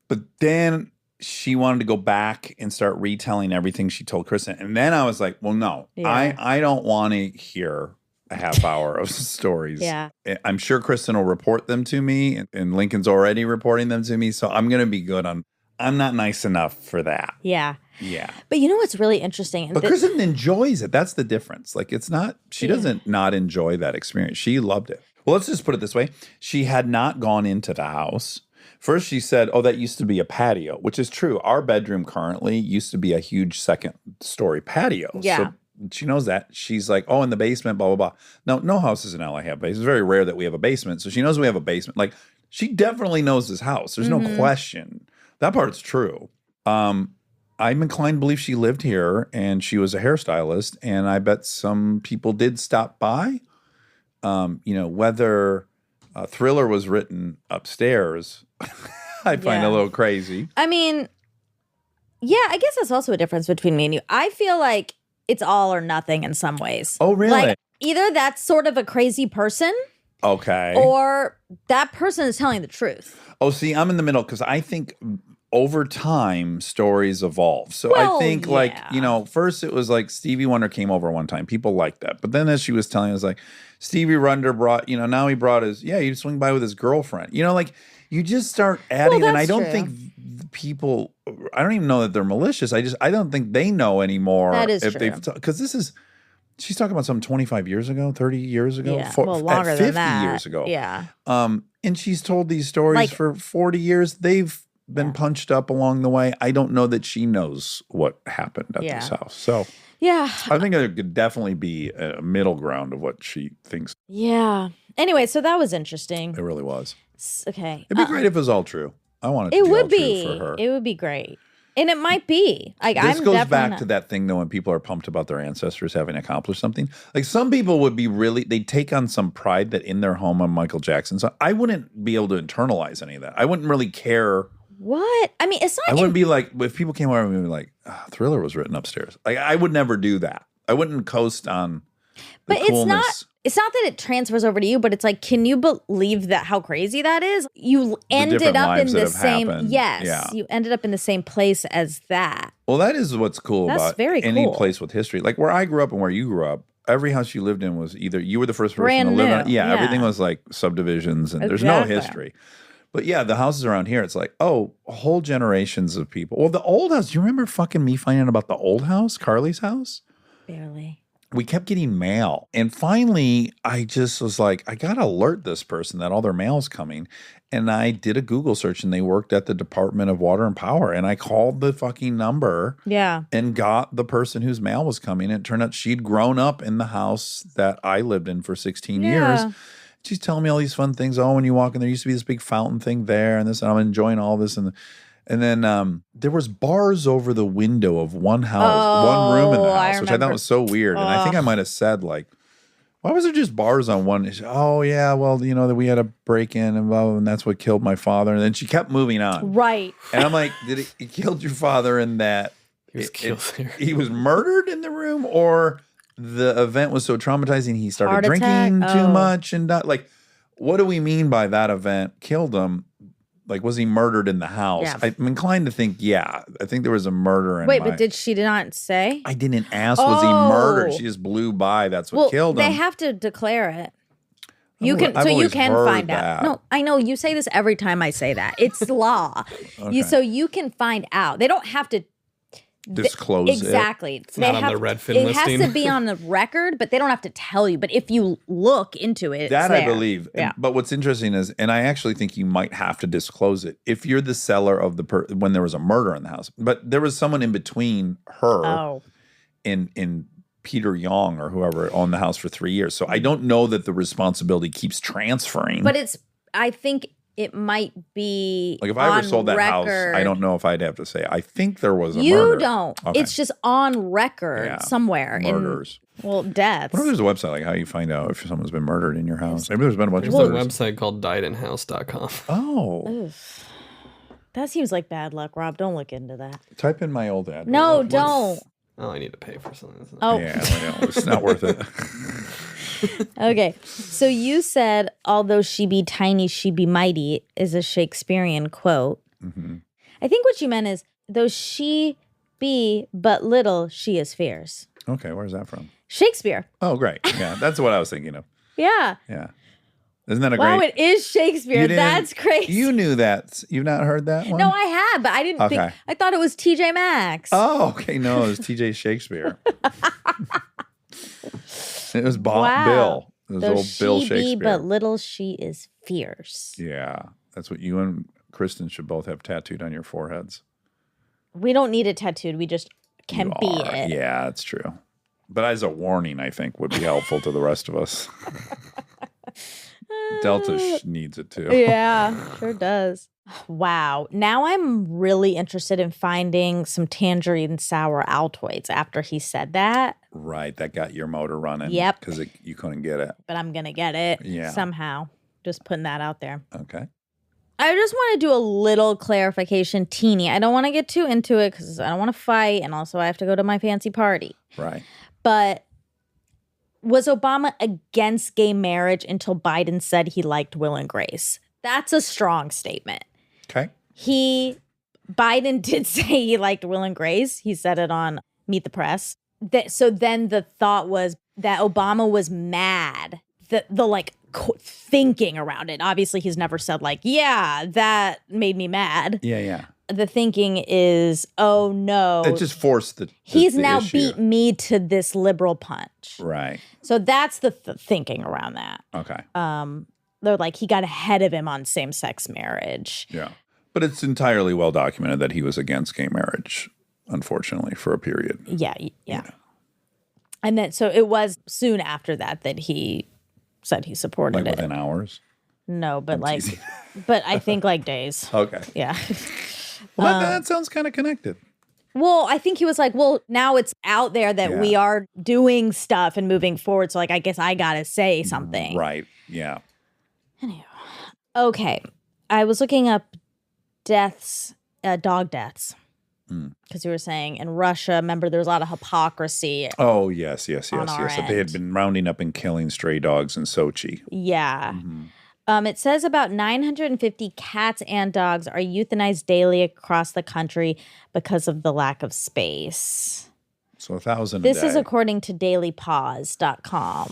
But then she wanted to go back and start retelling everything she told Kristen, and then I was like, well, no, Yeah. I don't want to hear a half hour of stories. Yeah. I'm sure Kristen will report them to me, and Lincoln's already reporting them to me. So I'm going to be good on, I'm not nice enough for that. Yeah. Yeah. But you know what's really interesting? But Kristen enjoys it. That's the difference. Like, it's not, she doesn't not enjoy that experience. She loved it. Well, let's just put it this way. She had not gone into the house. First, she said, oh, that used to be a patio, which is true. Our bedroom currently used to be a huge second story patio. Yeah. So she knows that. She's like, oh, in the basement, blah, blah, blah. No houses in LA have basements. It's very rare that we have a basement. So she knows we have a basement. Like, she definitely knows this house. There's no question. That part's true. I'm inclined to believe she lived here and she was a hairstylist. And I bet some people did stop by. Whether Thriller was written upstairs, I find a little crazy. I mean, yeah, I guess that's also a difference between me and you. I feel like it's all or nothing in some ways. Oh, really? Like, either that's sort of a crazy person Okay. or that person is telling the truth. Oh, see, I'm in the middle because I think over time stories evolve. So I Well, think yeah. first it was like Stevie Wonder came over one time. People liked that. But then as she was telling us, like, Stevie Wonder brought, now he brought he'd swing by with his girlfriend. You just start adding, and I that's don't true. think people, I don't even know that they're malicious. I don't think they know anymore. That is if true. Because she's talking about something 25 years ago, 30 years ago, Yeah, longer at than 50 that. years ago. Yeah. And she's told these stories Like- for 40 years. They've been punched up along the way. I don't know that she knows what happened at this house. So Yeah. I think there could definitely be a middle ground of what she thinks Yeah. Anyway, so that was interesting. it really was. Okay. It'd be great if it was all true. I want it to It be all would true be. for her. It would be great. And it might be. Like, This I'm goes definitely back not- to that thing, though, when people are pumped about their ancestors having accomplished something. Like, some people would be they'd take on some pride that in their home on Michael Jackson. So I wouldn't be able to internalize any of that. I wouldn't really care. What? I mean, it's not. I wouldn't be like, if people came over and be like, Thriller was written upstairs. Like, I would never do that. I wouldn't coast on the But it's coolness. not. It's not that it transfers over to you, but it's like, can you believe that how crazy that is? You ended different up in lives the that have same. happened. Yes, Yeah. you ended up in the same place as that. Well, that is what's cool That's about very any cool. place with history. Like where I grew up and where you grew up, every house you lived in was either you were the first person Brand to live on it. new. Yeah, Yeah. everything was like subdivisions and there's no Exactly. history. But yeah, the houses around here, it's like, whole generations of people. Well, the old house, do you remember fucking me finding out about the old house, Carly's house? Barely. We kept getting mail. And finally, I just was like, I got to alert this person that all their mail's coming. And I did a Google search and they worked at the Department of Water and Power. And I called the fucking number Yeah. and got the person whose mail was coming. And it turned out she'd grown up in the house that I lived in for 16 years. Yeah. She's telling me all these fun things. Oh, when you walk in, there used to be this big fountain thing there and this, and I'm enjoying all this. And then there was bars over the window of one house, one room in the Oh, I house, which I thought remember. was so weird. And I think I might have said like, why was there just bars on one? She said, oh yeah, well, that we had a break in and blah, blah, and that's what killed my father. And then she kept moving on. Right. And I'm like, did it killed your father in that He was killed there. he was murdered in the room, or the event was so traumatizing he started Heart drinking attack? too Oh. much and died? Like, what do we mean by that event killed him? Like, was he murdered in the house? Yeah. I'm inclined to think, yeah. I think there was a murder in Wait, my... but did she not say? I didn't ask, was he murdered? Oh. She just blew by. That's what Well, killed him. they have to declare it. I've You always can heard find that. out. No, I know you say this every time I say that. It's law. Okay. So you can find out. They don't have to disclose it. Exactly. It's not on the Redfin It listing. has to be on the record, but they don't have to tell you. But if you look into it, That it's I there. believe. Yeah. But what's interesting is, and I actually think you might have to disclose it if you're the seller of when there was a murder in the house. But there was someone in between her Oh. and Peter Young or whoever owned the house for 3 years. So I don't know that the responsibility keeps transferring. But I think it might be like if I ever on sold that house, record. I don't know if I'd have to say, I think there was a You murder. don't. Okay. It's just on record Yeah. somewhere. Murders. Deaths. What if there's a website like how you find out if someone's been murdered in your house? Maybe there's been a bunch There's of a murders. website called diedinhouse.com. Oh. Oof. That seems like bad luck, Rob. Don't look into that. Type in my old address. No, don't. Oh, I need to pay for something. Oh, Yeah, well, it's not worth it. okay. So you said, although she be tiny, she be mighty is a Shakespearean quote. Mm-hmm. I think what you meant is, though she be but little, she is fierce. Okay, where's that from? Shakespeare. Oh, great. Yeah, that's what I was thinking of. Yeah. Yeah. Isn't that a Wow, great? it is Shakespeare. You didn't- That's crazy. You knew that. You've not heard that one? No, I have, but I didn't think. Okay. I thought it was TJ Maxx. Oh, okay. No, it was T.J. Shakespeare. It was Wow. Bill. It was Though old Bill she Shakespeare. be but little, she is fierce. Yeah, that's what you and Kristen should both have tattooed on your foreheads. We don't need it tattooed. We just can You be are. it. Yeah, that's true. But as a warning, I think would be helpful to the rest of us. Delta needs it too. Yeah, sure does. Wow. Now I'm really interested in finding some tangerine sour Altoids after he said that, Right, that got your motor running. Yep. Because you couldn't get it. but I'm going to get it Yeah. somehow. Just putting that out there. Okay. I just want to do a little clarification, teeny. I don't want to get too into it because I don't want to fight, and also I have to go to my fancy party. Right. But was Obama against gay marriage until Biden said he liked Will and Grace? That's a strong statement. Okay. Biden did say he liked Will and Grace. He said it on Meet the Press. So then the thought was that Obama was mad. The thinking around it. Obviously, he's never said yeah, that made me mad. Yeah. The thinking is, oh no, It just forced the he's the now issue. beat me to this liberal punch. Right. So that's the thinking around that. Okay. They're like, he got ahead of him on same-sex marriage. Yeah. But it's entirely well documented that he was against gay marriage, unfortunately, for a period. Yeah. And then, so it was soon after that he said he supported Like it. within hours. No, but teasing. but I think days. Okay. Yeah. Well, that sounds kind of connected. Well, I think he was like, well, now it's out there that we Yeah. are doing stuff and moving forward. So I guess I got to say something. Right. Yeah. Okay. I was looking up deaths, dog deaths. Because you were saying in Russia, remember, there's a lot of hypocrisy. Oh, yes. On our That they had end. been rounding up and killing stray dogs in Sochi. Yeah. It says about 950 cats and dogs are euthanized daily across the country because of the lack of space. So 1,000 This a day. is according to dailypause.com.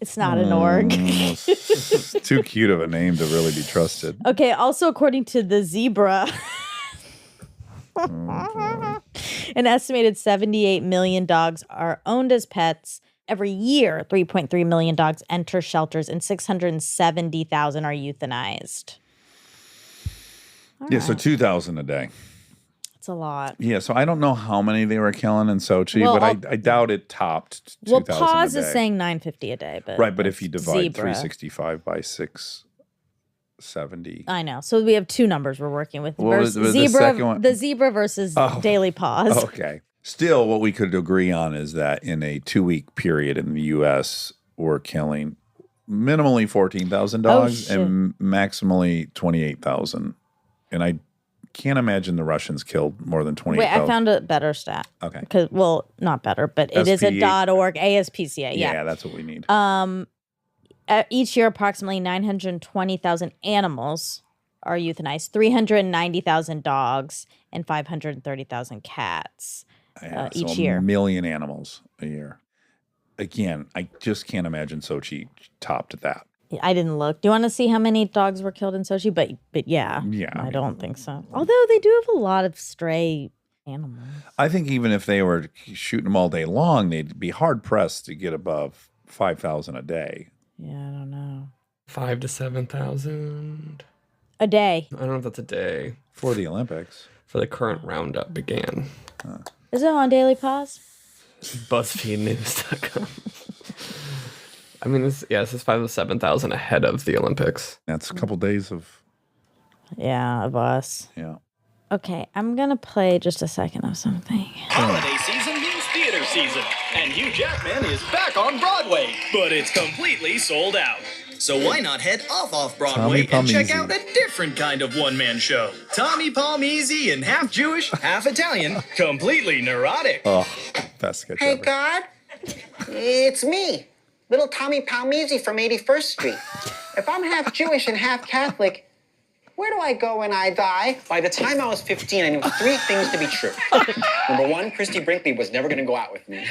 It's not an org. It's too cute of a name to really be trusted. Okay, also according to the Zebra, an estimated 78 million dogs are owned as pets. Every year, 3.3 million dogs enter shelters and 670,000 are euthanized. Yeah, so 2,000 a day. It's a lot. Yeah, so I don't know how many they were killing in Sochi, Well, but I doubt it topped 2,000 Well, a day. Pause is saying 950 a day, but Right, but if you it's divide Zebra. 365 by 670. I know. So we have two numbers we're working with. What was the Zebra, second one? the Zebra versus Oh. Daily Pause. Okay. Still, what we could agree on is that in a 2-week period in the U.S., we're killing minimally 14,000 dogs shit. and maximally 28,000. And I can't imagine the Russians killed more than Wait, 28,000. I found a better stat. Okay. Because, well, not better, but it is a SP8. .org, ASPCA, Yeah, yeah. that's what we need. Each year, approximately 920,000 animals are euthanized, 390,000 dogs, and 530,000 cats Yeah, so each a year. million animals a year. Again, I just can't imagine Sochi topped that. I didn't look. Do you want to see how many dogs were killed in Sochi? But yeah, Yeah, I I mean- don't think so. Although they do have a lot of stray animals. I think even if they were shooting them all day long, they'd be hard pressed to get above 5,000 a day. Yeah, I don't know. 5,000 to 7,000. A day. I don't know if that's a day. For the Olympics. For the current roundup began. Is it on Daily Pause? BuzzFeedNews.com. I mean, this is 5,000 to 7,000 ahead of the Olympics. That's a couple days of, Yeah, of us. yeah. Okay, I'm gonna play just a second of something. Holiday season means theater season, and Hugh Jackman is back on Broadway, but it's completely sold out. So why not head off Broadway and check out a different kind of one-man show? Tommy Palmese and half Jewish, half Italian, completely neurotic. Oh, best sketch Hey, ever. God, it's me, little Tommy Palmese from 81st Street. If I'm half Jewish and half Catholic, where do I go when I die? By the time I was 15, I knew 3 things to be true. Number 1, Christy Brinkley was never going to go out with me.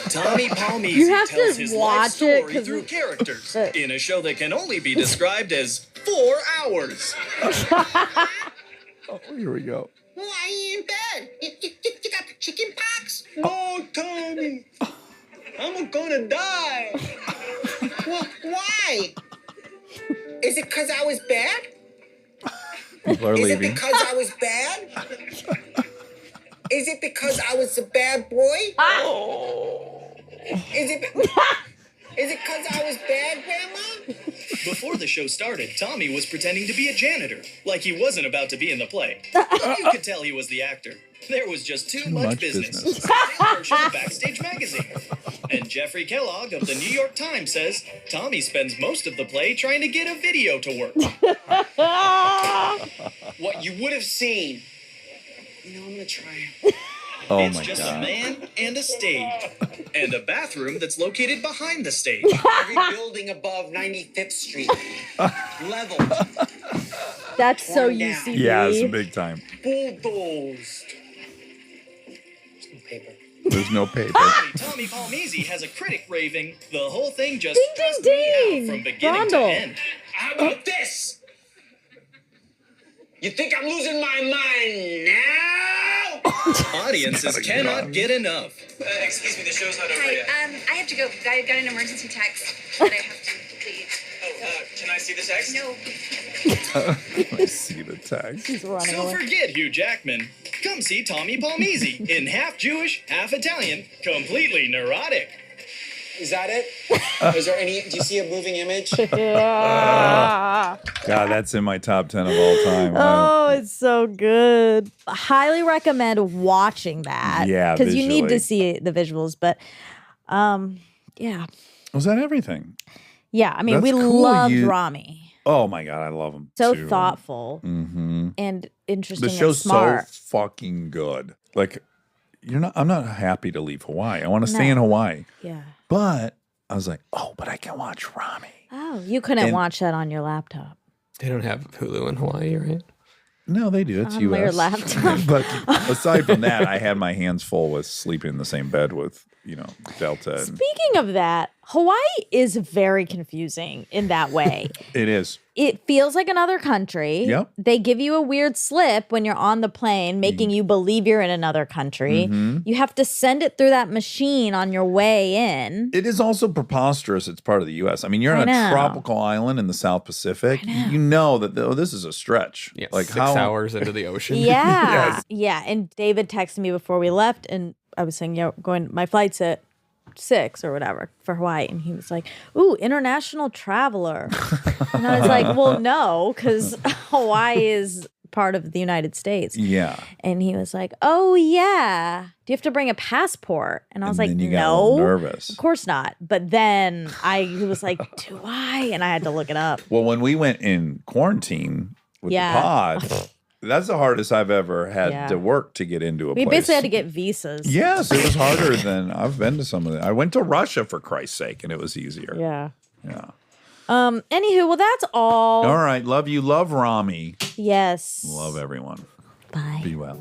Tommy Palmese You have to tells his life watch it, story 'cause through characters in a show that can only be described as 4 hours. Oh, here we go. Why are you in bed? You got the chicken pox? Oh, Tommy, I'm gonna die. Well, why? Is it because I was bad? People are Is it leaving. because I was bad? Is it because I was a bad boy? Is it because I was bad, Grandma? Before the show started, Tommy was pretending to be a janitor, like he wasn't about to be in the play. You could tell he was the actor. There was just too much business. Portion of Backstage Magazine. And Jeffrey Kellogg of the New York Times says Tommy spends most of the play trying to get a video to work. What you would have seen. You know, I'm gonna try. Oh It's my just a God. man and a stage. And a bathroom that's located behind the stage. Every building above 95th Street. Level. That's so Torn down. UCB. Yeah, it's big time. Bulldozed. There's no paper. There's no paper. Tommy Palmese has a critic raving, the whole thing just Ding, stressed ding, me ding. out from beginning Brundle. to end. How about this? You think I'm losing my mind now? Audiences cannot get enough. Excuse me, the show's not over Hi, yet. I have to go. I got an emergency text that I have to leave. Can I see the text? No. I see the text. He's running So away. forget Hugh Jackman. Come see Tommy Palmese in half Jewish, half Italian, completely neurotic. Is that it? Is there any? Do you see a moving image? Yeah. God, that's in my top 10 of all time. Oh, it's so good. Highly recommend watching that. Yeah, because you need to visually. see the visuals. But, yeah, Was that everything? yeah. I mean, That's we cool, loved you- Ramy. Oh my God, I love him. So too. thoughtful Mm-hmm. and interesting. The show's and smart. so fucking good. Like, I'm not happy to leave Hawaii. I want to stay No. in Hawaii. Yeah. But I was like, oh, but I can watch Ramy. Oh, you couldn't And- watch that on your laptop. They don't have Hulu in Hawaii, right? No, they do. It's On US. your laptop. But aside from that, I had my hands full with sleeping in the same bed with, Delta. And Speaking of that, Hawaii is very confusing in that way. it is. It feels like another country. Yep. They give you a weird slip when you're on the plane, making you believe you're in another country. Mm-hmm. You have to send it through that machine on your way in. It is also preposterous. It's part of the U.S. I mean, you're I on a know. tropical island in the South Pacific. You know that this is a stretch. Yeah, like 6 how hours into the ocean. Yeah. Yes. Yeah. And David texted me before we left, and I was saying, my flight's at 6 or whatever for Hawaii. And he was like, ooh, international traveler. And I was like, well, no, because Hawaii is part of the United States. Yeah. And he was like, oh, yeah. Do you have to bring a passport? And I was And like, then you got a little no. nervous. Of course not. But then he was like, do I? And I had to look it up. Well, when we went in quarantine with Yeah. the pod, that's the hardest I've ever had Yeah. to work to get into a We place. basically had to get visas. Yes, it was harder than I've been to some of it. I went to Russia for Christ's sake, and it was easier. Yeah. Yeah. Anywho, well, that's all. All right. Love you. Love Ramy. Yes. Love everyone. Bye. Be well.